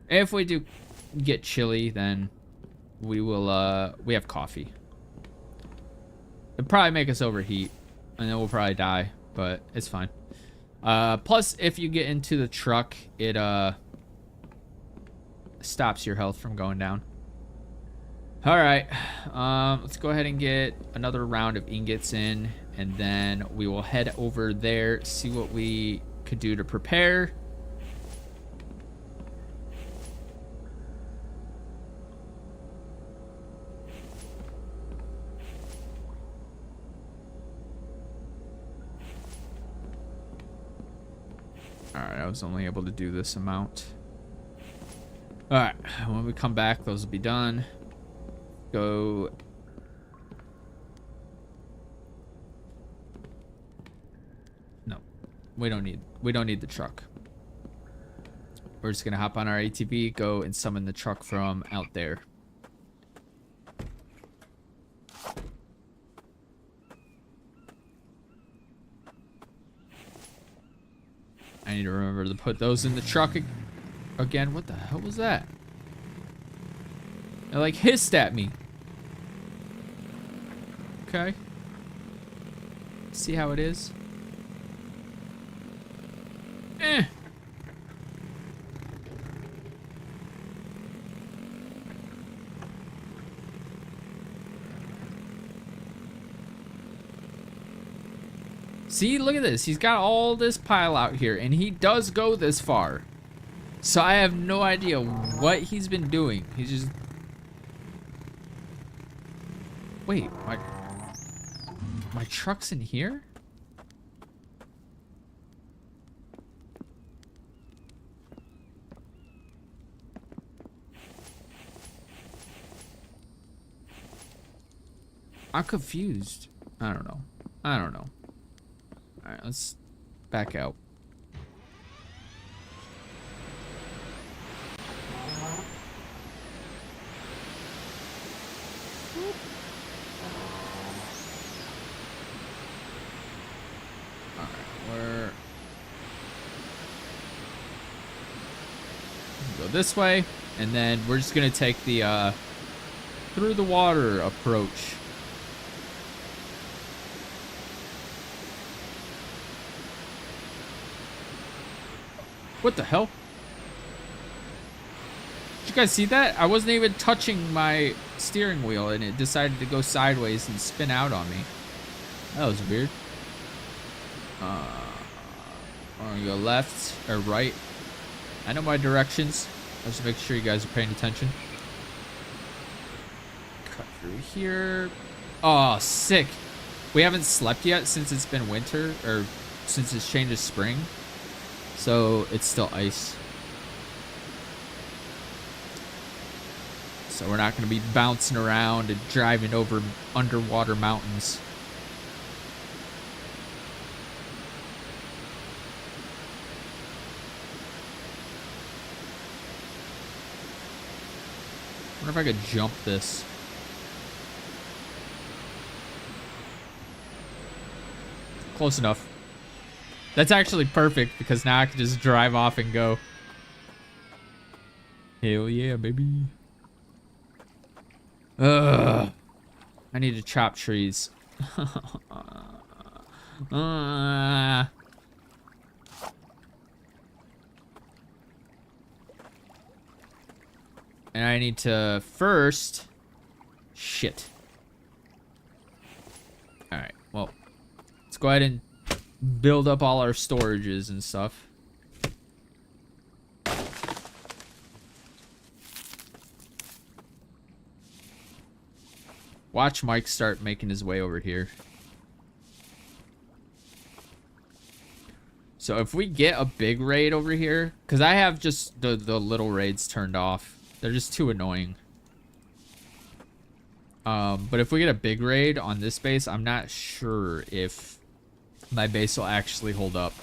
If we do get chilly, then we will, we have coffee. It'll probably make us overheat, and then we'll probably die, but it's fine. Plus, if you get into the truck, it, stops your health from going down. Alright, let's go ahead and get another round of ingots in, and then we will head over there, see what we could do to prepare. Alright, I was only able to do this amount. Alright, when we come back, those will be done. Go... No, we don't need the truck. We're just gonna hop on our ATV, go and summon the truck from out there. I need to remember to put those in the truck again. What the hell was that? It like hissed at me. Okay. See how it is? Eh. See, look at this. He's got all this pile out here, and he does go this far. So I have no idea what he's been doing. He's just... Wait, my truck's in here? I'm confused. I don't know. I don't know. Alright, let's back out. Go this way, and then we're just gonna take the through the water approach. What the hell? Did you guys see that? I wasn't even touching my steering wheel and it decided to go sideways and spin out on me. That was weird. I'm gonna go left or right. I know my directions. Let's make sure you guys are paying attention. Cut through here. Oh, sick. We haven't slept yet since it's been winter, or since it's changed to spring. So it's still ice. So we're not going to be bouncing around and driving over underwater mountains. I wonder if I could jump this. Close enough. That's actually perfect because now I can just drive off and go. Hell yeah, baby. Ugh. I need to chop trees. And I need to first... Shit. Alright, well. Let's go ahead and build up all our storages and stuff. Watch Mike start making his way over here. So if we get a big raid over here, because I have just the little raids turned off. They're just too annoying. But if we get a big raid on this base, I'm not sure if my base will actually hold up.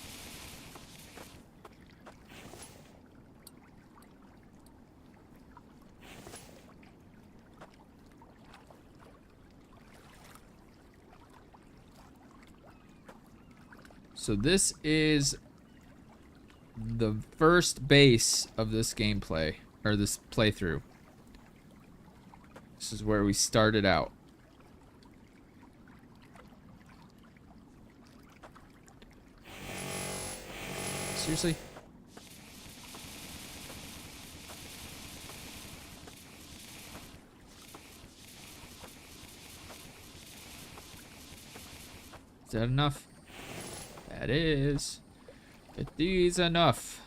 So this is the first base of this gameplay, or this playthrough. This is where we started out. Seriously? Is that enough? That is. 50 is enough.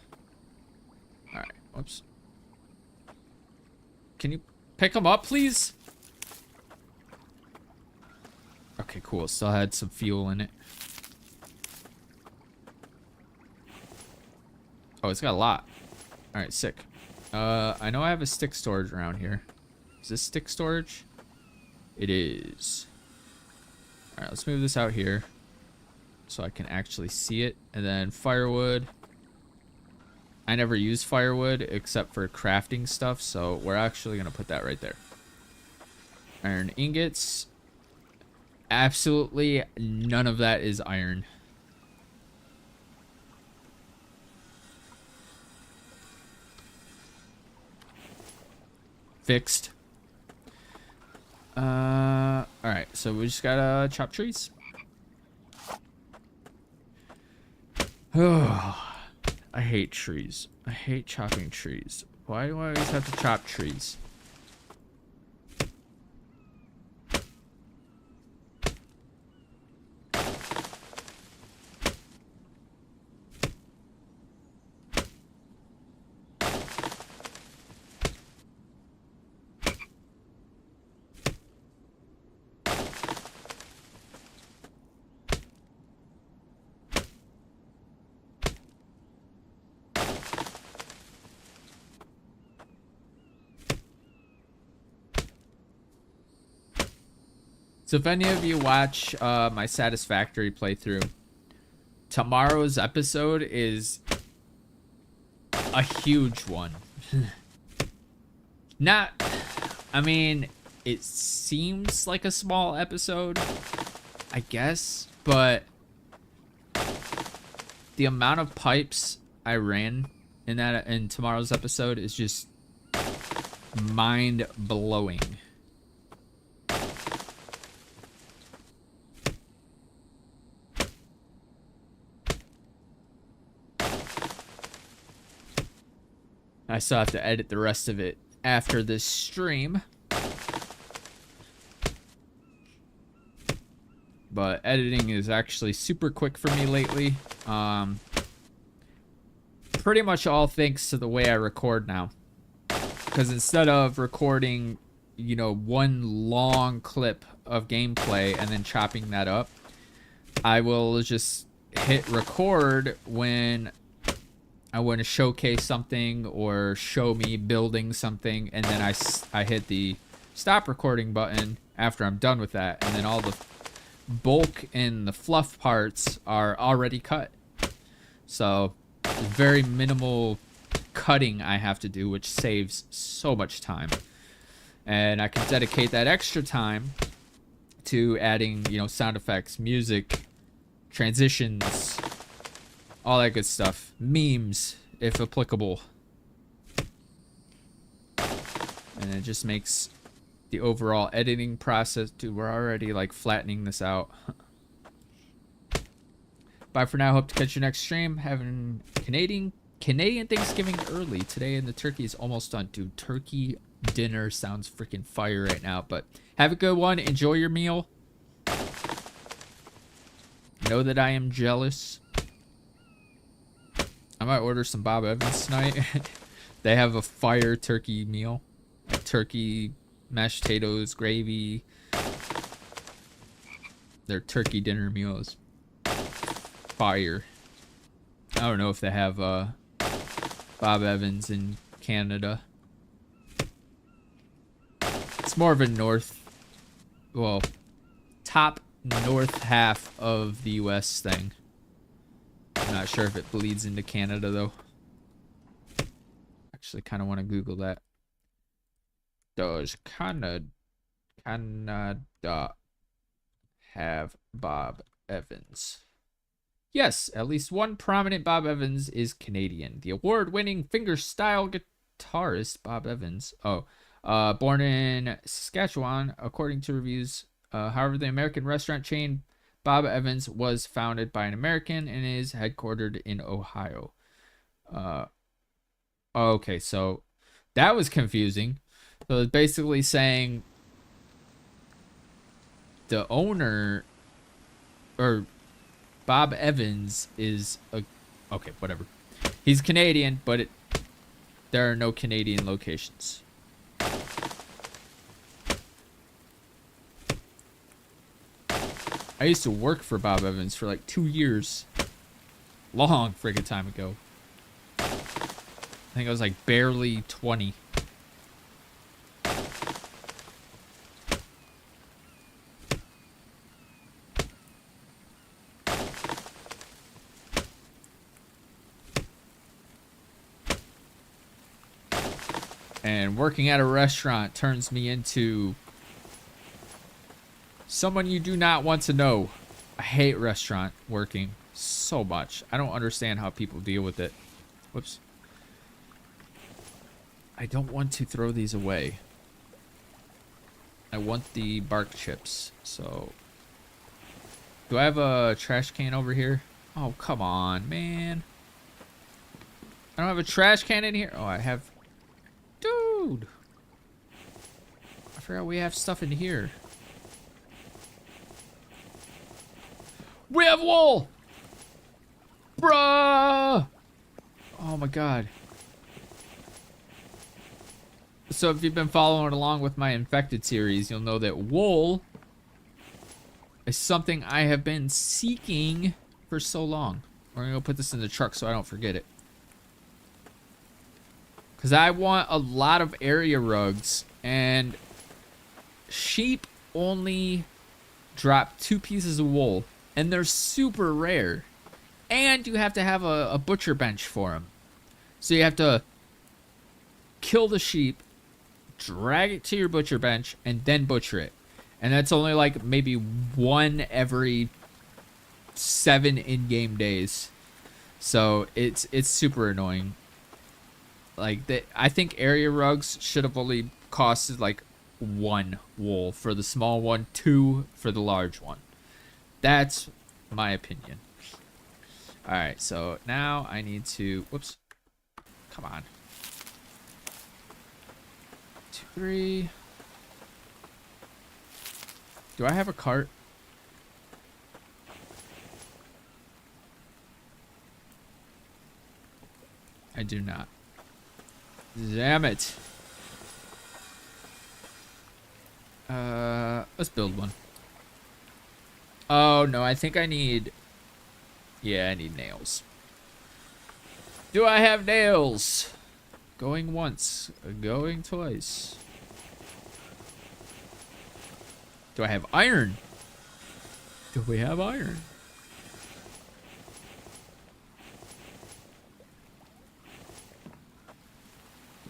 Alright, whoops. Can you pick them up, please? Okay, cool. Still had some fuel in it. Oh, it's got a lot. Alright, sick. I know I have a stick storage around here. Is this stick storage? It is. Alright, let's move this out here so I can actually see it. And then firewood. I never use firewood except for crafting stuff, so we're actually going to put that right there. Iron ingots. Absolutely none of that is iron. Fixed. Alright, so we just gotta chop trees. Oh, I hate trees. I hate chopping trees. Why do I always have to chop trees? So if any of you watch my Satisfactory playthrough, tomorrow's episode is a huge one. I mean, it seems like a small episode, I guess, but the amount of pipes I ran in tomorrow's episode is just mind-blowing. I still have to edit the rest of it after this stream. But editing is actually super quick for me lately. Pretty much all thanks to the way I record now. Because instead of recording, you know, one long clip of gameplay and then chopping that up, I will just hit record when I want to showcase something or show me building something, and then I hit the stop recording button after I'm done with that, and then all the bulk and the fluff parts are already cut. So very minimal cutting I have to do, which saves so much time, and I can dedicate that extra time to adding, you know, sound effects, music, transitions, all that good stuff. Memes, if applicable. And it just makes the overall editing process... Dude, we're already, like, flattening this out. Bye for now. Hope to catch you next stream. Having Canadian Thanksgiving early today, and the turkey is almost done. Dude, turkey dinner sounds freaking fire right now. But have a good one. Enjoy your meal. Know that I am jealous. I might order some Bob Evans tonight. They have a fire turkey meal. Like turkey, mashed potatoes, gravy. Their turkey dinner meal is fire. I don't know if they have Bob Evans in Canada. It's more of a top north half of the US thing. I'm not sure if it bleeds into Canada, though. Actually, kind of want to Google that. Does Canada have Bob Evans? Yes, at least one prominent Bob Evans is Canadian. The award-winning fingerstyle guitarist Bob Evans. Born in Saskatchewan, according to reviews. However, the American restaurant chain Bob Evans was founded by an American and is headquartered in Ohio. Okay, so that was confusing. So it's basically saying the owner, or Bob Evans, is a... Okay, whatever. He's Canadian, but there are no Canadian locations. I used to work for Bob Evans for like 2 years. Long friggin' time ago. I think I was like barely 20. And working at a restaurant turns me into someone you do not want to know. I hate restaurant working so much. I don't understand how people deal with it. Whoops. I don't want to throw these away. I want the bark chips. So, do I have a trash can over here? Oh, come on, man. I don't have a trash can in here. Oh, I have... Dude. I forgot we have stuff in here. We have wool! Bruh! Oh my god. So if you've been following along with my infected series, you'll know that wool is something I have been seeking for so long. We're gonna go put this in the truck so I don't forget it. Because I want a lot of area rugs, and sheep only drop 2 pieces of wool, and they're super rare. And you have to have a butcher bench for them. So you have to kill the sheep, drag it to your butcher bench, and then butcher it. And that's only like maybe 1 every 7 in-game days. So it's super annoying. Like, I think area rugs should have only costed like 1 wool for the small one, 2 for the large one. That's my opinion. Alright, so now I need to... Whoops. Come on. 2, 3... Do I have a cart? I do not. Damn it. Let's build one. Oh, no, I think I need... Yeah, I need nails. Do I have nails? Going once, going twice. Do I have iron? Do we have iron?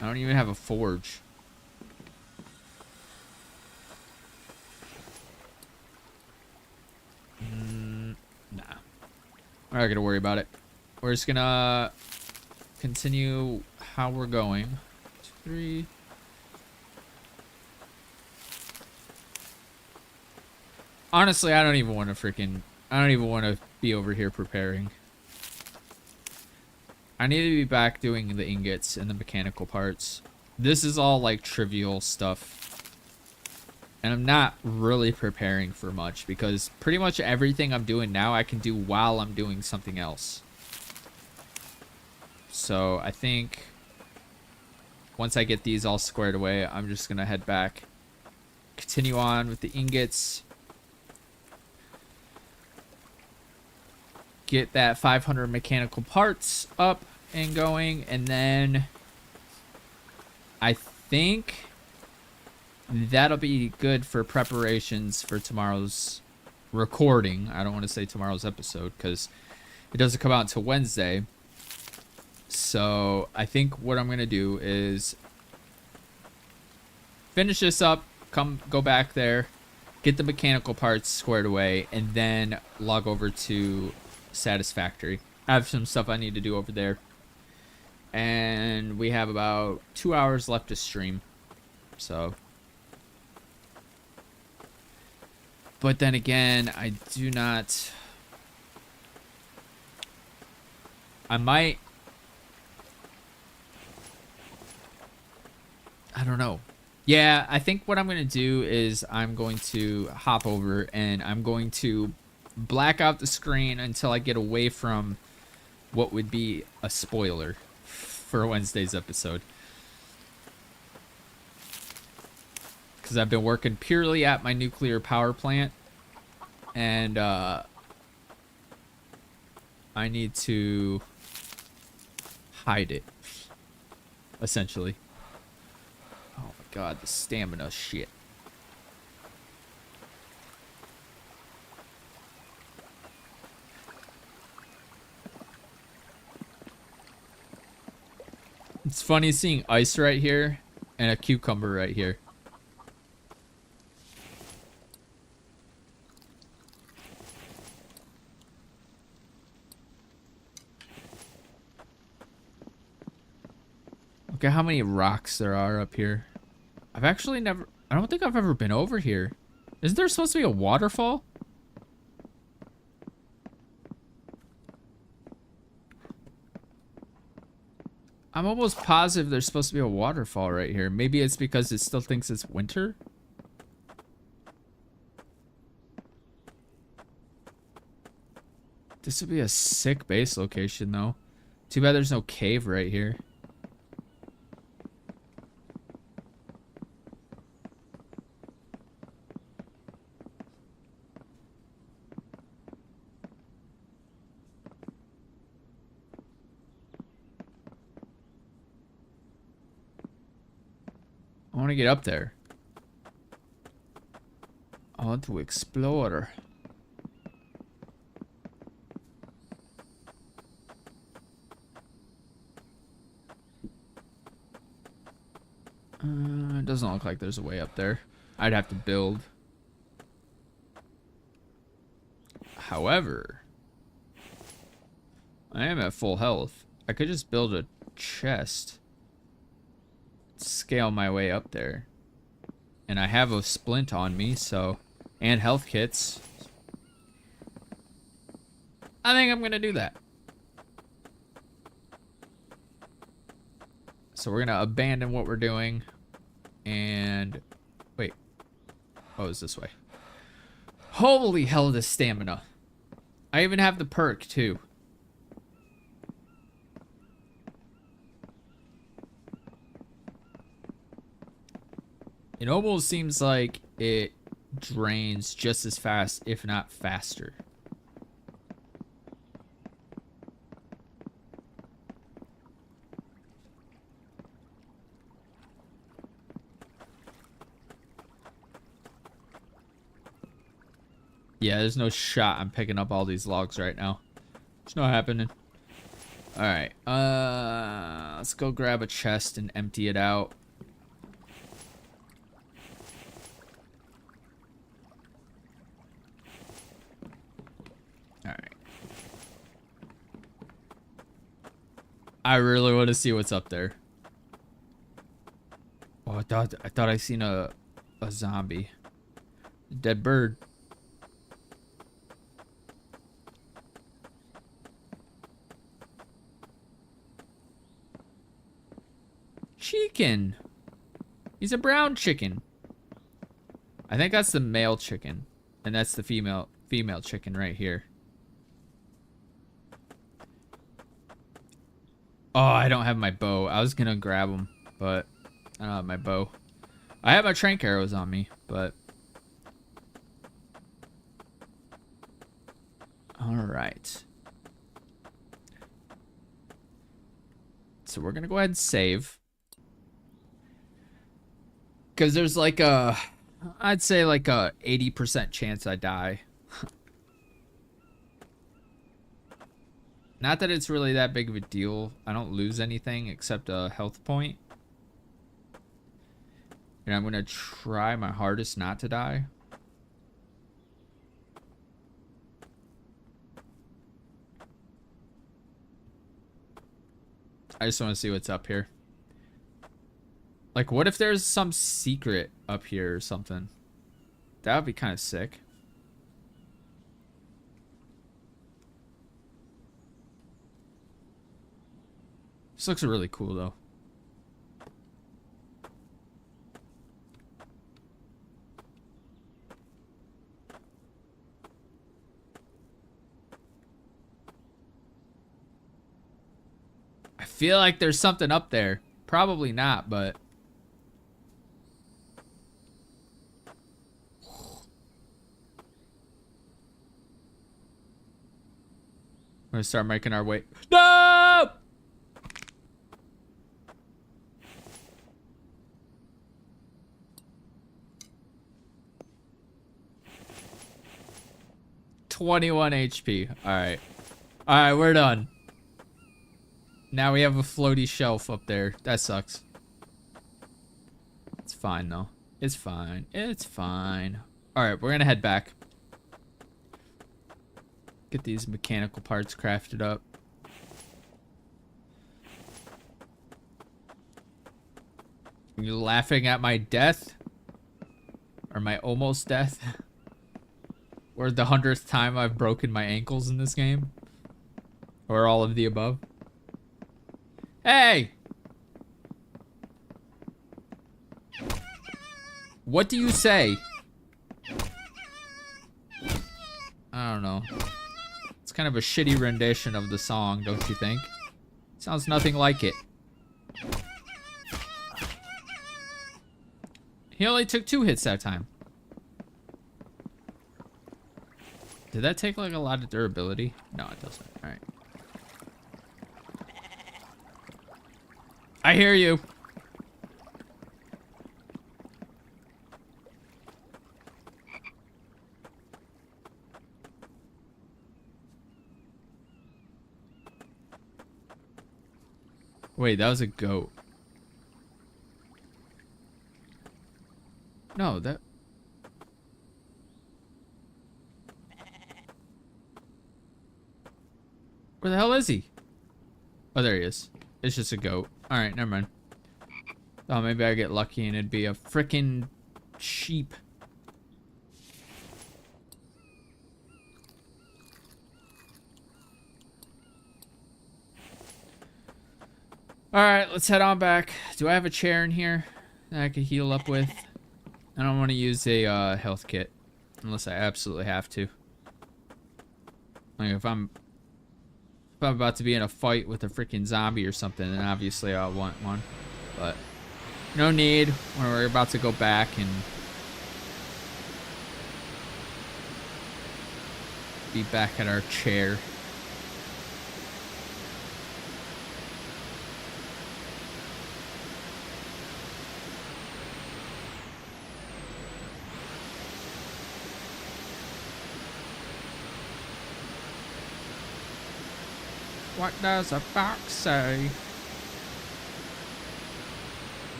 I don't even have a forge. Nah. I'm not gonna worry about it. We're just gonna continue how we're going. 2, 3. Honestly, I don't even want to be over here preparing. I need to be back doing the ingots and the mechanical parts. This is all like trivial stuff. And I'm not really preparing for much because pretty much everything I'm doing now I can do while I'm doing something else. So I think once I get these all squared away, I'm just going to head back. Continue on with the ingots. Get that 500 mechanical parts up and going, and then I think that'll be good for preparations for tomorrow's recording. I don't want to say tomorrow's episode because it doesn't come out until Wednesday. So I think what I'm gonna do is finish this up, go back there, get the mechanical parts squared away, and then log over to Satisfactory. I have some stuff I need to do over there. And we have about 2 hours left to stream. So. But then again, I do not... I might... I don't know. Yeah, I think what I'm going to do is I'm going to hop over and I'm going to black out the screen until I get away from what would be a spoiler for Wednesday's episode. Because I've been working purely at my nuclear power plant. And I need to hide it, essentially. Oh my god, the stamina shit. It's funny seeing ice right here and a cucumber right here. Look at how many rocks there are up here. I've actually never... I don't think I've ever been over here. Isn't there supposed to be a waterfall? I'm almost positive there's supposed to be a waterfall right here. Maybe it's because it still thinks it's winter? This would be a sick base location, though. Too bad there's no cave right here. I want to get up there. Oh, want to explore. It doesn't look like there's a way up there. I'd have to build. However, I am at full health. I could just build a chest. Scale my way up there. And I have a splint on me, so... And health kits. I think I'm gonna do that. So we're gonna abandon what we're doing. And... Wait. Oh, it's this way. Holy hell, this stamina. I even have the perk, too. It almost seems like it drains just as fast, if not faster. Yeah, there's no shot I'm picking up all these logs right now. It's not happening. Alright, let's go grab a chest and empty it out. Alright. I really want to see what's up there. Oh, I thought I seen a zombie. Dead bird. Chicken. He's a brown chicken. I think that's the male chicken, and that's the female chicken right here. Oh, I don't have my bow. I was gonna grab him, but I don't have my bow. I have my trank arrows on me, but all right. So we're gonna go ahead and save. Because there's like a, I'd say like a 80% chance I die. Not that it's really that big of a deal. I don't lose anything except a health point. And I'm going to try my hardest not to die. I just want to see what's up here. Like, what if there's some secret up here or something? That would be kind of sick. This looks really cool, though. I feel like there's something up there. Probably not, but... We're gonna start making our way. No! $21 HP. Alright. Alright, we're done. Now we have a floaty shelf up there. That sucks. It's fine, though. It's fine. It's fine. Alright, we're gonna head back. Get these mechanical parts crafted up. Are you laughing at my death? Or my almost death? Or the 100th time I've broken my ankles in this game? Or all of the above? Hey! What do you say? I don't know. It's kind of a shitty rendition of the song, don't you think? Sounds nothing like it. He only took 2 hits that time. Did that take like a lot of durability? No, it doesn't. Alright. I hear you. Wait, that was a goat. No, that... Where the hell is he? Oh, there he is. It's just a goat. Alright, never mind. Oh, maybe I get lucky and it'd be a frickin' sheep. Alright, let's head on back. Do I have a chair in here that I could heal up with? I don't want to use a health kit. Unless I absolutely have to. Like, if I'm about to be in a fight with a freaking zombie or something, then obviously I'll want one. But no need when we're about to go back and be back at our chair. What does a fox say?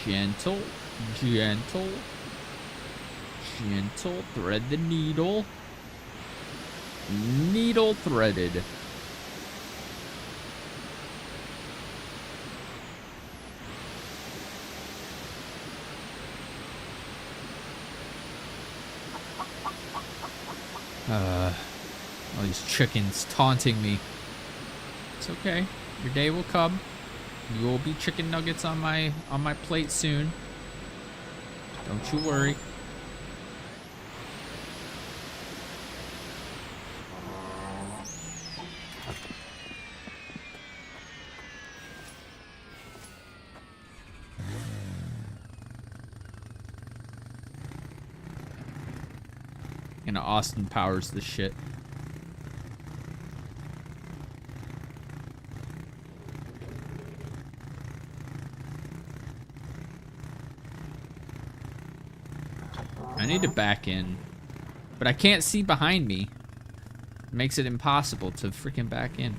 Gentle, gentle, gentle, thread the needle. Needle threaded. All these chickens taunting me. It's okay. Your day will come. You will be chicken nuggets on my plate soon. Don't you worry. And Austin Powers this shit. I need to back in, but I can't see behind me. It makes it impossible to freaking back in.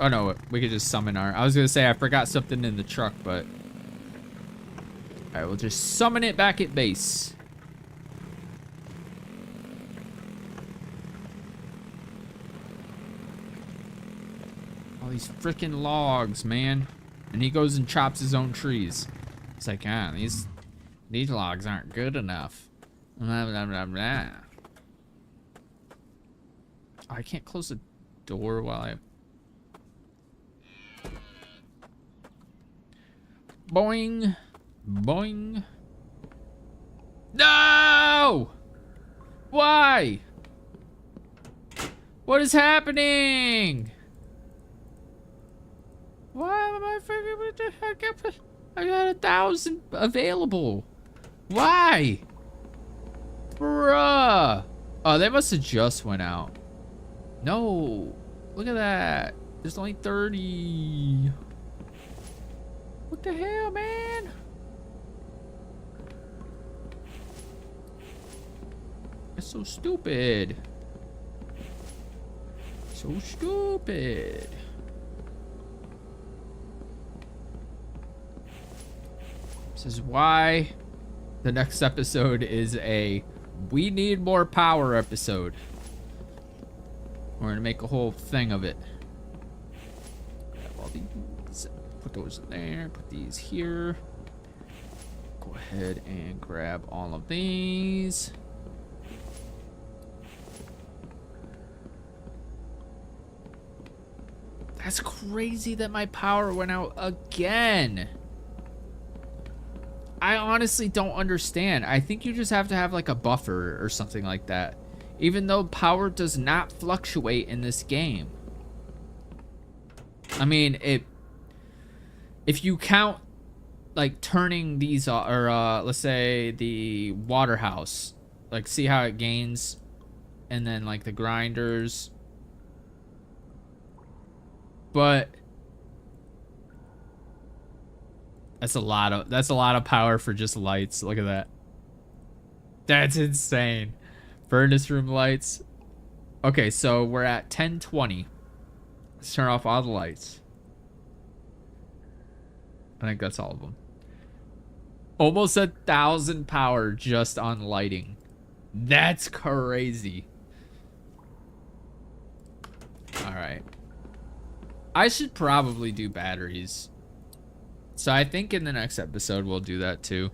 Oh no, we could just summon our... I was gonna say I forgot something in the truck, but... Alright, we'll just summon it back at base. All these freaking logs, man. And he goes and chops his own trees. It's like, ah, these logs aren't good enough. Blah, blah, blah, blah. Oh, I can't close the door while I... Boing. Boing. No! Why? What is happening? Why am I freaking... I got 1,000 available. Why? Bruh. Oh, they must have just went out. No. Look at that. There's only 30. What the hell, man? That's so stupid. So stupid. This is why the next episode is a we need more power episode. We're gonna make a whole thing of it. Grab all these, put those in there, put these here. Go ahead and grab all of these. That's crazy that my power went out again. I honestly don't understand. I think you just have to have like a buffer or something like that. Even though power does not fluctuate in this game. I mean, if you count like turning these or let's say the water house, like see how it gains, and then like the grinders. But that's a lot of power for just lights. Look at that. That's insane. Furnace room lights. Okay, so we're at 1020. Let's turn off all the lights. I think that's all of them. Almost 1,000 power just on lighting. That's crazy. All right. I should probably do batteries. So I think in the next episode we'll do that too.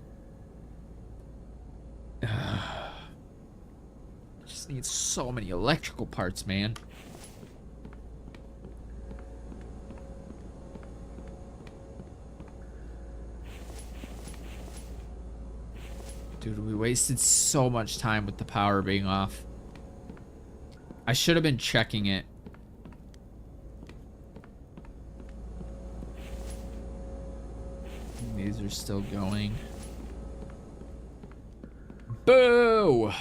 Just need so many electrical parts, man. Dude, we wasted so much time with the power being off. I should have been checking it. These are still going. Boo!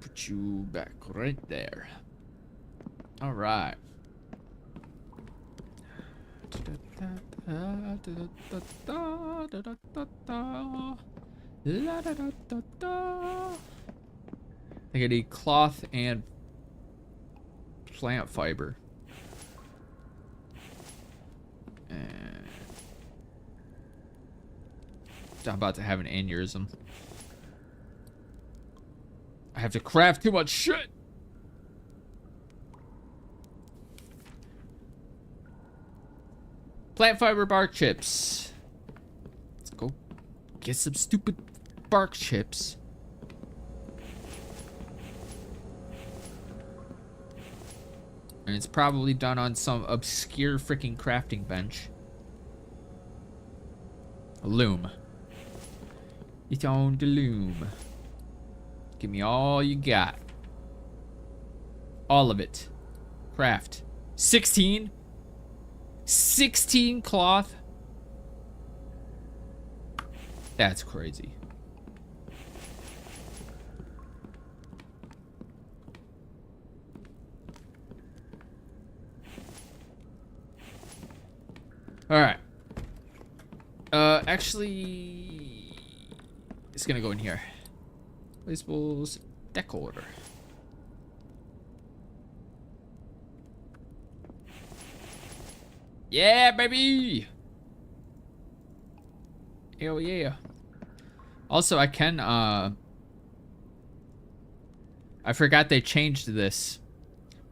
Put you back right there. All right. I think I need cloth and plant fiber. And I'm about to have an aneurysm. I have to craft too much shit. Plant fiber bark chips. Let's go get some stupid bark chips. And it's probably done on some obscure freaking crafting bench. A loom. It's on the loom. Give me all you got. All of it. Craft. 16? 16 cloth? That's crazy. All right. Actually, it's gonna go in here. Placeables decor. Yeah, baby. Hell yeah. Also, I can, I forgot they changed this.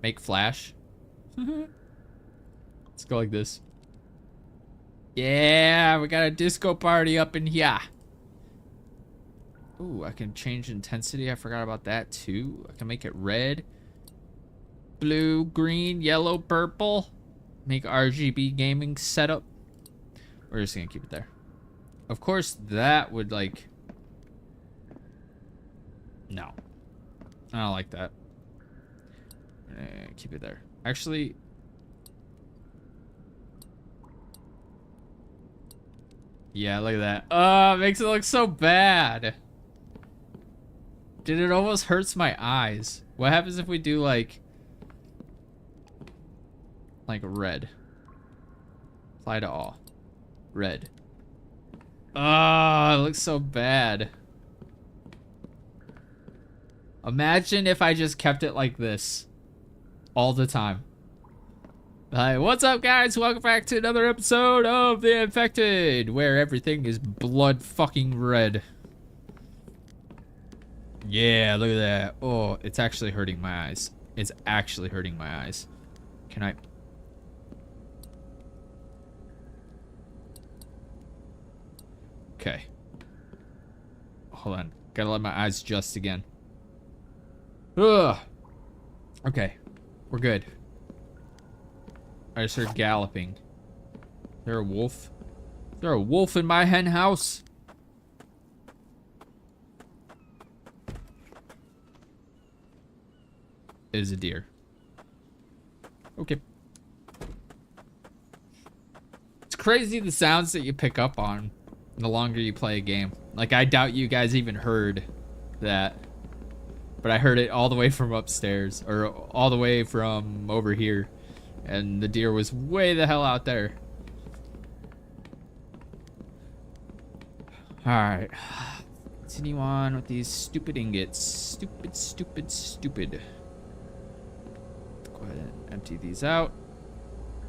Make flash. Let's go like this. Yeah, we got a disco party up in here. Ooh, I can change intensity. I forgot about that too. I can make it red, blue, green, yellow, purple. Make RGB gaming setup. We're just gonna keep it there. Of course, that would like... No. I don't like that. Keep it there. Actually... Yeah, look at that. Oh, it makes it look so bad. Dude, it almost hurts my eyes. What happens if we do like red? Apply to all. Red. Oh, it looks so bad. Imagine if I just kept it like this all the time. Hi, what's up, guys? Welcome back to another episode of The Infected, where everything is blood fucking red. Yeah, look at that. Oh, it's actually hurting my eyes. It's actually hurting my eyes. Can I... Okay. Hold on. Gotta let my eyes adjust again. Ugh. Okay. We're good. I just heard galloping. Is there a wolf? Is there a wolf in my hen house? It is a deer. Okay. It's crazy the sounds that you pick up on the longer you play a game. Like, I doubt you guys even heard that. But I heard it all the way from upstairs. Or all the way from over here. And the deer was way the hell out there. Alright. Continue on with these stupid ingots. Stupid, stupid, stupid. Go ahead and empty these out.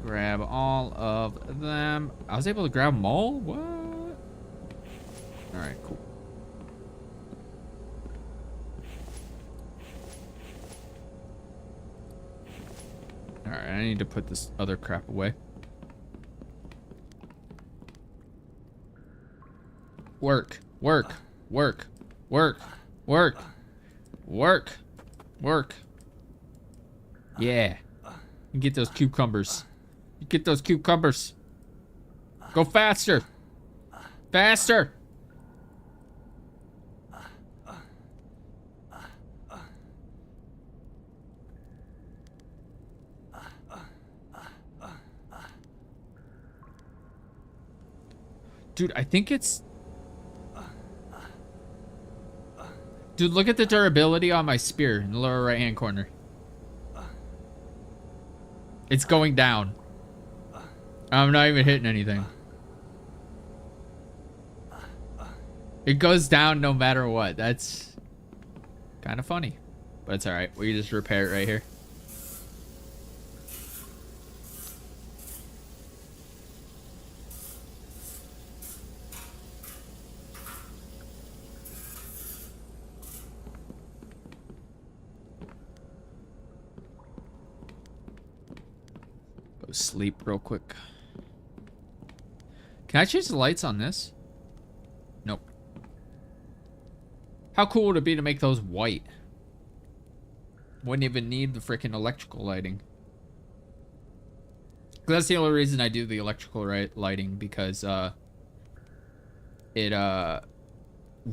Grab all of them. I was able to grab them all? What? Alright, cool. Alright, I need to put this other crap away. Work, work, work, work, work, work, work. Yeah. You get those cucumbers. You get those cucumbers. Go faster. Faster. Dude, I think it's... Dude, look at the durability on my spear in the lower right-hand corner. It's going down. I'm not even hitting anything. It goes down no matter what. That's kind of funny. But it's alright. We just repair it right here. Go sleep real quick. Can I change the lights on this? Nope. How cool would it be to make those white? Wouldn't even need the freaking electrical lighting. That's the only reason I do the electrical lighting, because it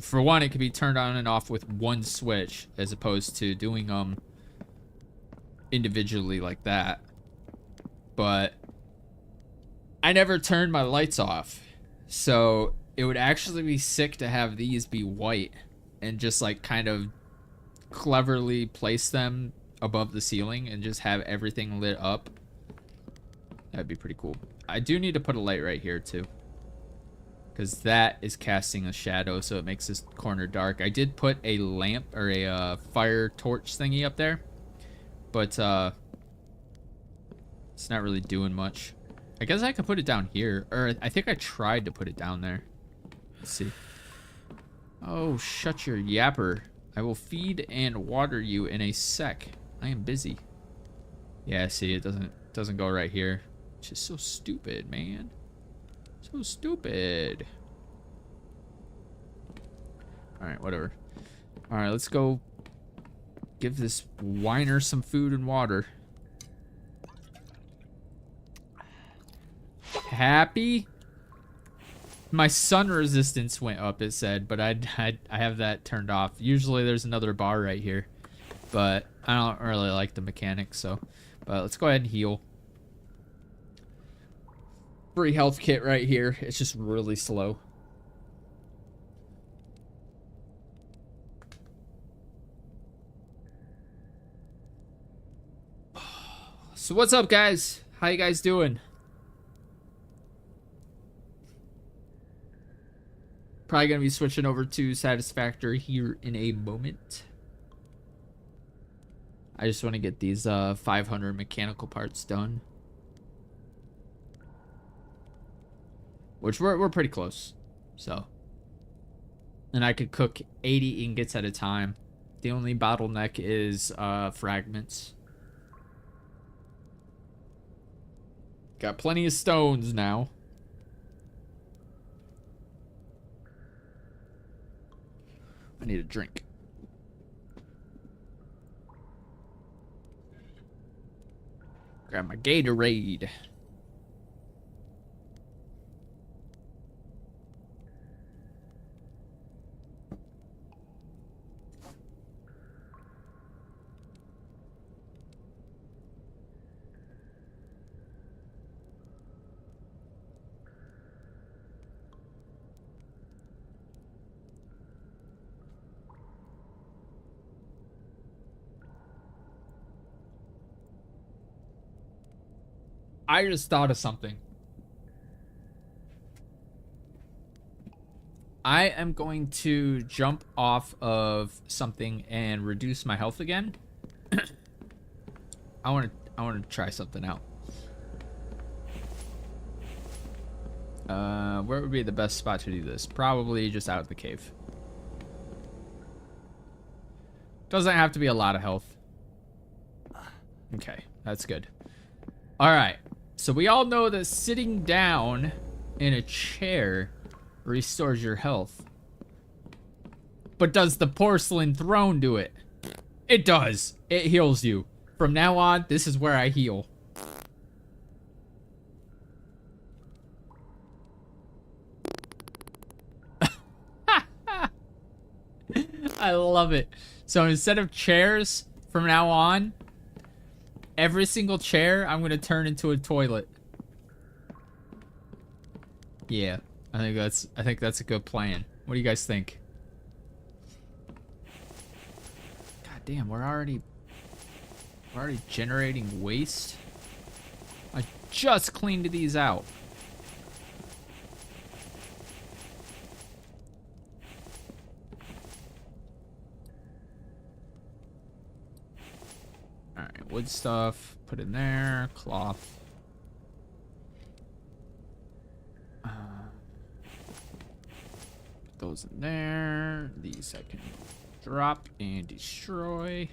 for one, it can be turned on and off with one switch as opposed to doing them individually like that. But I never turned my lights off, so it would actually be sick to have these be white and just like kind of cleverly place them above the ceiling and just have everything lit up. That'd be pretty cool. I do need to put a light right here too, because that is casting a shadow, so it makes this corner dark. I did put a lamp or a fire torch thingy up there, but it's not really doing much. I guess I could put it down here, or I think I tried to put it down there. Let's see. Oh, shut your yapper. I will feed and water you in a sec. I am busy. Yeah, see, it doesn't go right here. Which is so stupid, man. So stupid. Alright, whatever. Alright, let's go give this whiner some food and water. Happy? My sun resistance went up, it said, but I have that turned off. Usually there's another bar right here, but I don't really like the mechanics, so. But let's go ahead and heal. Free health kit right here. It's just really slow. So what's up, guys? How you guys doing? Probably gonna be switching over to Satisfactory here in a moment. I just want to get these 500 mechanical parts done, which we're pretty close. So, and I could cook 80 ingots at a time. The only bottleneck is fragments. Got plenty of stones now. I need a drink. Grab my Gatorade. I just thought of something. I am going to jump off of something and reduce my health again. I want to try something out. Where would be the best spot to do this? Probably just out of the cave. Doesn't have to be a lot of health. Okay, that's good. All right, so we all know that sitting down in a chair restores your health. But does the porcelain throne do it? It does. It heals you. From now on, this is where I heal. I love it. So instead of chairs, from now on, every single chair I'm gonna turn into a toilet. Yeah, I think that's a good plan. What do you guys think? God damn, we're already generating waste. I just cleaned these out. Alright, wood stuff, put in there, cloth. Put those in there. These I can drop and destroy.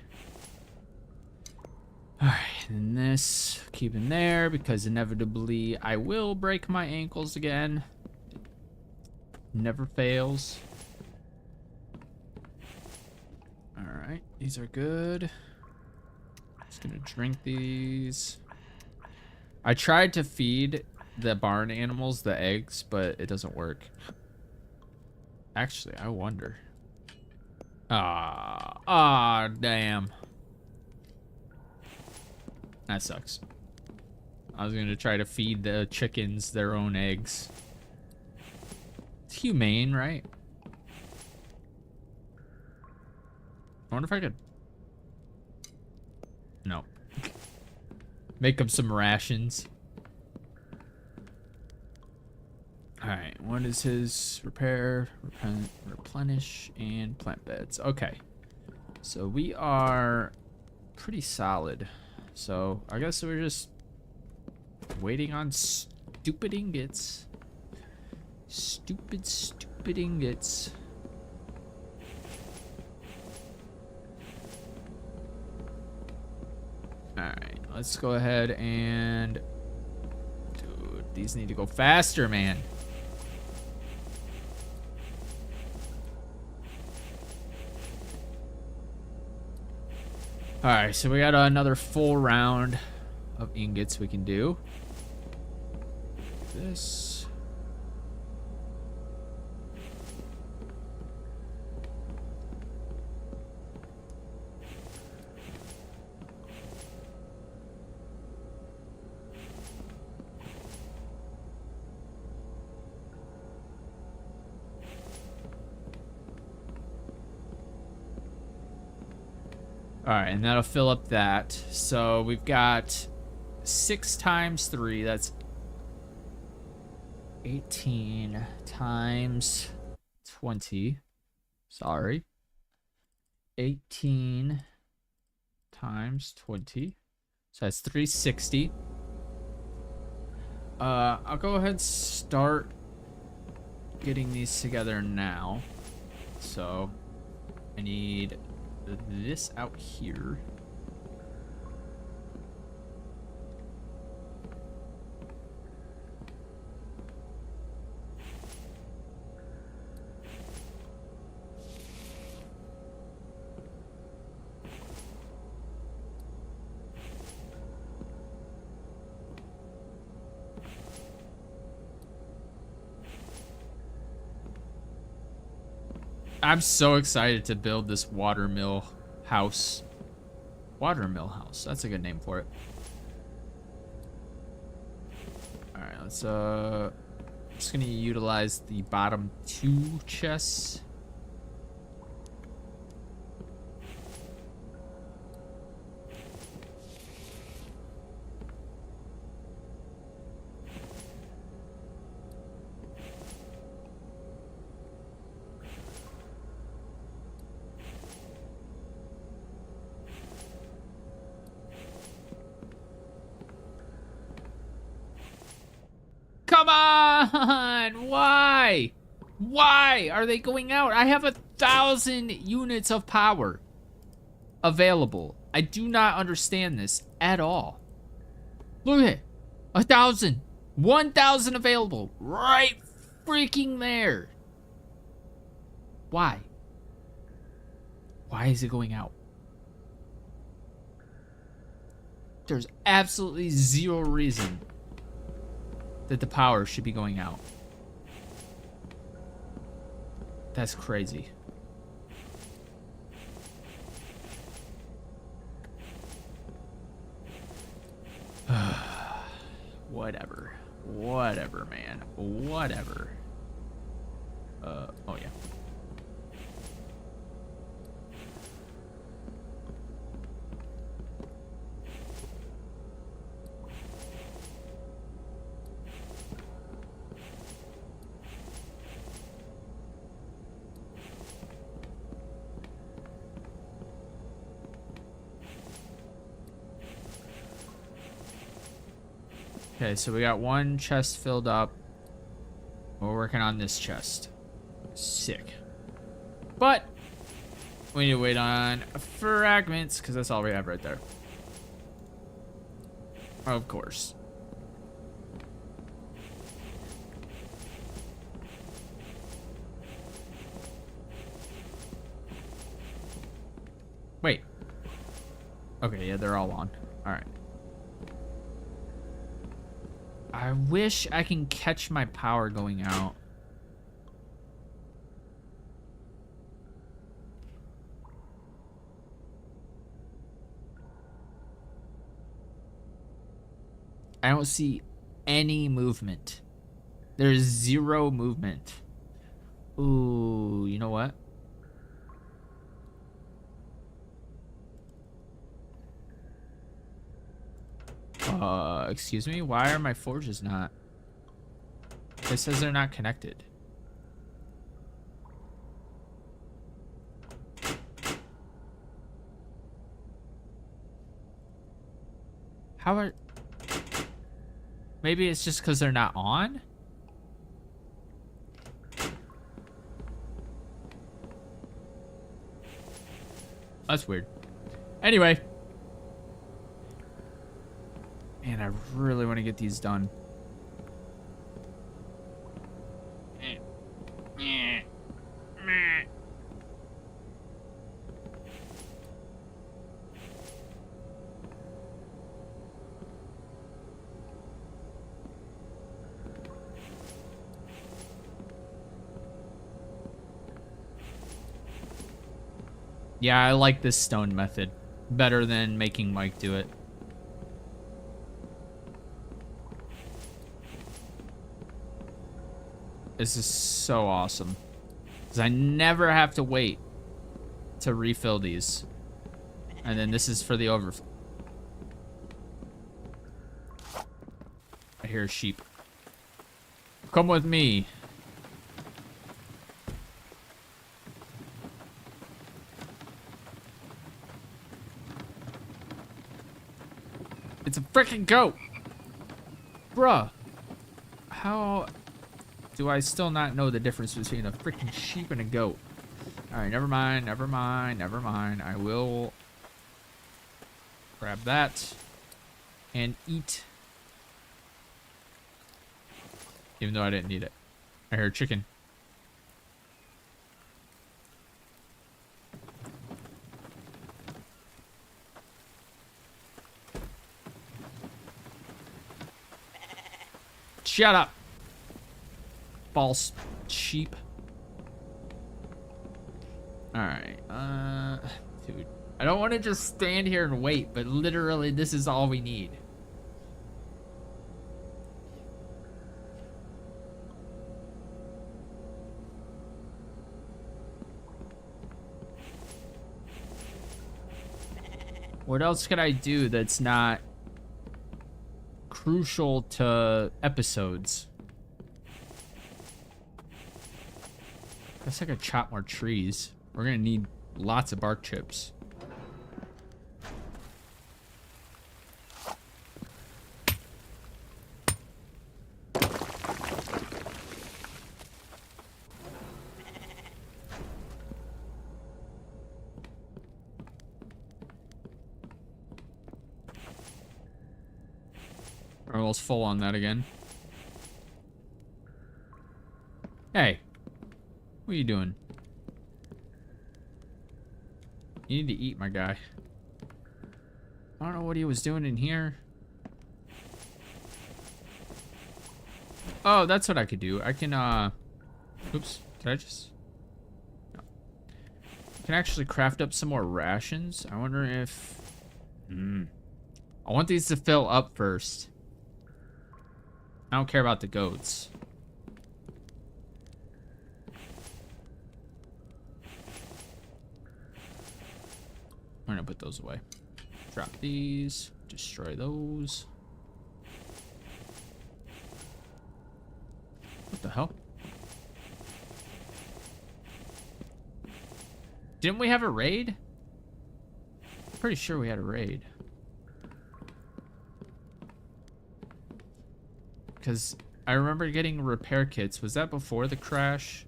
Alright, and this, keep in there because inevitably I will break my ankles again. Never fails. Alright, these are good. Just gonna drink these. I tried to feed the barn animals the eggs, but it doesn't work. Actually, I wonder. Damn. That sucks. I was gonna try to feed the chickens their own eggs. It's humane, right? I wonder if I could... No. Make them some rations. Alright, what is his repair, replenish, and plant beds? Okay. So we are pretty solid. So I guess we're just waiting on stupid ingots. Stupid ingots. Alright, let's go ahead and... Dude, these need to go faster, man. Alright, so we got another full round of ingots we can do. This. Alright, and that'll fill up that. So we've got 6 times 3, that's 18 times 20. Sorry. 18 times 20. So that's 360. I'll go ahead and start getting these together now. So I need this out here. I'm so excited to build this watermill house. Watermill house. That's a good name for it. Alright, let's just gonna utilize the bottom 2 chests. on! Why? Why are they going out? I have 1,000 units of power available. I do not understand this at all. Look at it. 1,000. 1,000 available. Right freaking there. Why? Why is it going out? There's absolutely zero reason that the power should be going out. That's crazy. Whatever. Whatever, man. Whatever. Oh yeah. Okay, so we got one chest filled up. We're working on this chest. Sick. But we need to wait on fragments, because that's all we have right there. Of course. Wait. Okay, yeah, they're all on. Alright. I wish I can catch my power going out. I don't see any movement. There's zero movement. Ooh, you know what? Excuse me? Why are my forges not? It says they're not connected. How are... Maybe it's just because they're not on? That's weird. Anyway. Man, I really want to get these done. Yeah, I like this stone method better than making Mike do it. This is so awesome. Because I never have to wait to refill these. And then this is for the overflow. I hear a sheep. Come with me. It's a freaking goat. Bruh. How do I still not know the difference between a freaking sheep and a goat? Alright, never mind, never mind, never mind. I will grab that and eat. Even though I didn't need it. I heard chicken. Shut up. False sheep. Alright, dude. I don't want to just stand here and wait, but literally this is all we need. What else could I do that's not crucial to episodes? I guess I could chop more trees. We're gonna need lots of bark chips. We're almost full on that again. Hey. What are you doing? You need to eat, my guy. I don't know what he was doing in here. Oh, that's what I could do. I can, oops. Did I just... No. I can actually craft up some more rations. I wonder if... I want these to fill up first. I don't care about the goats. I'm gonna put those away. Drop these. Destroy those. What the hell? Didn't we have a raid? Pretty sure we had a raid. Because I remember getting repair kits. Was that before the crash?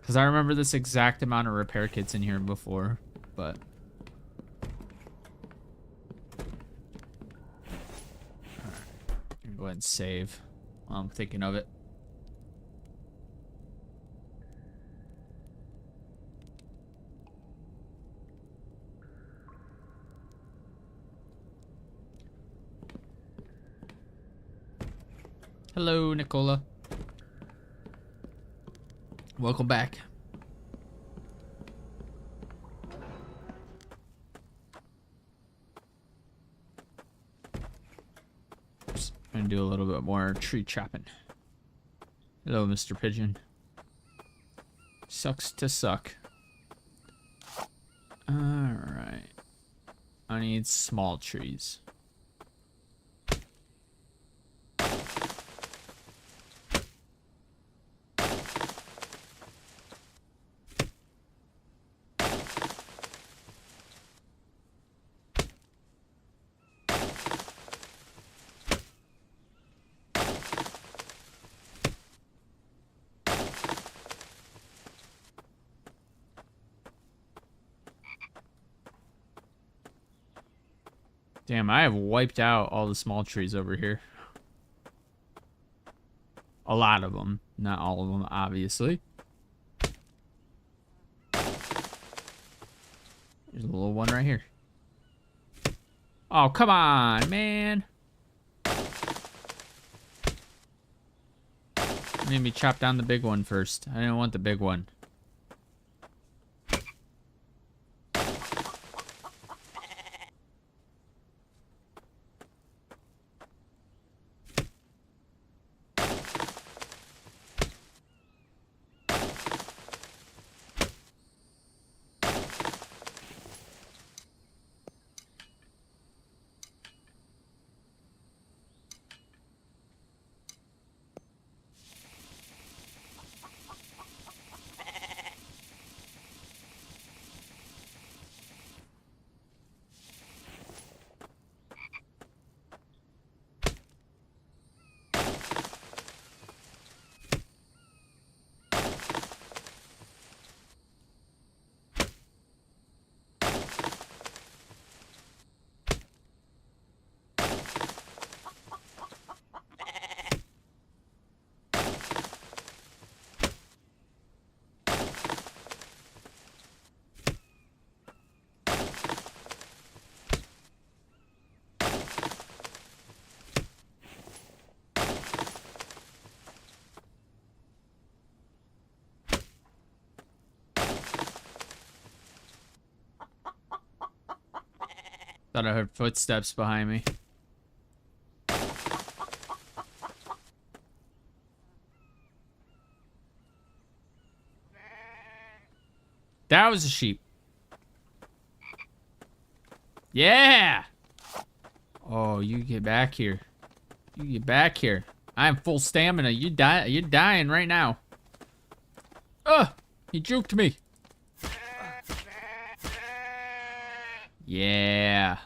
Because I remember this exact amount of repair kits in here before, but... Alright. Go ahead and save while I'm thinking of it. Hello, Nicola. Welcome back. Just gonna do a little bit more tree chopping. Hello, Mr. Pigeon. Sucks to suck. Alright. I need small trees. Damn, I have wiped out all the small trees over here. A lot of them. Not all of them, obviously. There's a little one right here. Oh, come on, man. Made me chop down the big one first. I didn't want the big one. Thought I heard footsteps behind me. That was a sheep. Yeah! Oh, you get back here. You get back here. I am full stamina. You're dying right now. Ugh! He juked me. Yeah.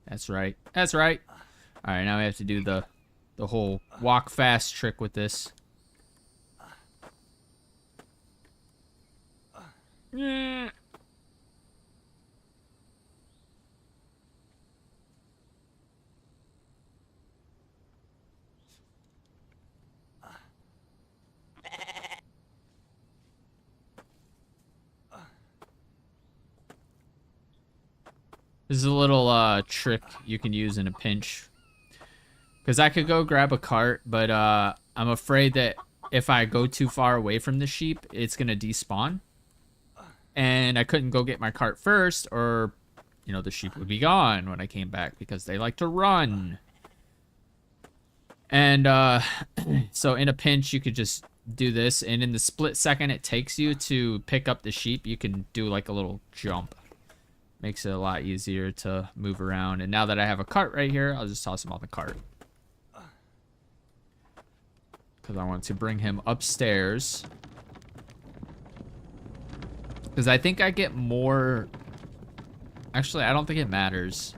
That's right. That's right. Alright, now we have to do the whole walk fast trick with this. Yeah. This is a little trick you can use in a pinch. Because I could go grab a cart, but I'm afraid that if I go too far away from the sheep, it's going to despawn. And I couldn't go get my cart first, or, you know, the sheep would be gone when I came back because they like to run. And so in a pinch, you could just do this. And in the split second it takes you to pick up the sheep, you can do like a little jump. Makes it a lot easier to move around. And now that I have a cart right here, I'll just toss him on the cart. Because I want to bring him upstairs. Because I think I get more... Actually, I don't think it matters.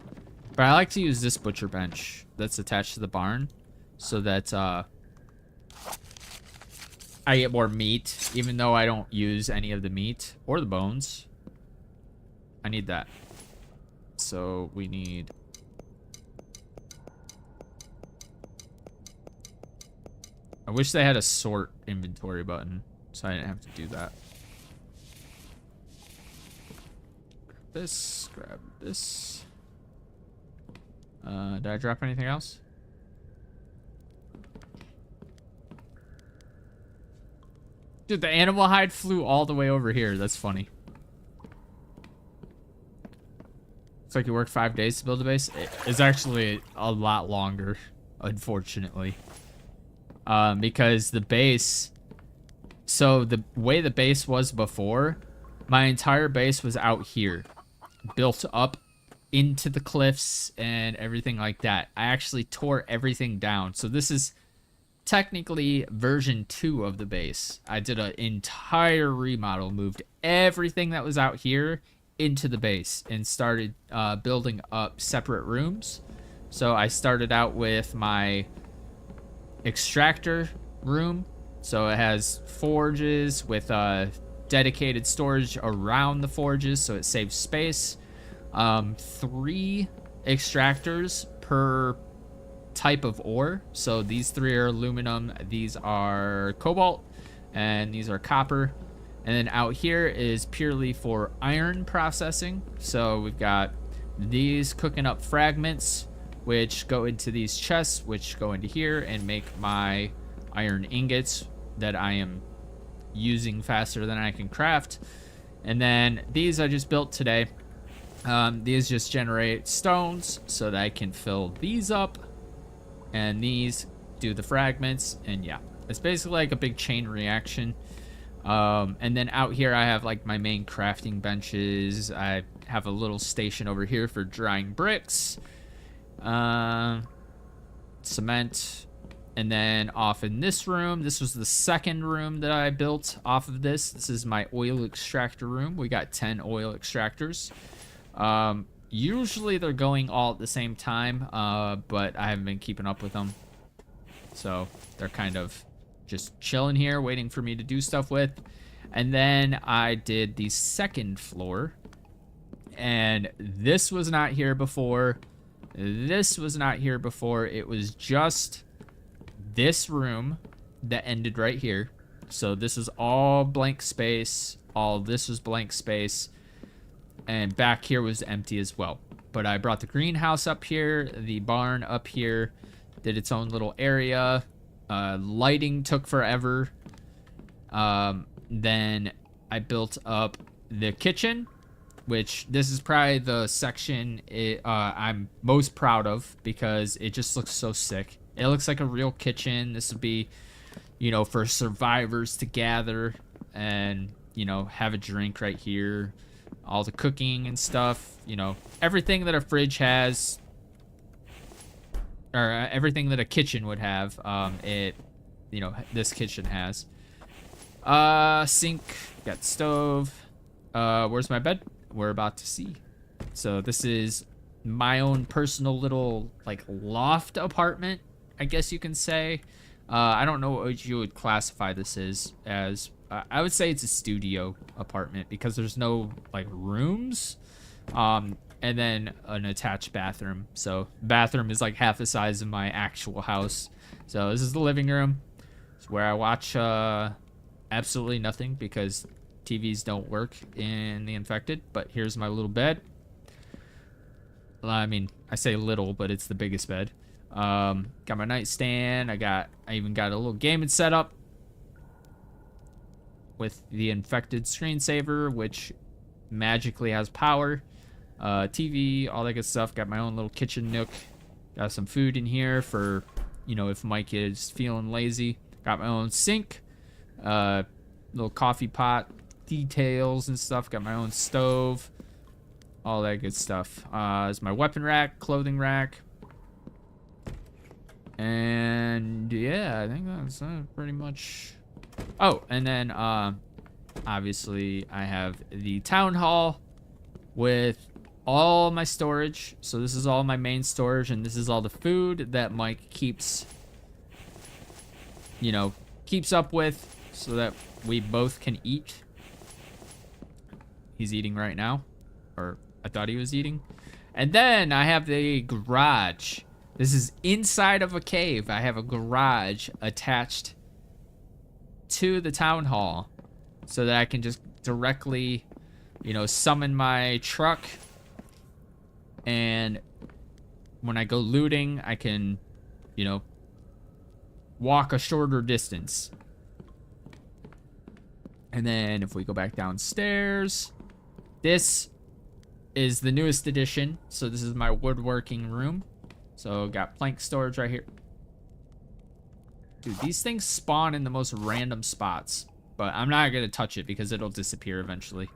But I like to use this butcher bench that's attached to the barn. So that I get more meat. Even though I don't use any of the meat. Or the bones. I need that. So we need... I wish they had a sort inventory button, so I didn't have to do that. Grab this, grab this. Did I drop anything else? Dude, the animal hide flew all the way over here. That's funny. Looks like you worked 5 days to build a base. It's actually a lot longer, unfortunately. Because the base, so the way the base was before, my entire base was out here, built up into the cliffs and everything like that. I actually tore everything down. So this is technically version 2 of the base. I did an entire remodel, moved everything that was out here into the base and started building up separate rooms. So I started out with my extractor room, so it has forges with dedicated storage around the forges, so it saves space. 3 extractors per type of ore, so these 3 are aluminum, these are cobalt, and these are copper. And then out here is purely for iron processing, so we've got these cooking up fragments which go into these chests, which go into here and make my iron ingots that I am using faster than I can craft. And then these I just built today. These just generate stones so that I can fill these up, and these do the fragments. And yeah, it's basically like a big chain reaction. And then out here I have like my main crafting benches. I have a little station over here for drying bricks. Cement. And then off in this room, this was the second room that I built off of this. This is my oil extractor room. We got 10 oil extractors. Usually they're going all at the same time, but I haven't been keeping up with them. So they're kind of just chilling here, waiting for me to do stuff with. And then I did the second floor. And this was not here before. This was not here before. It was just this room that ended right here. So this is all blank space. All this was blank space. And back here was empty as well. But I brought the greenhouse up here, the barn up here, did its own little area. Lighting took forever. Then I built up the kitchen, which this is probably the section I'm most proud of because it just looks so sick. It looks like a real kitchen. This would be, you know, for survivors to gather and, you know, have a drink right here. All the cooking and stuff, you know, everything that a fridge has, or everything that a kitchen would have, you know, this kitchen has. Sink, got stove. Where's my bed? We're about to see. So this is my own personal little, like, loft apartment, I guess you can say. I don't know what you would classify this as. I would say it's a studio apartment because there's no, like, rooms. And then an attached bathroom. So bathroom is like half the size of my actual house. So this is the living room. It's where I watch absolutely nothing because TVs don't work in the infected. But here's my little bed. I mean, I say little, but it's the biggest bed. Got my nightstand. I even got a little gaming setup with the infected screensaver, which magically has power. TV, all that good stuff. Got my own little kitchen nook. Got some food in here for, if Mike is feeling lazy. Got my own sink. Little coffee pot details and stuff. Got my own stove. All that good stuff. Is my weapon rack, clothing rack. And yeah, I think that's pretty much. Oh, and then obviously I have the town hall with all my storage. So this is all my main storage, and this is all the food that Mike keeps up with so that we both can eat. He's eating right now, or I thought he was eating. And then I have the garage. This is inside of a cave. I have a garage attached to the town hall so that I can just directly, summon my truck. And when I go looting, I can, walk a shorter distance. And then if we go back downstairs, this is the newest edition. So this is my woodworking room. So got plank storage right here. Dude, these things spawn in the most random spots. But I'm not going to touch it because it'll disappear eventually.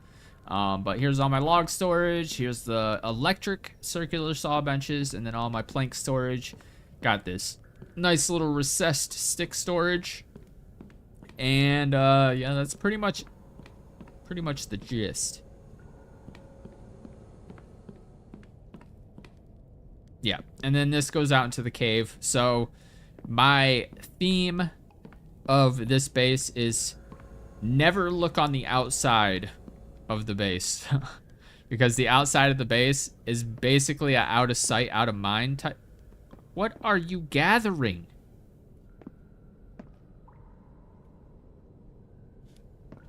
But here's all my log storage. Here's the electric circular saw benches. And then all my plank storage. Got this nice little recessed stick storage. And yeah, that's pretty much the gist. Yeah, and then this goes out into the cave. So my theme of this base is never look on the outside of the base. Because the outside of the base is basically a out of sight, out of mind type. What are you gathering?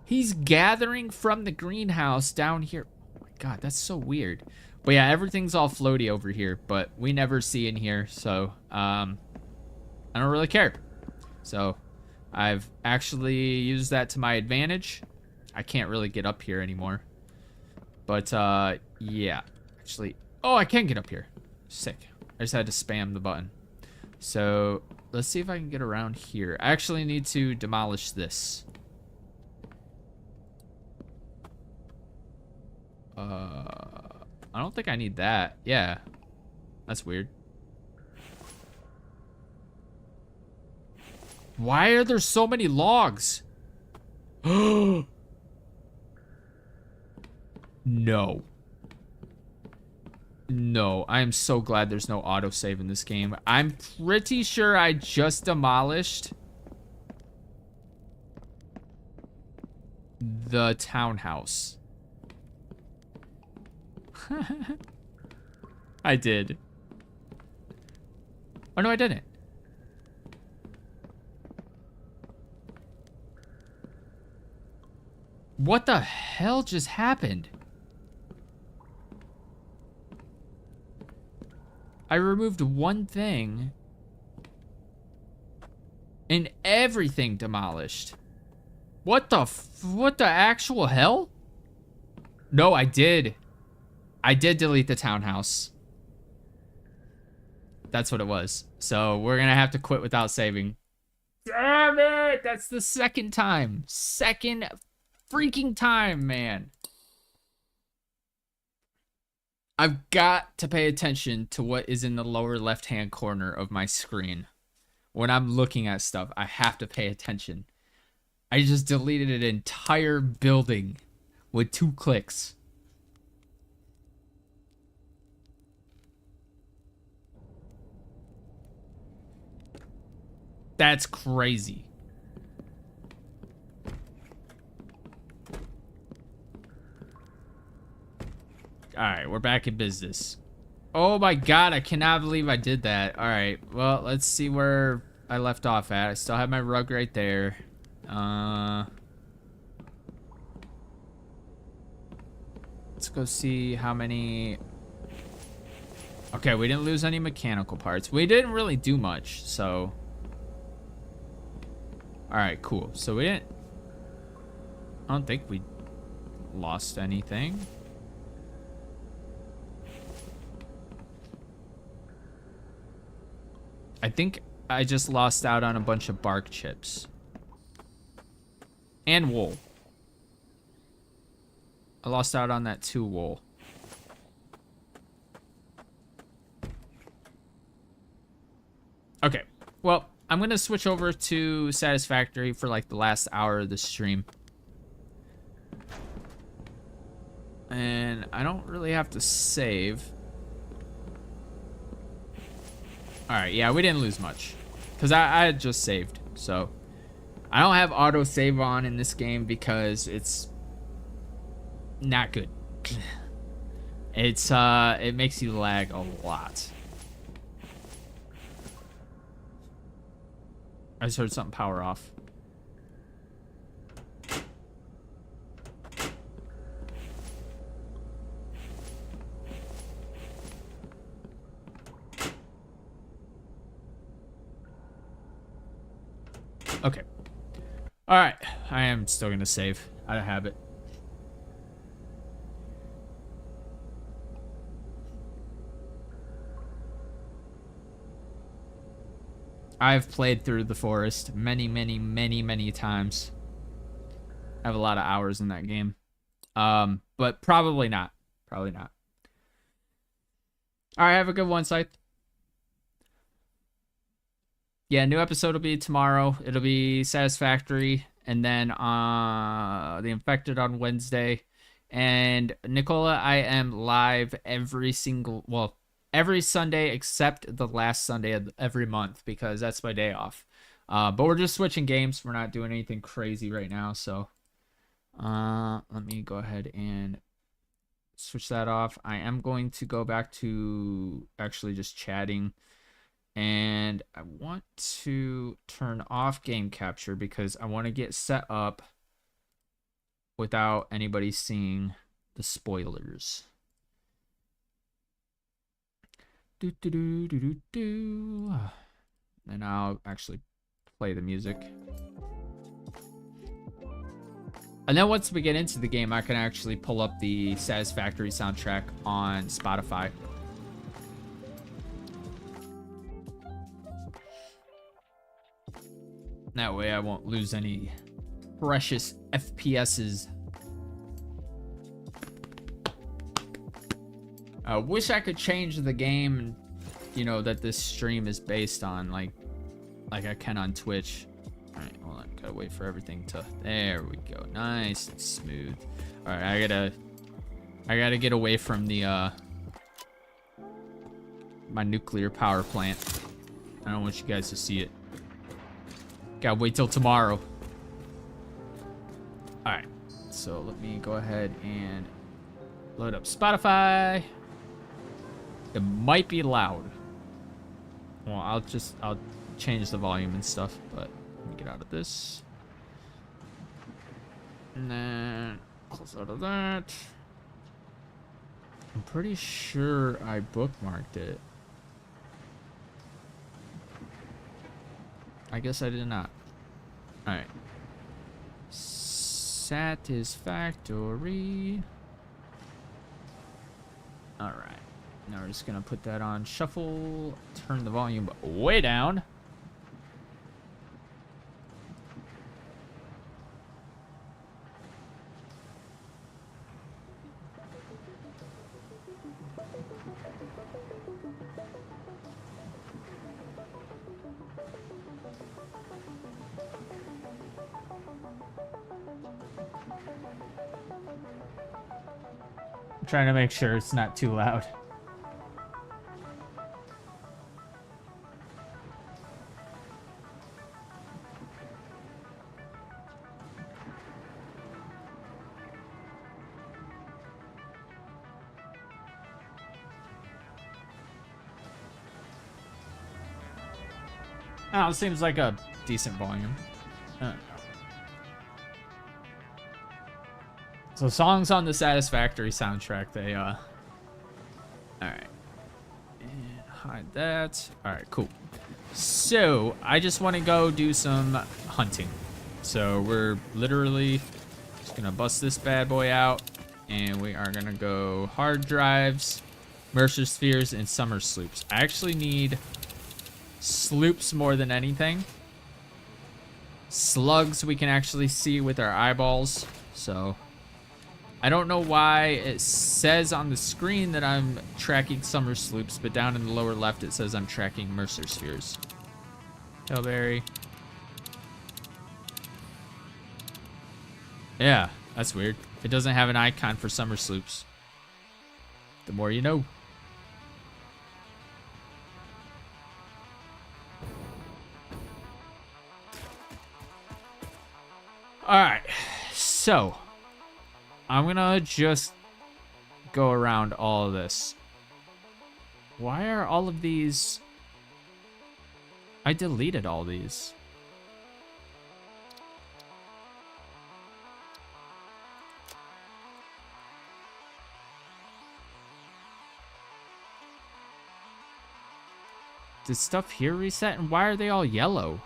He's gathering from the greenhouse down here. Oh my god, that's so weird. But yeah, everything's all floaty over here, but we never see in here, so I don't really care. So I've actually used that to my advantage. I can't really get up here anymore. But yeah, actually, oh, I can get up here. Sick. I just had to spam the button. So let's see if I can get around here. I actually need to demolish this. I don't think I need that. Yeah. That's weird. Why are there so many logs? No. No, I am so glad there's no autosave in this game. I'm pretty sure I just demolished the townhouse. I did. Oh, no, I didn't. What the hell just happened? I removed one thing and everything demolished. What the actual hell? No, I did. I did delete the townhouse. That's what it was. So we're gonna have to quit without saving. Damn it! That's the second time. Second freaking time, man. I've got to pay attention to what is in the lower left-hand corner of my screen. When I'm looking at stuff, I have to pay attention. I just deleted an entire building with 2 clicks. That's crazy. Alright, we're back in business. Oh my god, I cannot believe I did that. Alright, well, let's see where I left off at. I still have my rug right there. Let's go see how many Okay, we didn't lose any mechanical parts. We didn't really do much, so... Alright, cool. So we didn't... I don't think we lost anything. I think I just lost out on a bunch of bark chips. And wool. I lost out on that 2 wool. Okay, well, I'm gonna switch over to Satisfactory for like the last hour of the stream. And I don't really have to save. Alright, yeah, we didn't lose much. Because I had just saved, so. I don't have auto save on in this game because it's not good. It makes you lag a lot. I just heard something power off. Okay. Alright. I am still gonna save out of habit. I've played through the forest many times. I have a lot of hours in that game. But probably not. Probably not. Alright, have a good one, Scythe. Yeah, new episode will be tomorrow. It'll be Satisfactory, and then the Infected on Wednesday. And Nicola, I am live every Sunday except the last Sunday of every month because that's my day off. But we're just switching games. We're not doing anything crazy right now, so let me go ahead and switch that off. I am going to go back to actually just chatting. And I want to turn off game capture because I want to get set up without anybody seeing the spoilers. And I'll actually play the music. And then once we get into the game, I can actually pull up the Satisfactory soundtrack on Spotify. That way I won't lose any precious FPSs. I wish I could change the game, you know, that this stream is based on, like I can on Twitch. Alright, hold on. Gotta wait for everything to... There we go. Nice and smooth. Alright, I gotta get away from the, my nuclear power plant. I don't want you guys to see it. Gotta wait till tomorrow. Alright, so let me go ahead and load up Spotify. It might be loud. Well, I'll change the volume and stuff, but let me get out of this. And then close out of that. I'm pretty sure I bookmarked it. I guess I did not. Alright. Satisfactory. Alright. Now we're just gonna put that on shuffle. Turn the volume way down. Trying to make sure it's not too loud. Oh, it seems like a decent volume. So songs on the Satisfactory soundtrack, they, alright. hide that. All right, cool. So I just want to go do some hunting. So we're literally just gonna bust this bad boy out, and we are gonna go hard drives, Mercer spheres, and summer sloops. I actually need sloops more than anything. Slugs we can actually see with our eyeballs. So I don't know why it says on the screen that I'm tracking summer sloops, but down in the lower left it says I'm tracking Mercer spheres. Tailberry. Yeah, that's weird. It doesn't have an icon for summer sloops. The more you know. Alright, so I'm gonna just go around all of this. Why are all of these... I deleted all these. Did stuff here reset? And why are they all yellow?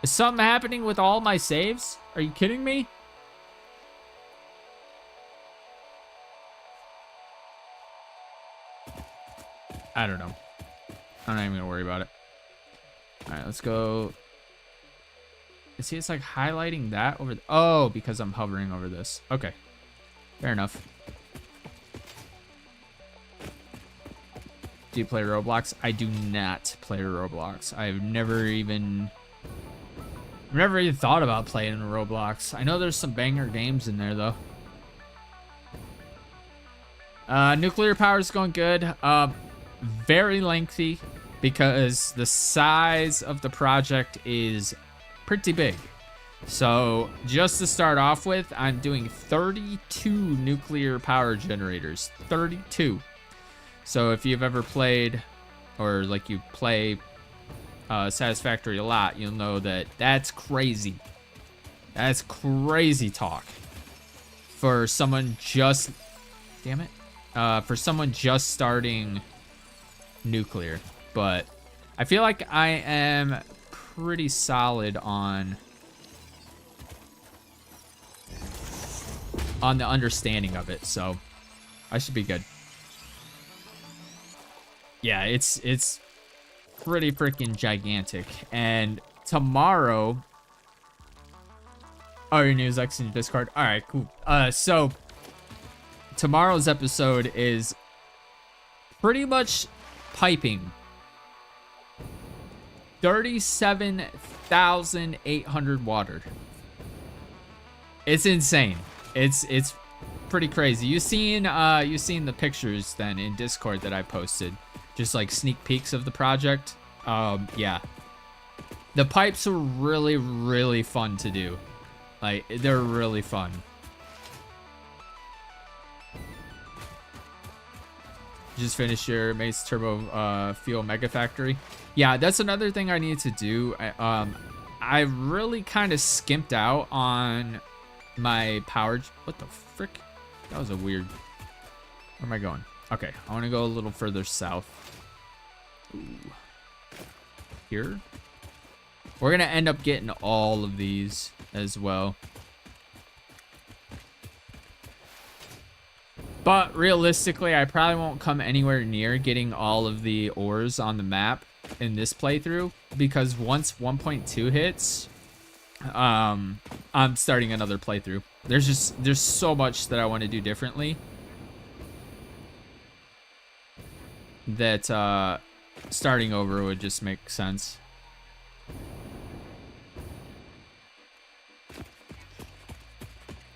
Is something happening with all my saves? Are you kidding me? I don't know. I'm not even gonna worry about it. All right, let's go. See, it's like highlighting that over. Oh, because I'm hovering over this. Okay, fair enough. Do you play Roblox? I do not play Roblox. I've never even thought about playing Roblox. I know there's some banger games in there though. Nuclear power is going good. Very lengthy because the size of the project is pretty big. So just to start off with, I'm doing 32 nuclear power generators. 32. So if you've ever played, or like you play Satisfactory a lot, you'll know that that's crazy. That's crazy talk for someone just, damn it, for someone just starting nuclear. But I feel like I am pretty solid on the understanding of it, so I should be good. Yeah, it's pretty freaking gigantic. And tomorrow, oh, your news X in your Discord. All right, cool. So tomorrow's episode is pretty much piping 37,800 water. It's insane. It's pretty crazy. You seen the pictures then in Discord that I posted, just like sneak peeks of the project. Yeah, the pipes are really fun to do. Like, they're really fun. Just finished your Mace Turbo Fuel Mega Factory. Yeah, that's another thing I need to do. I really kind of skimped out on my power. What the frick? That was a weird. Where am I going? Okay, I want to go a little further south. Ooh. Here. We're gonna end up getting all of these as well. But realistically, I probably won't come anywhere near getting all of the ores on the map in this playthrough, because once 1.2 hits, I'm starting another playthrough. There's so much that I want to do differently that starting over would just make sense.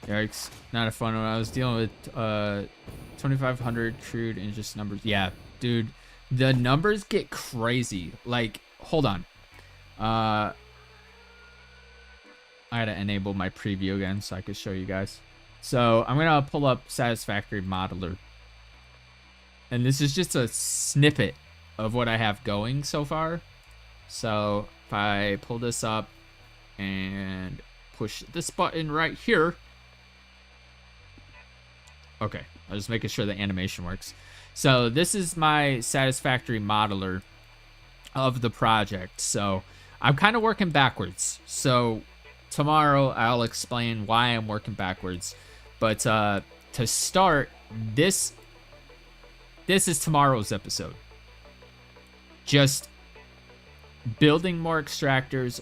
Yikes, not a fun one. I was dealing with 2,500 crude and just numbers. Yeah, dude, the numbers get crazy. Like, hold on. I gotta enable my preview again so I can show you guys. So I'm gonna pull up Satisfactory Modeler. And this is just a snippet of what I have going so far. So if I pull this up and push this button right here, Okay, I was making sure the animation works. So this is my Satisfactory modeler of the project. So I'm kind of working backwards. So tomorrow I'll explain why I'm working backwards. But to start, this is tomorrow's episode. Just building more extractors,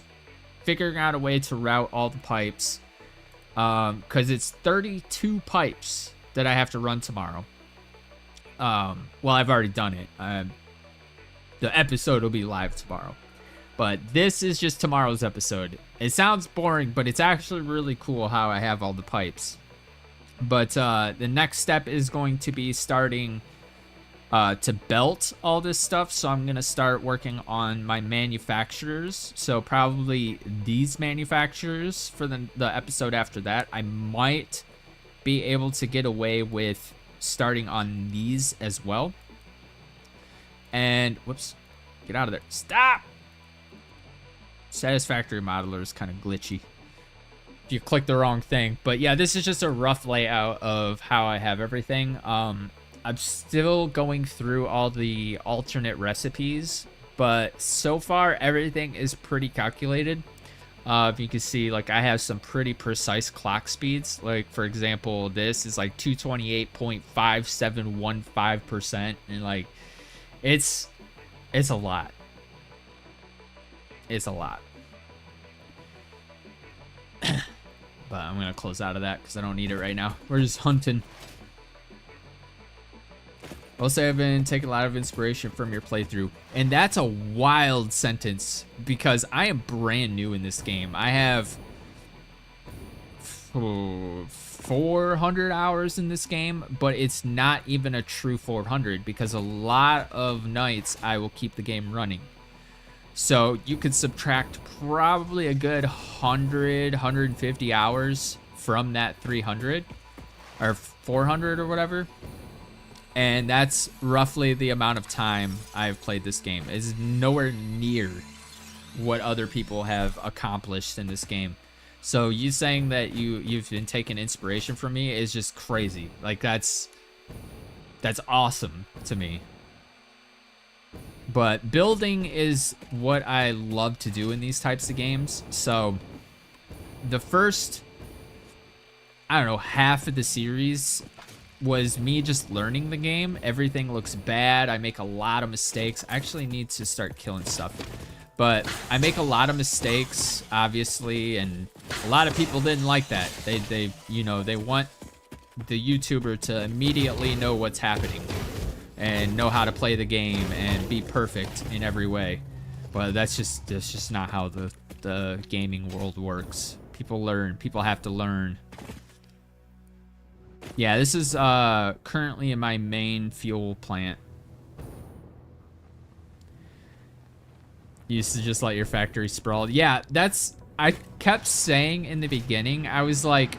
figuring out a way to route all the pipes. Because it's 32 pipes that I have to run tomorrow. Well, I've already done it. The episode will be live tomorrow. But this is just tomorrow's episode. It sounds boring, but it's actually really cool how I have all the pipes. But the next step is going to be starting to belt all this stuff. So I'm going to start working on my manufacturers. So probably these manufacturers for the episode after that. I might be able to get away with starting on these as well. And whoops, get out of there. Stop. Satisfactory modeler is kind of glitchy if you click the wrong thing. But yeah, this is just a rough layout of how I have everything. I'm still going through all the alternate recipes, but so far everything is pretty calculated. If you can see, like, I have some pretty precise clock speeds. Like, for example, this is like 228.5715%, and like it's a lot. It's a lot. But I'm gonna close out of that because I don't need it right now. We're just hunting. I'll say I've been taking a lot of inspiration from your playthrough. And that's a wild sentence because I am brand new in this game. I have 400 hours in this game, but it's not even a true 400 because a lot of nights I will keep the game running. So you could subtract probably a good 100, 150 hours from that 300 or 400 or whatever. And that's roughly the amount of time I've played this game. It's nowhere near what other people have accomplished in this game. So you saying that you've been taking inspiration from me is just crazy. Like that's awesome to me. But building is what I love to do in these types of games. So the first, I don't know, half of the series was me just learning the game. Everything looks bad. I make a lot of mistakes. I actually need to start killing stuff. But I make a lot of mistakes, obviously, and a lot of people didn't like that. They want the YouTuber to immediately know what's happening and know how to play the game and be perfect in every way. But that's just not how the gaming world works. People learn. People have to learn. Yeah, this is currently in my main fuel plant. You used to just let your factory sprawl. Yeah, I kept saying in the beginning, I was like,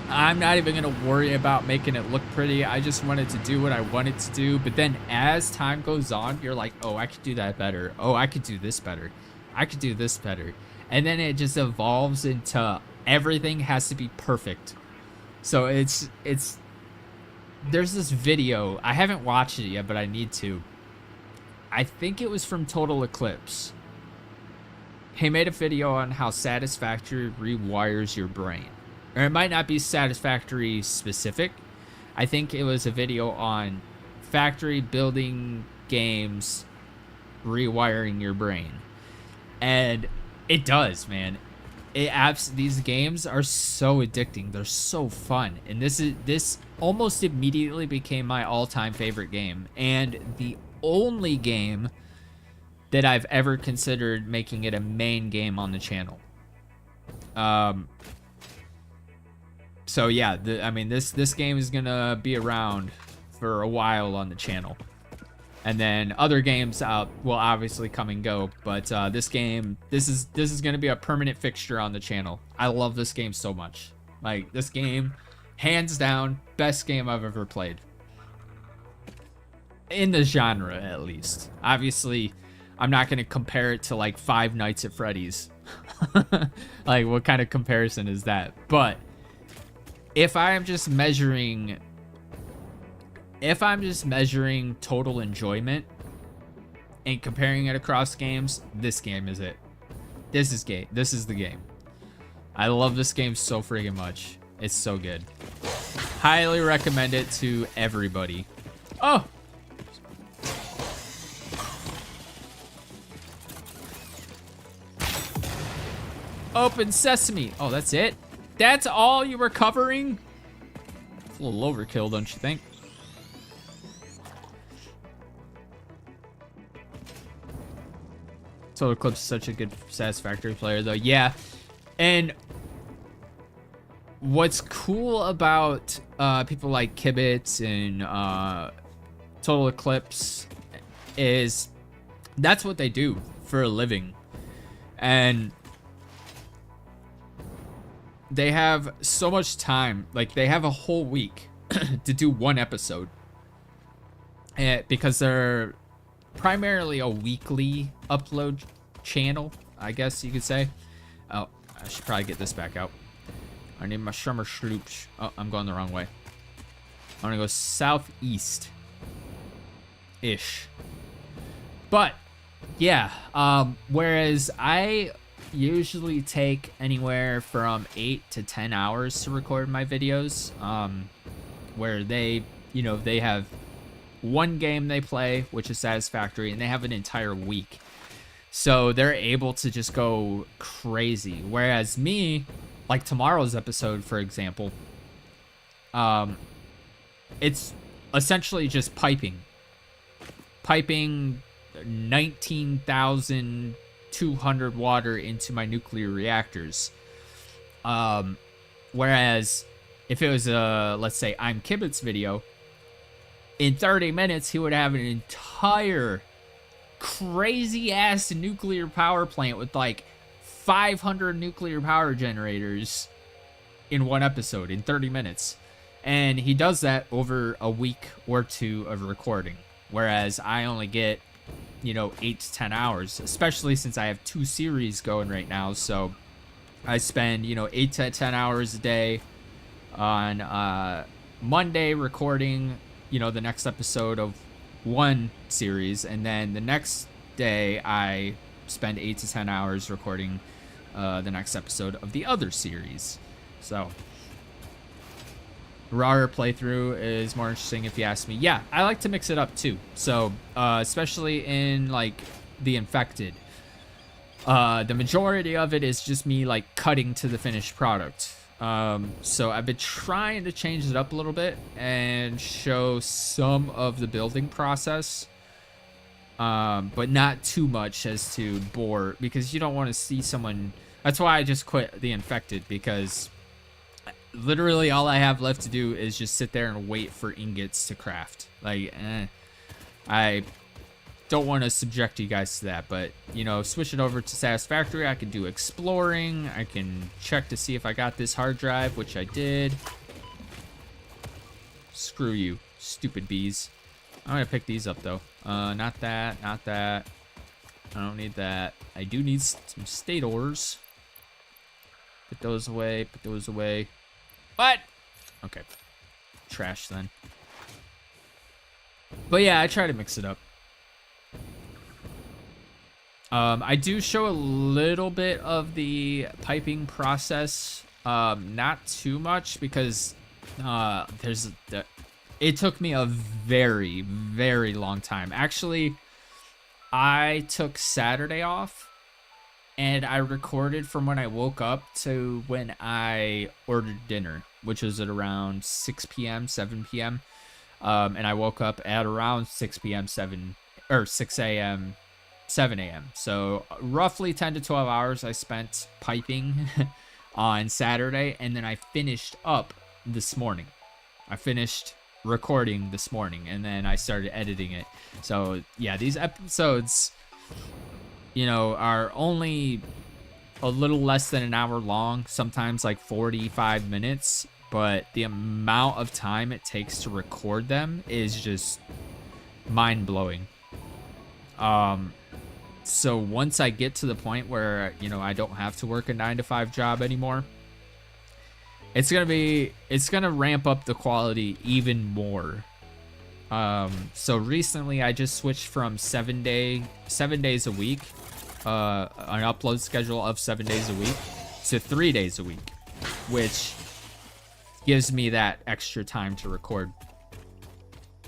I'm not even going to worry about making it look pretty. I just wanted to do what I wanted to do. But then as time goes on, you're like, oh, I could do that better. Oh, I could do this better. I could do this better. And then it just evolves into everything has to be perfect. So there's this video. I haven't watched it yet, but I need to. I think it was from Total Eclipse. He made a video on how Satisfactory rewires your brain. Or it might not be Satisfactory specific. I think it was a video on factory building games rewiring your brain. And it does, man. These games are so addicting. They're so fun. And this almost immediately became my all-time favorite game. And the only game that I've ever considered making it a main game on the channel. So yeah, this game is gonna be around for a while on the channel. And then other games will obviously come and go, but this is gonna be a permanent fixture on the channel. I love this game so much. Like, this game, hands down, best game I've ever played. In the genre, at least. Obviously, I'm not gonna compare it to like Five Nights at Freddy's. Like, what kind of comparison is that? But if I am just measuring if I'm just measuring total enjoyment and comparing it across games, this game is it. This is the game. I love this game so freaking much. It's so good. Highly recommend it to everybody. Oh! Open sesame. Oh, that's it? That's all you were covering? It's a little overkill, don't you think? Total Eclipse is such a good Satisfactory player, though. Yeah. And what's cool about people like Kibitz and Total Eclipse is that's what they do for a living. And they have so much time. Like, they have a whole week to do one episode. Because they're primarily a weekly upload channel, I guess you could say. Oh, I should probably get this back out. I need my Shrummer Schloops. Oh, I'm going the wrong way. I'm gonna go southeast-ish. But, yeah. Whereas I usually take anywhere from 8 to 10 hours to record my videos. Where they, they have one game they play, which is Satisfactory, and they have an entire week. So they're able to just go crazy. Whereas me, like tomorrow's episode, for example, it's essentially just piping 19,200 water into my nuclear reactors. Whereas if it was a, let's say, I'm Kibitz video, in 30 minutes, he would have an entire crazy-ass nuclear power plant with, like, 500 nuclear power generators in one episode in 30 minutes. And he does that over a week or two of recording. Whereas I only get, 8 to 10 hours, especially since I have 2 series going right now. So I spend, 8 to 10 hours a day on Monday recording the next episode of one series, and then the next day I spend 8 to 10 hours recording the next episode of the other series. So rawer playthrough is more interesting if you ask me. Yeah, I like to mix it up too. So especially in like the Infected, the majority of it is just me like cutting to the finished product. So I've been trying to change it up a little bit and show some of the building process, but not too much as to bore, because you don't want to see someone. That's why I just quit the Infected, because literally all I have left to do is just sit there and wait for ingots to craft. Like, I don't want to subject you guys to that, but switch it over to Satisfactory. I can do exploring. I can check to see if I got this hard drive, which I did. Screw you, stupid bees. I'm gonna pick these up though. Not that, not that. I don't need that. I do need some state ores. Put those away, put those away. What? Okay, trash then. But yeah, I try to mix it up. I do show a little bit of the piping process, not too much, because it took me a very, very long time. Actually, I took Saturday off, and I recorded from when I woke up to when I ordered dinner, which was at around 6 p.m., 7 p.m. And I woke up at around 6 p.m., 6 a.m., 7 a.m. So roughly 10 to 12 hours I spent piping on Saturday, and then I finished up this morning. I finished recording this morning, and then I started editing it. So yeah, these episodes, are only a little less than an hour long, sometimes like 45 minutes, but the amount of time it takes to record them is just mind-blowing. So once I get to the point where, I don't have to work a 9-to-5 job anymore, it's gonna ramp up the quality even more. So recently I just switched from 7 days a week, an upload schedule of 7 days a week, to 3 days a week, which gives me that extra time to record.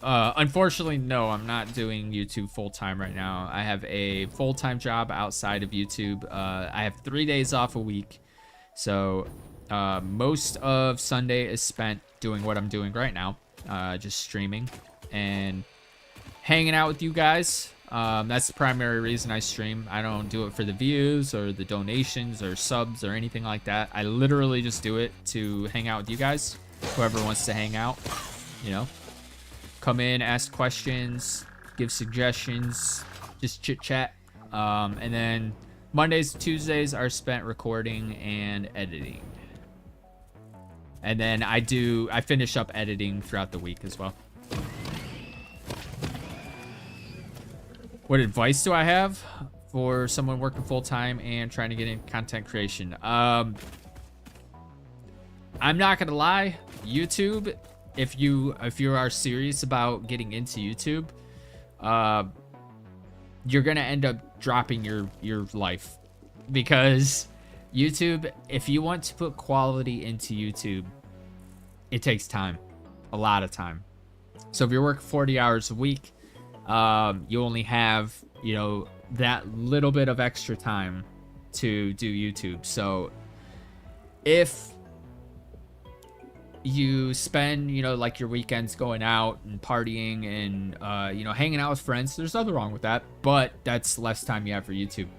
Unfortunately, no, I'm not doing YouTube full-time right now. I have a full-time job outside of YouTube. I have 3 days off a week. So, most of Sunday is spent doing what I'm doing right now. Just streaming and hanging out with you guys. That's the primary reason I stream. I don't do it for the views or the donations or subs or anything like that. I literally just do it to hang out with you guys. Whoever wants to hang out, you know. Come in, ask questions, give suggestions, just chit chat. And then Mondays and Tuesdays are spent recording and editing. And then I finish up editing throughout the week as well. What advice do I have for someone working full time and trying to get in content creation? I'm not gonna lie, YouTube, if you are serious about getting into YouTube, you're gonna end up dropping your life, because YouTube, if you want to put quality into YouTube, it takes time, a lot of time. So if you're working 40 hours a week, you only have, you know, that little bit of extra time to do YouTube. So if you spend, you know, like your weekends going out and partying and, you know, hanging out with friends, there's nothing wrong with that, but that's less time you have for YouTube.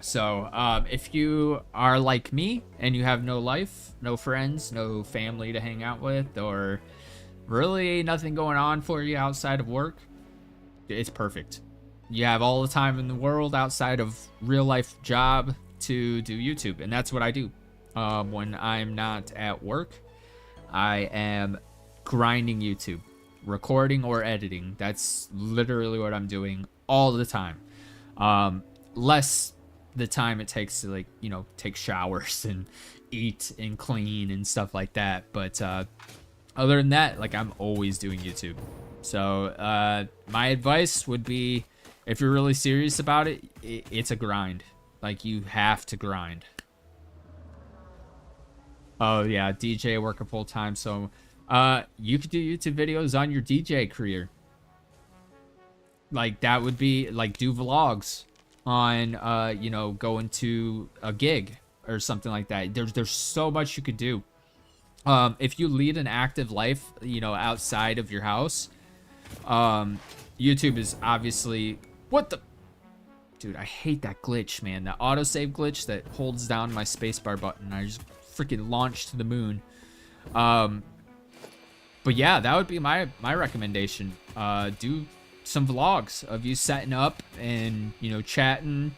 So, if you are like me and you have no life, no friends, no family to hang out with, or really nothing going on for you outside of work, it's perfect. You have all the time in the world outside of real life job to do YouTube, and that's what I do. When I'm not at work, I am grinding YouTube, recording or editing. That's literally what I'm doing all the time. Less the time it takes to, like, you know, take showers and eat and clean and stuff like that. But other than that, like, I'm always doing YouTube. So my advice would be, if you're really serious about it, it's a grind. Like, you have to grind. Oh yeah, DJ working full time. So you could do YouTube videos on your DJ career. Like, that would be like, do vlogs on you know, going to a gig or something like that. There's so much you could do. If you lead an active life, you know, outside of your house, YouTube is obviously, what the dude, I hate that glitch, man. That autosave glitch that holds down my spacebar button. I just freaking launched to the moon. But yeah, that would be my recommendation. Do some vlogs of you setting up and, you know, chatting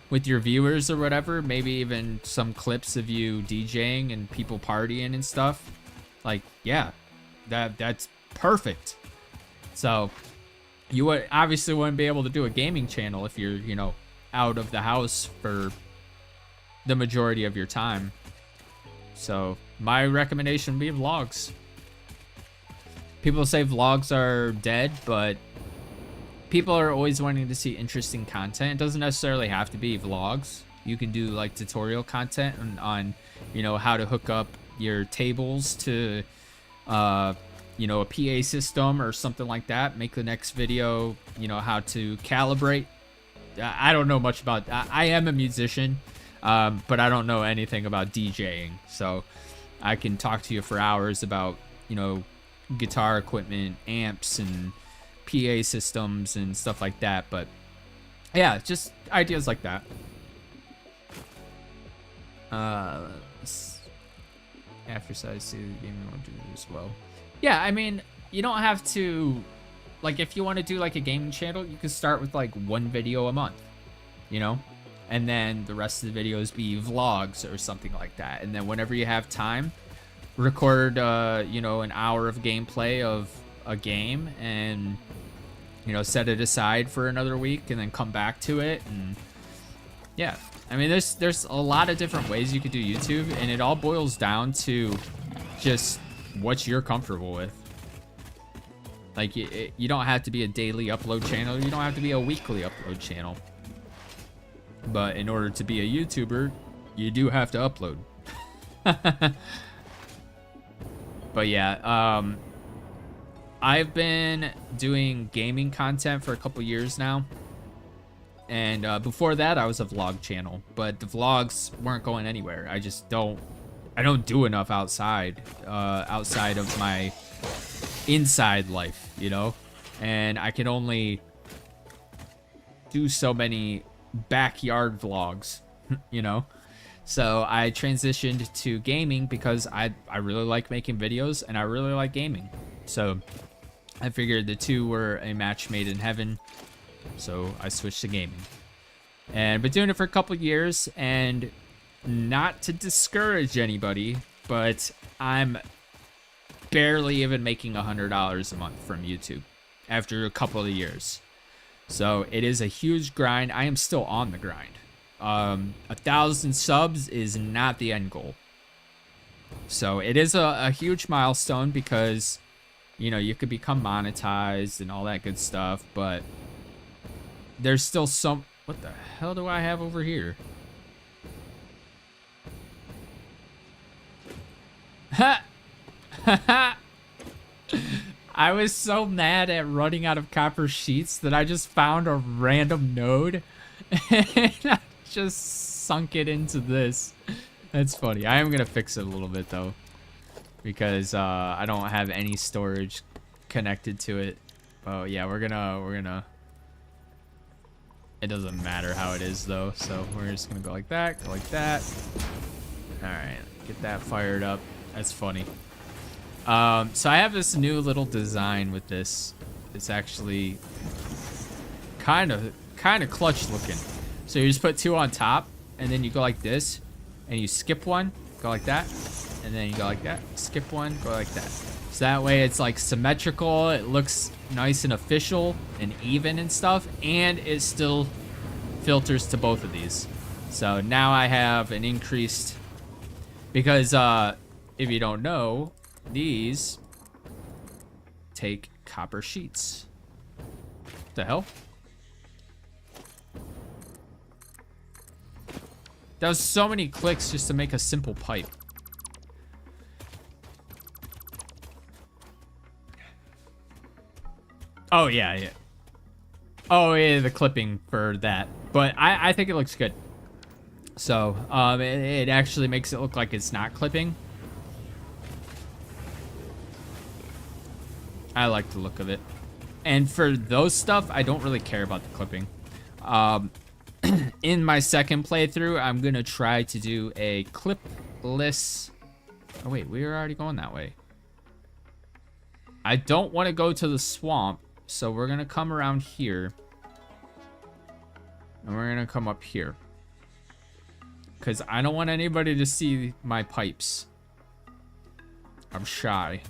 with your viewers or whatever. Maybe even some clips of you DJing and people partying and stuff. Like, yeah, that's perfect. So you would obviously wouldn't be able to do a gaming channel if you're, you know, out of the house for the majority of your time. So my recommendation would be vlogs. People say vlogs are dead, but people are always wanting to see interesting content. It doesn't necessarily have to be vlogs. You can do like tutorial content on you know, how to hook up your tables to you know, a PA system or something like that. Make the next video, you know, how to calibrate. I don't know much about that. I am a musician, but I don't know anything about DJing. So I can talk to you for hours about, you know, guitar equipment, amps, and PA systems and stuff like that. But yeah, just ideas like that. After size, see the gaming will do as well. Yeah, I mean, you don't have to, like, if you want to do like a gaming channel, you can start with like one video a month, you know, and then the rest of the videos be vlogs or something like that. And then whenever you have time, record you know, an hour of gameplay of a game and, you know, set it aside for another week and then come back to it. And yeah, I mean, there's a lot of different ways you could do YouTube, and it all boils down to just what you're comfortable with. Like, you don't have to be a daily upload channel. You don't have to be a weekly upload channel. But in order to be a YouTuber, you do have to upload. But yeah, I've been doing gaming content for a couple years now. And before that, I was a vlog channel. But the vlogs weren't going anywhere. I don't do enough outside of my inside life, you know? And I can only do so many backyard vlogs, you know? So I transitioned to gaming because I really like making videos and I really like gaming. So I figured the two were a match made in heaven. So I switched to gaming. And I've been doing it for a couple years, and not to discourage anybody, but I'm barely even making $100 a month from YouTube after a couple of years. So it is a huge grind. I am still on the grind. 1,000 subs is not the end goal. So it is a huge milestone because, you know, you could become monetized and all that good stuff, but there's still some... What the hell do I have over here? Ha! I was so mad at running out of copper sheets that I just found a random node and I just sunk it into this. That's funny. I am gonna fix it a little bit though, because I don't have any storage connected to it. Oh yeah, we're gonna. It doesn't matter how it is though, so we're just gonna go like that, go like that. All right, get that fired up. That's funny. So I have this new little design with this. It's actually kind of clutch looking. So you just put two on top, and then you go like this, and you skip one, go like that, and then you go like that, skip one, go like that. So that way it's like symmetrical, it looks nice and official and even and stuff, and it still filters to both of these. So now I have an increased, because if you don't know, these take copper sheets. What the hell? That was so many clicks just to make a simple pipe. Oh, yeah. Oh, yeah, the clipping for that. But I think it looks good. So, it actually makes it look like it's not clipping. I like the look of it. And for those stuff, I don't really care about the clipping. In my second playthrough, I'm going to try to do a clipless... Oh, wait, we were already going that way. I don't want to go to the swamp, so we're going to come around here. And we're going to come up here. Because I don't want anybody to see my pipes. I'm shy.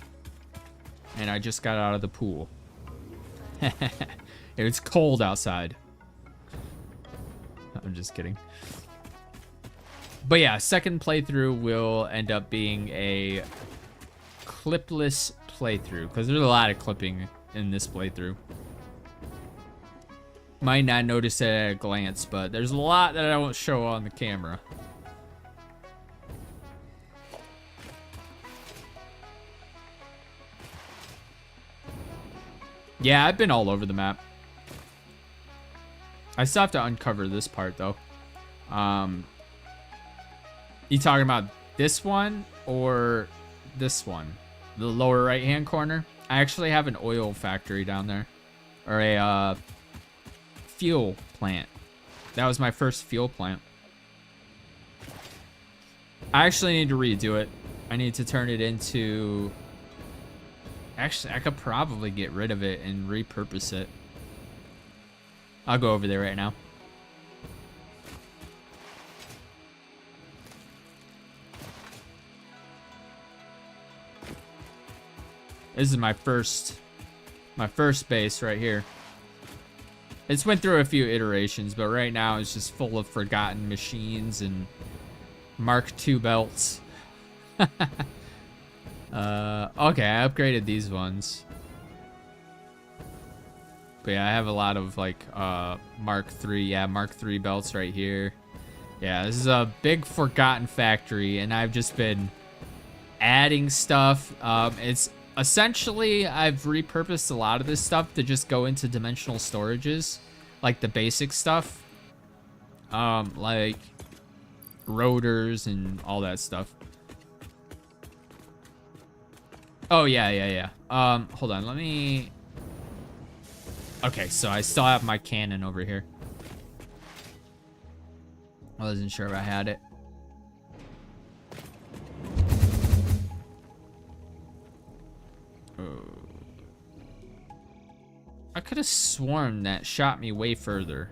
And I just got out of the pool. It's cold outside. I'm just kidding. But yeah, second playthrough will end up being a clipless playthrough, because there's a lot of clipping in this playthrough. Might not notice it at a glance, but there's a lot that I won't show on the camera. Yeah, I've been all over the map. I still have to uncover this part, though. You talking about this one or this one? The lower right-hand corner? I actually have an oil factory down there. Or a fuel plant. That was my first fuel plant. I actually need to redo it. I need to turn it into... Actually, I could probably get rid of it and repurpose it. I'll go over there right now. This is my first base right here. It's went through a few iterations, but right now it's just full of forgotten machines and Mark II belts. Okay, I upgraded these ones. But yeah, I have a lot of like Mark III. Yeah, Mark III belts right here. Yeah, this is a big forgotten factory, and I've just been adding stuff. It's essentially, I've repurposed a lot of this stuff to just go into dimensional storages, like the basic stuff, like rotors and all that stuff. Oh yeah. Hold on, let me. Okay, so I still have my cannon over here. I wasn't sure if I had it. I could have sworn that shot me way further.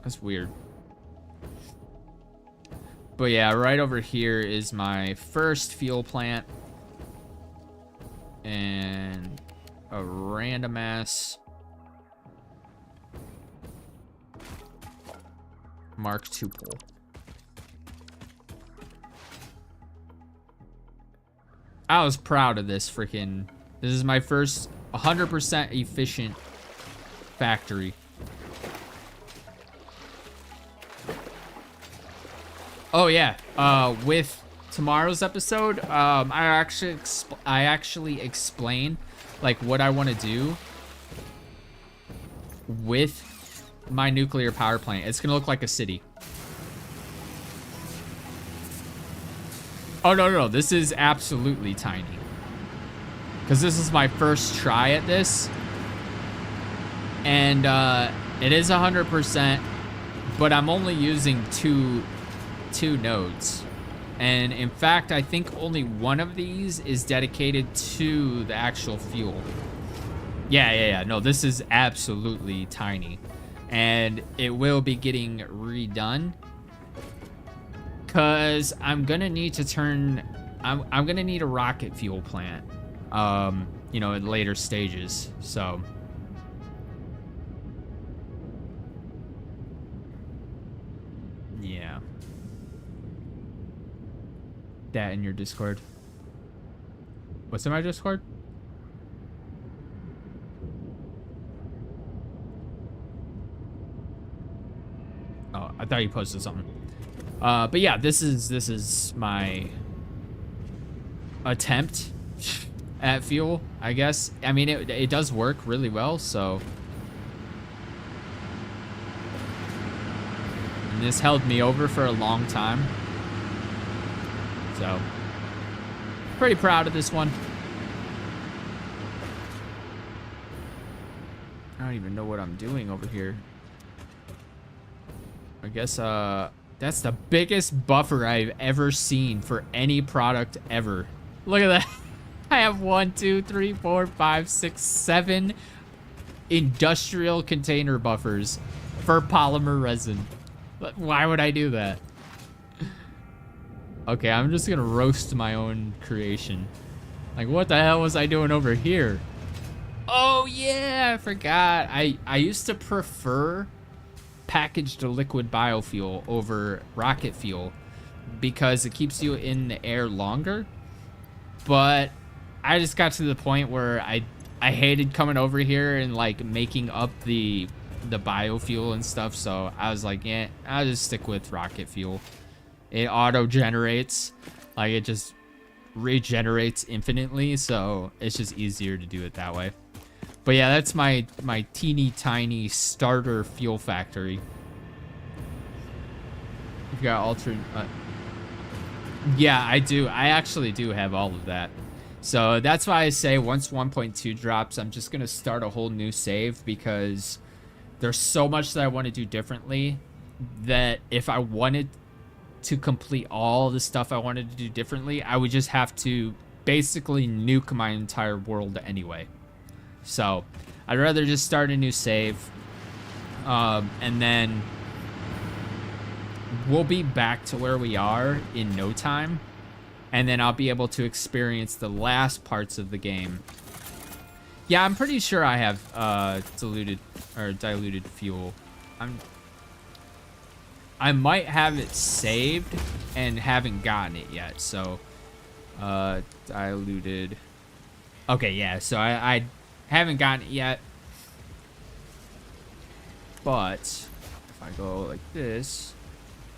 That's weird. But yeah, right over here is my first fuel plant. And a random ass Mark II pole. I was proud of this freaking. This is my first 100% efficient factory. Oh yeah, with tomorrow's episode, I actually explain like what I want to do with my nuclear power plant. It's gonna look like a city. Oh no, this is absolutely tiny. Because this is my first try at this. And it is 100%, but I'm only using two nodes. And in fact, I think only one of these is dedicated to the actual fuel. Yeah. No, this is absolutely tiny. And it will be getting redone. Because I'm going to need to turn... I'm going to need a rocket fuel plant. You know, in later stages. So... yeah. That in your Discord. What's in my Discord? Oh, I thought you posted something. But yeah, this is my attempt at fuel, I guess. I mean, it does work really well, so. And this held me over for a long time. So, pretty proud of this one. I don't even know what I'm doing over here. I guess, that's the biggest buffer I've ever seen for any product ever. Look at that. I have 1, 2, 3, 4, 5, 6, 7 industrial container buffers for polymer resin. Why would I do that? Okay, I'm just gonna roast my own creation. Like, what the hell was I doing over here? Oh yeah, I forgot. I used to prefer packaged liquid biofuel over rocket fuel because it keeps you in the air longer. But I just got to the point where I hated coming over here and like making up the biofuel and stuff, so I was like, yeah, I'll just stick with rocket fuel. It auto generates, like it just regenerates infinitely, so it's just easier to do it that way. But yeah, that's my teeny tiny starter fuel factory. You've got alternate. Yeah, I do. I actually do have all of that. So that's why I say once 1.2 drops, I'm just gonna start a whole new save because there's so much that I want to do differently that if I wanted to complete all the stuff I wanted to do differently, I would just have to basically nuke my entire world anyway. So I'd rather just start a new save, and then we'll be back to where we are in no time, and then I'll be able to experience the last parts of the game. Yeah, I'm pretty sure I have diluted fuel. I might have it saved and haven't gotten it yet. So diluted. Okay, yeah. So I Haven't gotten it yet. But if I go like this,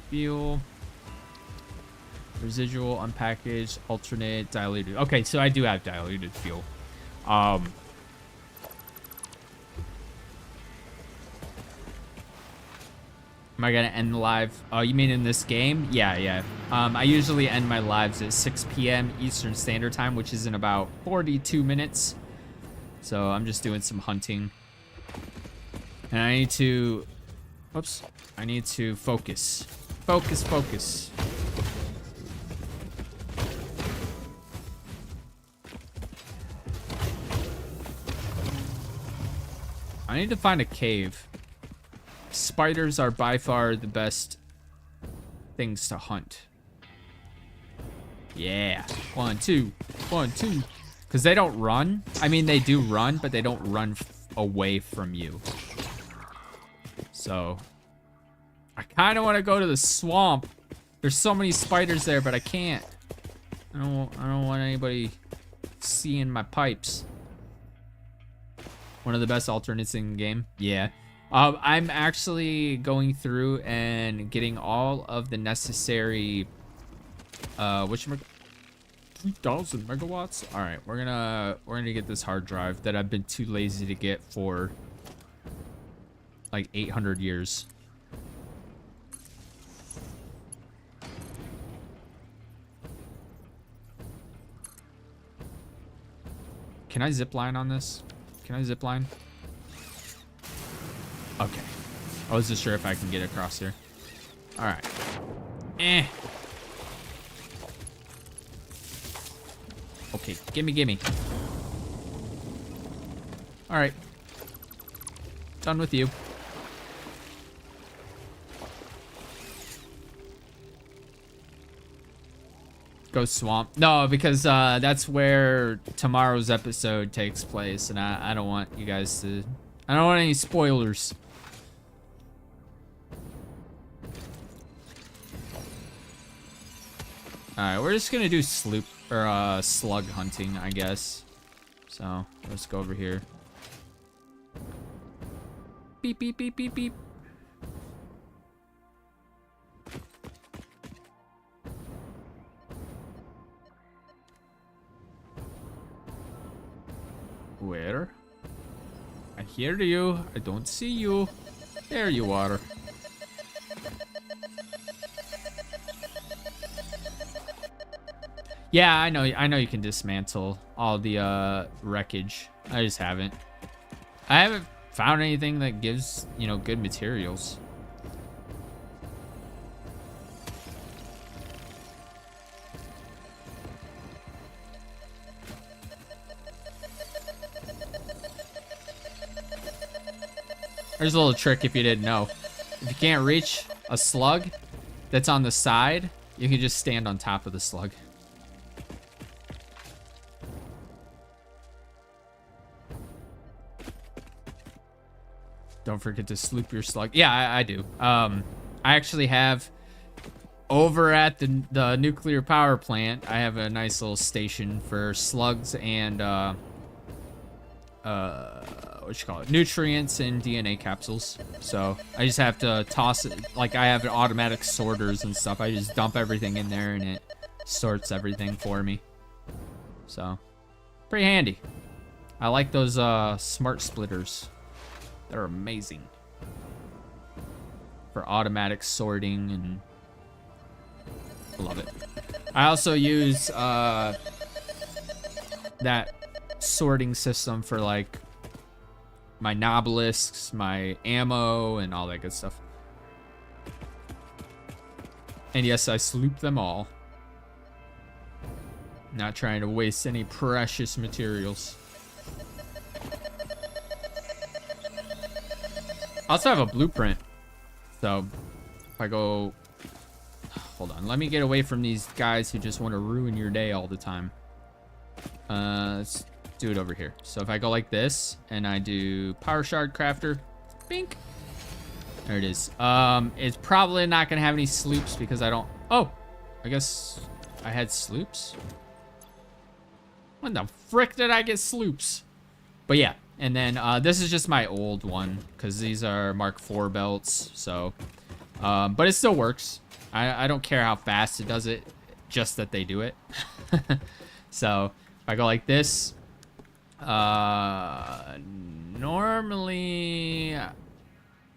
fuel, residual, unpackaged, alternate, diluted. Okay, so I do have diluted fuel. Am I gonna end the live? Oh, you mean in this game? Yeah. I usually end my lives at 6 p.m. Eastern Standard Time, which is in about 42 minutes. So I'm just doing some hunting. And I need to... Whoops. I need to focus. Focus. I need to find a cave. Spiders are by far the best things to hunt. Yeah. 1, 2. Because they don't run. I mean, they do run, but they don't run away from you. So, I kind of want to go to the swamp. There's so many spiders there, but I can't. I don't want anybody seeing my pipes. One of the best alternates in the game. Yeah. I'm actually going through and getting all of the necessary, 3,000 megawatts. All right, we're gonna get this hard drive that I've been too lazy to get for like 800 years. Can I zip line on this? Can I zip line? Okay. I wasn't sure if I can get across here. All right. Okay, gimme. All right. Done with you. Go swamp. No, because that's where tomorrow's episode takes place, and I don't want you guys to... I don't want any spoilers. Alright, we're just gonna do slug hunting, I guess. So, let's go over here. Beep. Where? I hear you. I don't see you. There you are. Yeah, I know you can dismantle all the wreckage. I just haven't. I haven't found anything that gives, good materials. There's a little trick if you didn't know. If you can't reach a slug that's on the side, you can just stand on top of the slug. Don't forget to sloop your slug. Yeah, I do. I actually have over at the nuclear power plant, I have a nice little station for slugs and nutrients and DNA capsules. So I just have to toss it. Like, I have automatic sorters and stuff. I just dump everything in there and it sorts everything for me. So pretty handy. I like those smart splitters. They're amazing for automatic sorting, and I love it. I also use that sorting system for like my nobelisks, my ammo, and all that good stuff. And yes, I sloop them all. Not trying to waste any precious materials. I also have a blueprint. So if I go... Hold on. Let me get away from these guys who just want to ruin your day all the time. Let's do it over here. So if I go like this and I do power shard crafter, bink. There it is. It's probably not going to have any sloops because I don't... Oh, I guess I had sloops. When the frick did I get sloops? But yeah, and then this is just my old one because these are Mark IV belts. So, but it still works. I don't care how fast it does it, just that they do it. So if I go like this, normally,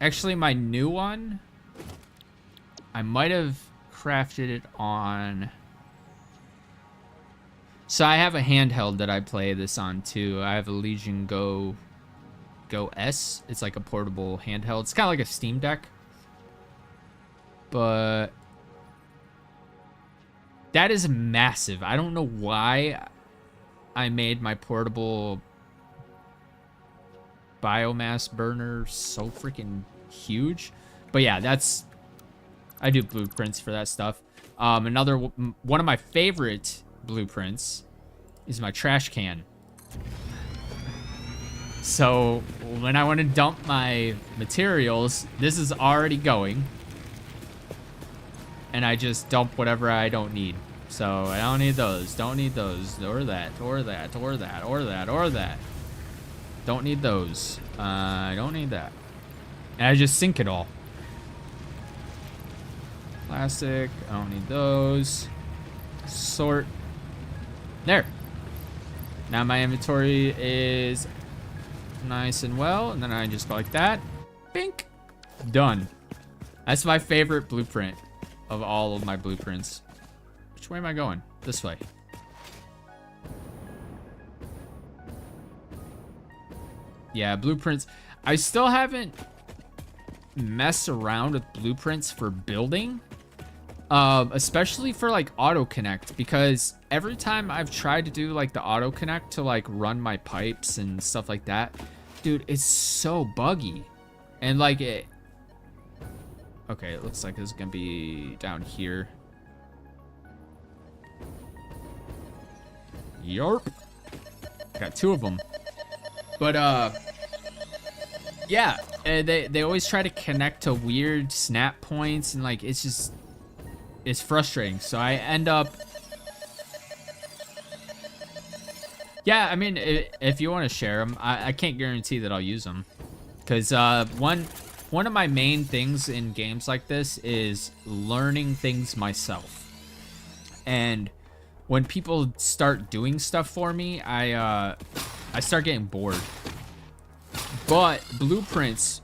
actually my new one, I might have crafted it on. So I have a handheld that I play this on too. I have a Legion Go S. It's like a portable handheld. It's kind of like a Steam Deck. But that is massive. I don't know why I made my portable biomass burner so freaking huge. But yeah, I do blueprints for that stuff. Another one of my favorite blueprints is my trash can. So when I want to dump my materials, this is already going. And I just dump whatever I don't need. So I don't need those, or that, or that, or that, or that, or that. Don't need those. I don't need that. And I just sink it all. Plastic, I don't need those. Sort. There. Now my inventory is nice and well, and then I just go like that. Bink. Done. That's my favorite blueprint of all of my blueprints. Which way am I going? This way. Yeah, blueprints. I still haven't messed around with blueprints for building. Especially for like auto connect, because every time I've tried to do like the auto connect to like run my pipes and stuff like that, dude, it's so buggy. And like it, okay, it looks like it's gonna be down here. Yarp. Got two of them. But yeah, they always try to connect to weird snap points, and like it's frustrating. So I end up, yeah, I mean, if you want to share them, I can't guarantee that I'll use them, because one of my main things in games like this is learning things myself. And when people start doing stuff for me, I start getting bored. But blueprints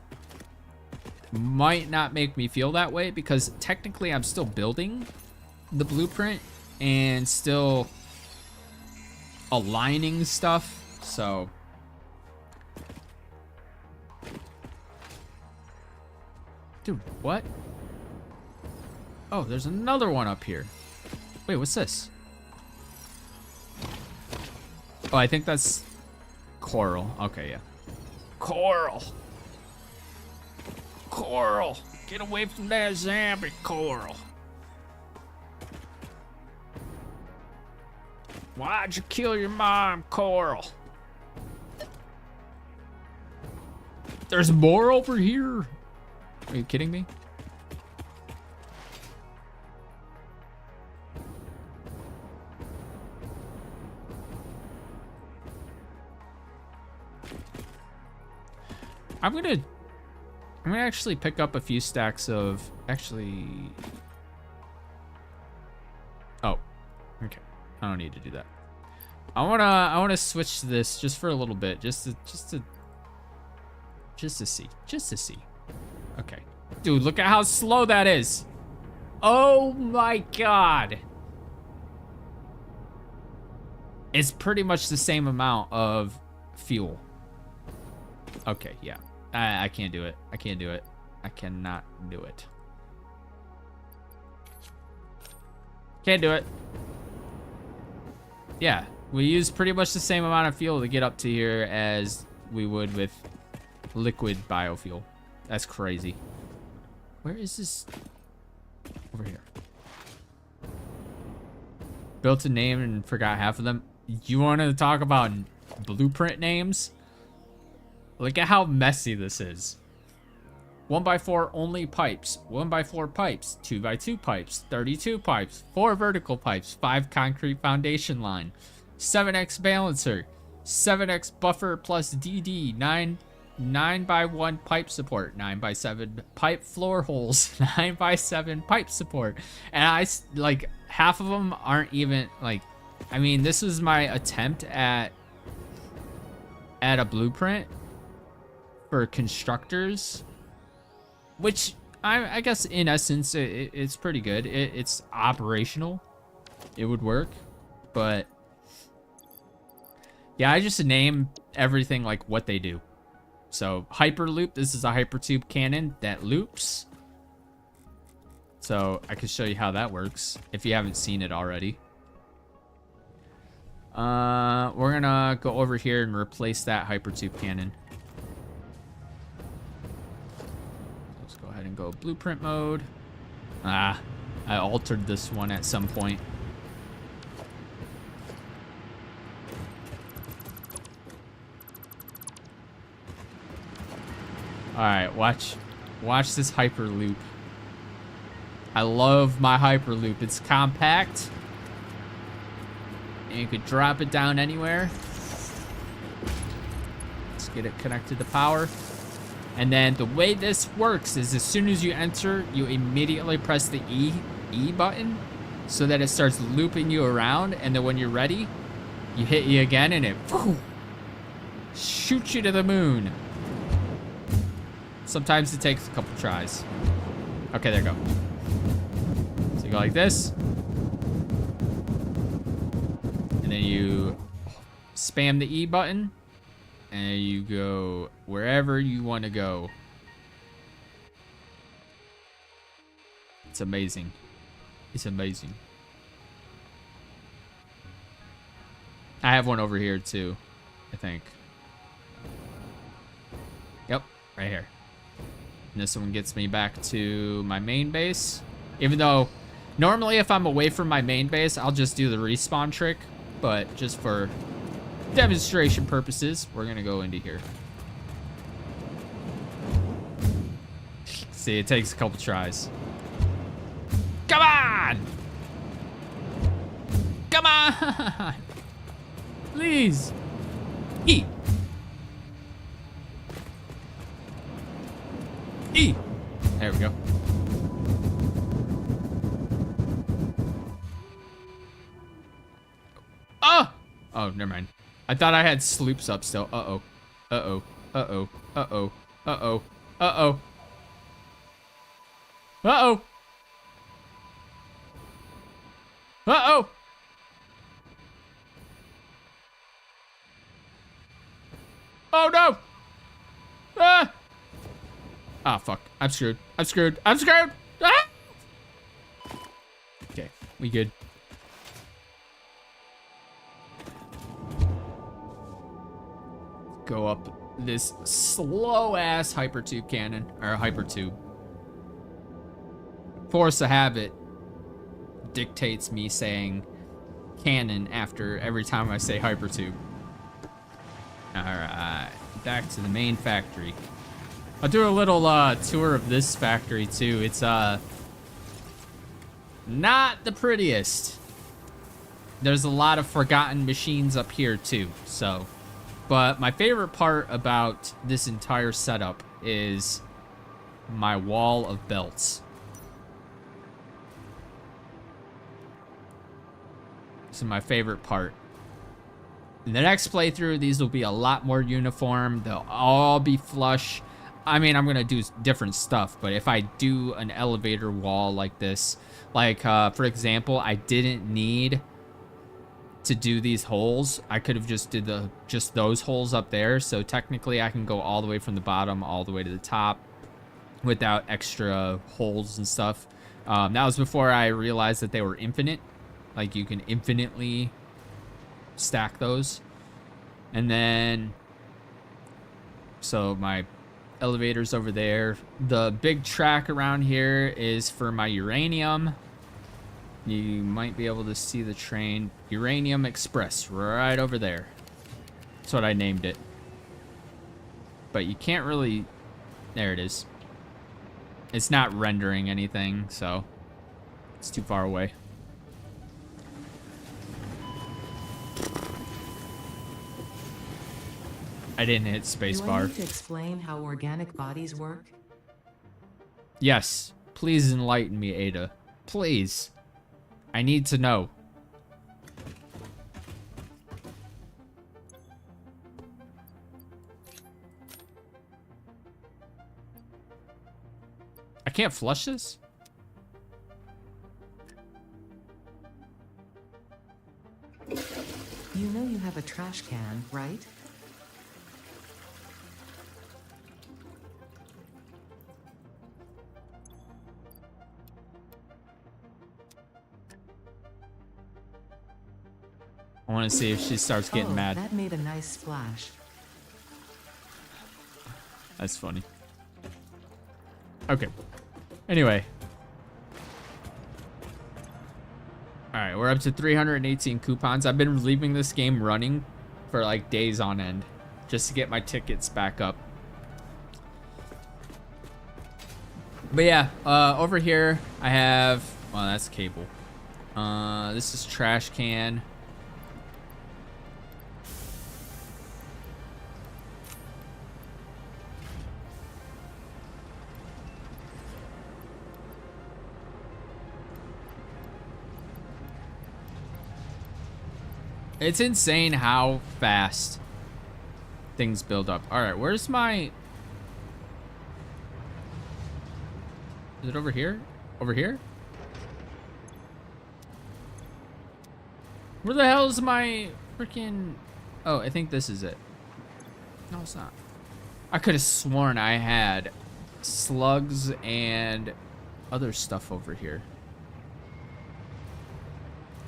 might not make me feel that way, because technically I'm still building the blueprint and still aligning stuff. So dude, what? Oh, there's another one up here. Wait, what's this? Oh, I think that's coral. Okay, yeah. Coral. Coral. Get away from that zombie, Coral. Why'd you kill your mom, Coral? There's more over here. Are you kidding me? I'm gonna actually pick up a few stacks of, actually, oh, okay. I don't need to do that. I wanna switch to this just for a little bit, just to see. Okay. Dude, look at how slow that is. Oh my God. It's pretty much the same amount of fuel. Okay, yeah. I can't do it. I can't do it. I cannot do it. Can't do it. Yeah, we use pretty much the same amount of fuel to get up to here as we would with liquid biofuel. That's crazy. Where is this? Over here. Built a name and forgot half of them. You want to talk about blueprint names? Look at how messy this is. 1x4 only pipes, 1x4 pipes, 2x2 pipes, 32 pipes, 4 vertical pipes, 5 concrete foundation line, 7x balancer, 7x buffer plus DD, 9x1 pipe support, 9x7 pipe floor holes, 9x7 pipe support. And like, half of them aren't even, like, I mean, this was my attempt at a blueprint for constructors, which I guess in essence it's pretty good. It's operational. It would work, but yeah, I just name everything like what they do. So hyperloop, this is a hypertube cannon that loops. So I can show you how that works if you haven't seen it already. We're gonna go over here and replace that hypertube cannon. Let's go ahead and go blueprint mode. I altered this one at some point. Alright, watch this hyperloop. I love my hyperloop. It's compact. And you could drop it down anywhere. Let's get it connected to power. And then the way this works is as soon as you enter, you immediately press the E button so that it starts looping you around. And then when you're ready, you hit E again and it shoots you to the moon. Sometimes it takes a couple tries. Okay, there you go. So you go like this. And then you spam the E button. And you go wherever you want to go. It's amazing. It's amazing. I have one over here too, I think. Yep, right here. And this one gets me back to my main base. Even though normally if I'm away from my main base, I'll just do the respawn trick. But just for demonstration purposes, we're gonna go into here. See, it takes a couple tries. Come on! Come on! Please! E! E! There we go. Oh! Oh, never mind. I thought I had sloops up still. Uh-oh. Uh-oh. Uh-oh. Uh-oh. Uh-oh. Uh-oh. Uh-oh. Uh-oh. Oh, no. Ah! Ah, fuck. I'm screwed. I'm screwed. I'm screwed. Ah! Okay. We good. Go up this slow-ass hypertube cannon. Or hypertube. Force of habit dictates me saying cannon after every time I say hypertube. Alright. Back to the main factory. I'll do a little tour of this factory too. It's not the prettiest. There's a lot of forgotten machines up here too, so. But my favorite part about this entire setup is my wall of belts. This is my favorite part. In the next playthrough, these will be a lot more uniform. They'll all be flush. I mean, I'm gonna do different stuff, but if I do an elevator wall like this, like for example, I didn't need to do these holes. I could have just did just those holes up there. So technically I can go all the way from the bottom all the way to the top without extra holes and stuff. That was before I realized that they were infinite. Like you can infinitely stack those. And then, so my elevator's over there. The big track around here is for my uranium. You might be able to see the train. Uranium Express, right over there. That's what I named it. But you can't really... There it is. It's not rendering anything, so it's too far away. I didn't hit Do I spacebar. need to explain how organic bodies work? Yes. Please enlighten me, Ada. Please. I need to know. I can't flush this? You know you have a trash can, right? I want to see if she starts getting mad. That made a nice splash. That's funny. Okay. Anyway. Alright, we're up to 318 coupons. I've been leaving this game running for like days on end just to get my tickets back up. But yeah, over here I have, well, that's cable. This is trash can. It's insane how fast things build up. All right, where's my... Is it over here? Over here? Where the hell is my freaking... Oh, I think this is it. No, it's not. I could have sworn I had slugs and other stuff over here.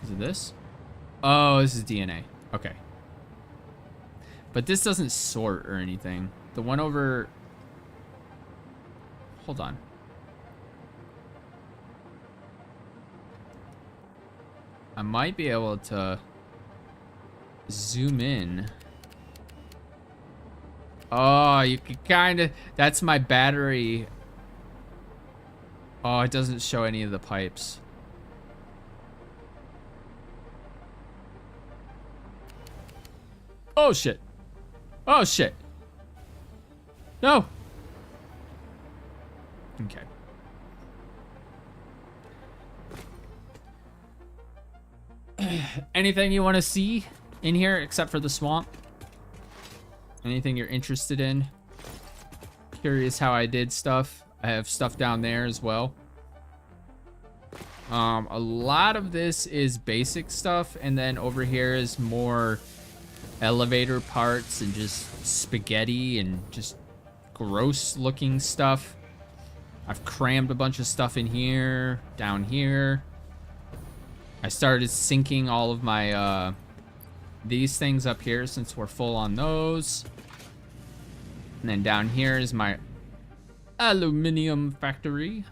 Is it this? Oh, this is DNA. Okay. But this doesn't sort or anything. The one over... Hold on. I might be able to zoom in. Oh, you can kind of... That's my battery. Oh, it doesn't show any of the pipes. Oh, shit. Oh, shit. No. Okay. Anything you want to see in here except for the swamp? Anything you're interested in? Curious how I did stuff. I have stuff down there as well. A lot of this is basic stuff, and then over here is more elevator parts and just spaghetti and just gross looking stuff. I've crammed a bunch of stuff in here, down here. I started sinking all of my these things up here since we're full on those. And then down here is my aluminum factory.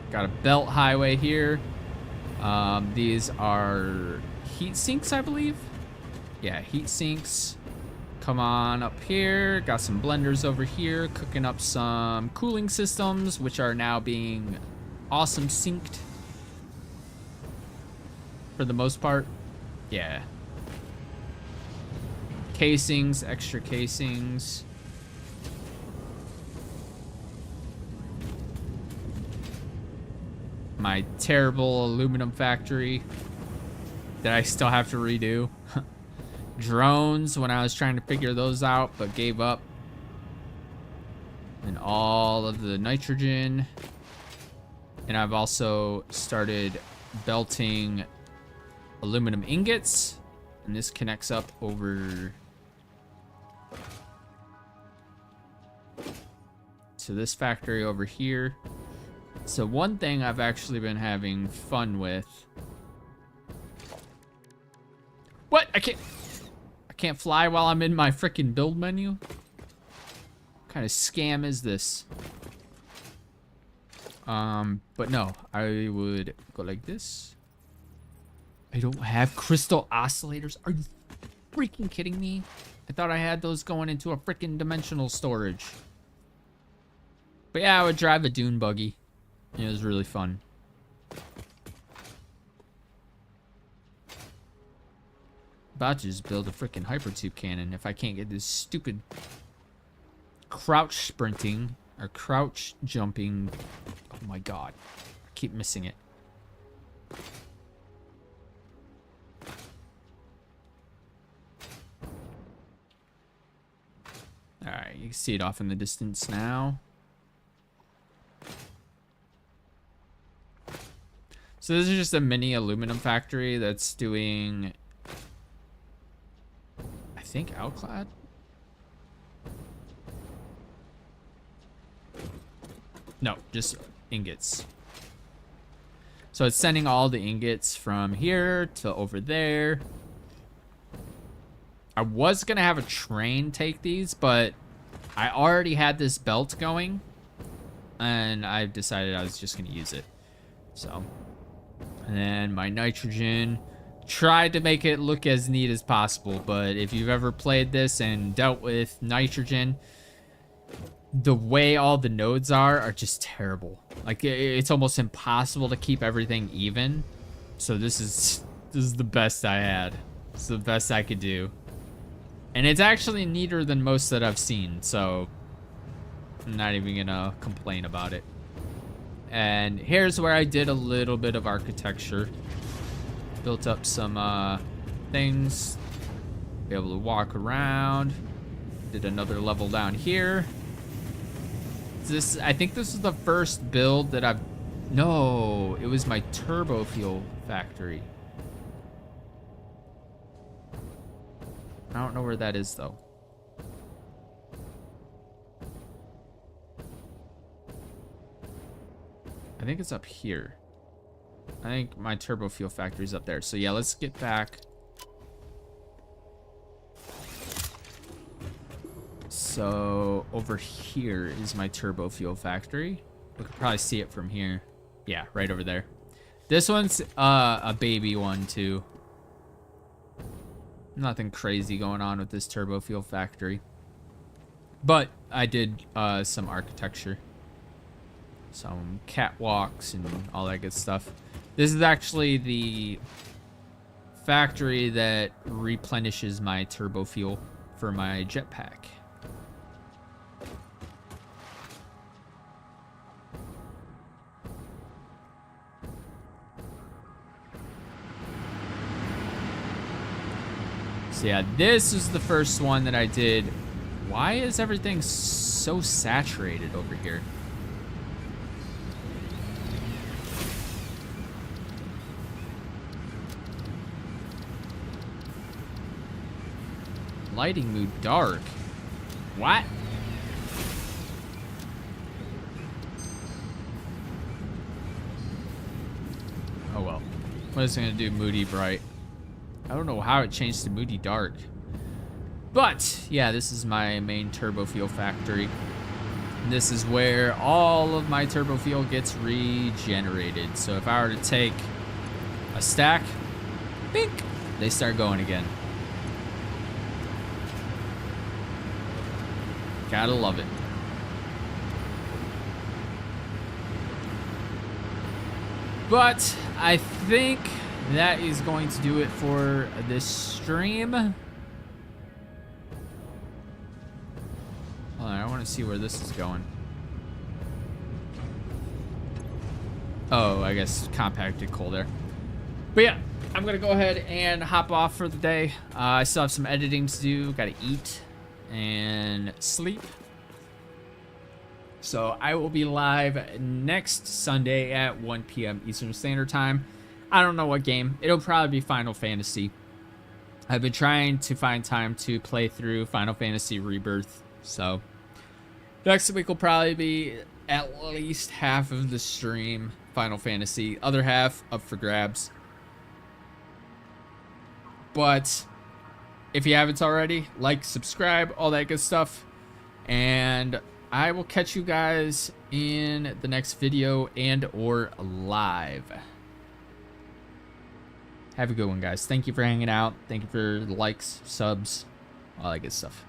Got a belt highway here. These are heat sinks, I believe. Yeah, heat sinks. Come on up here. Got some blenders over here, cooking up some cooling systems, which are now being awesome synced. For the most part. Yeah. Casings, extra casings. My terrible aluminum factory that I still have to redo. Drones when I was trying to figure those out, but gave up. And all of the nitrogen. And I've also started belting aluminum ingots. And this connects up over to this factory over here. So one thing I've actually been having fun with. What? I can't fly while I'm in my freaking build menu? What kind of scam is this? But no, I would go like this. I don't have crystal oscillators. Are you freaking kidding me? I thought I had those going into a freaking dimensional storage. But yeah, I would drive a dune buggy. It was really fun. About to just build a freaking hypertube cannon if I can't get this stupid crouch sprinting or crouch jumping. Oh my god. I keep missing it. Alright, you can see it off in the distance now. So this is just a mini aluminum factory that's doing, I think, Outclad? No, just ingots. So it's sending all the ingots from here to over there. I was gonna have a train take these, but I already had this belt going, and I decided I was just gonna use it. So, and then my nitrogen, tried to make it look as neat as possible, but if you've ever played this and dealt with nitrogen, the way all the nodes are just terrible. Like, it's almost impossible to keep everything even. So this is the best I had. It's the best I could do. And it's actually neater than most that I've seen, so I'm not even gonna complain about it. And here's where I did a little bit of architecture. Built up some things. Be able to walk around. Did another level down here. I think this is the first build that I've... No, it was my turbo fuel factory. I don't know where that is, though. I think it's up here. I think my turbo fuel factory is up there. So yeah, let's get back. So over here is my turbo fuel factory. We could probably see it from here. Yeah, right over there. This one's a baby one too. Nothing crazy going on with this turbo fuel factory. But I did some architecture. Some catwalks and all that good stuff. This is actually the factory that replenishes my turbo fuel for my jetpack. So yeah, this is the first one that I did. Why is everything so saturated over here? Lighting mood dark. What? Oh well. What is it gonna do? Moody bright. I don't know how it changed to moody dark. But yeah, this is my main turbo fuel factory. And this is where all of my turbo fuel gets regenerated. So if I were to take a stack, bink, they start going again. Gotta love it. But I think that is going to do it for this stream. Hold on, I want to see where this is going. Oh, I guess compacted coal there. But yeah, I'm going to go ahead and hop off for the day. I still have some editing to do. Got to eat and sleep. So I will be live next Sunday at 1 p.m. Eastern Standard Time. I don't know what game. It'll probably be Final Fantasy. I've been trying to find time to play through Final Fantasy Rebirth. So next week will probably be at least half of the stream Final Fantasy. Other half up for grabs. But if you haven't already, like, subscribe, all that good stuff. And I will catch you guys in the next video and or live. Have a good one, guys. Thank you for hanging out. Thank you for the likes, subs, all that good stuff.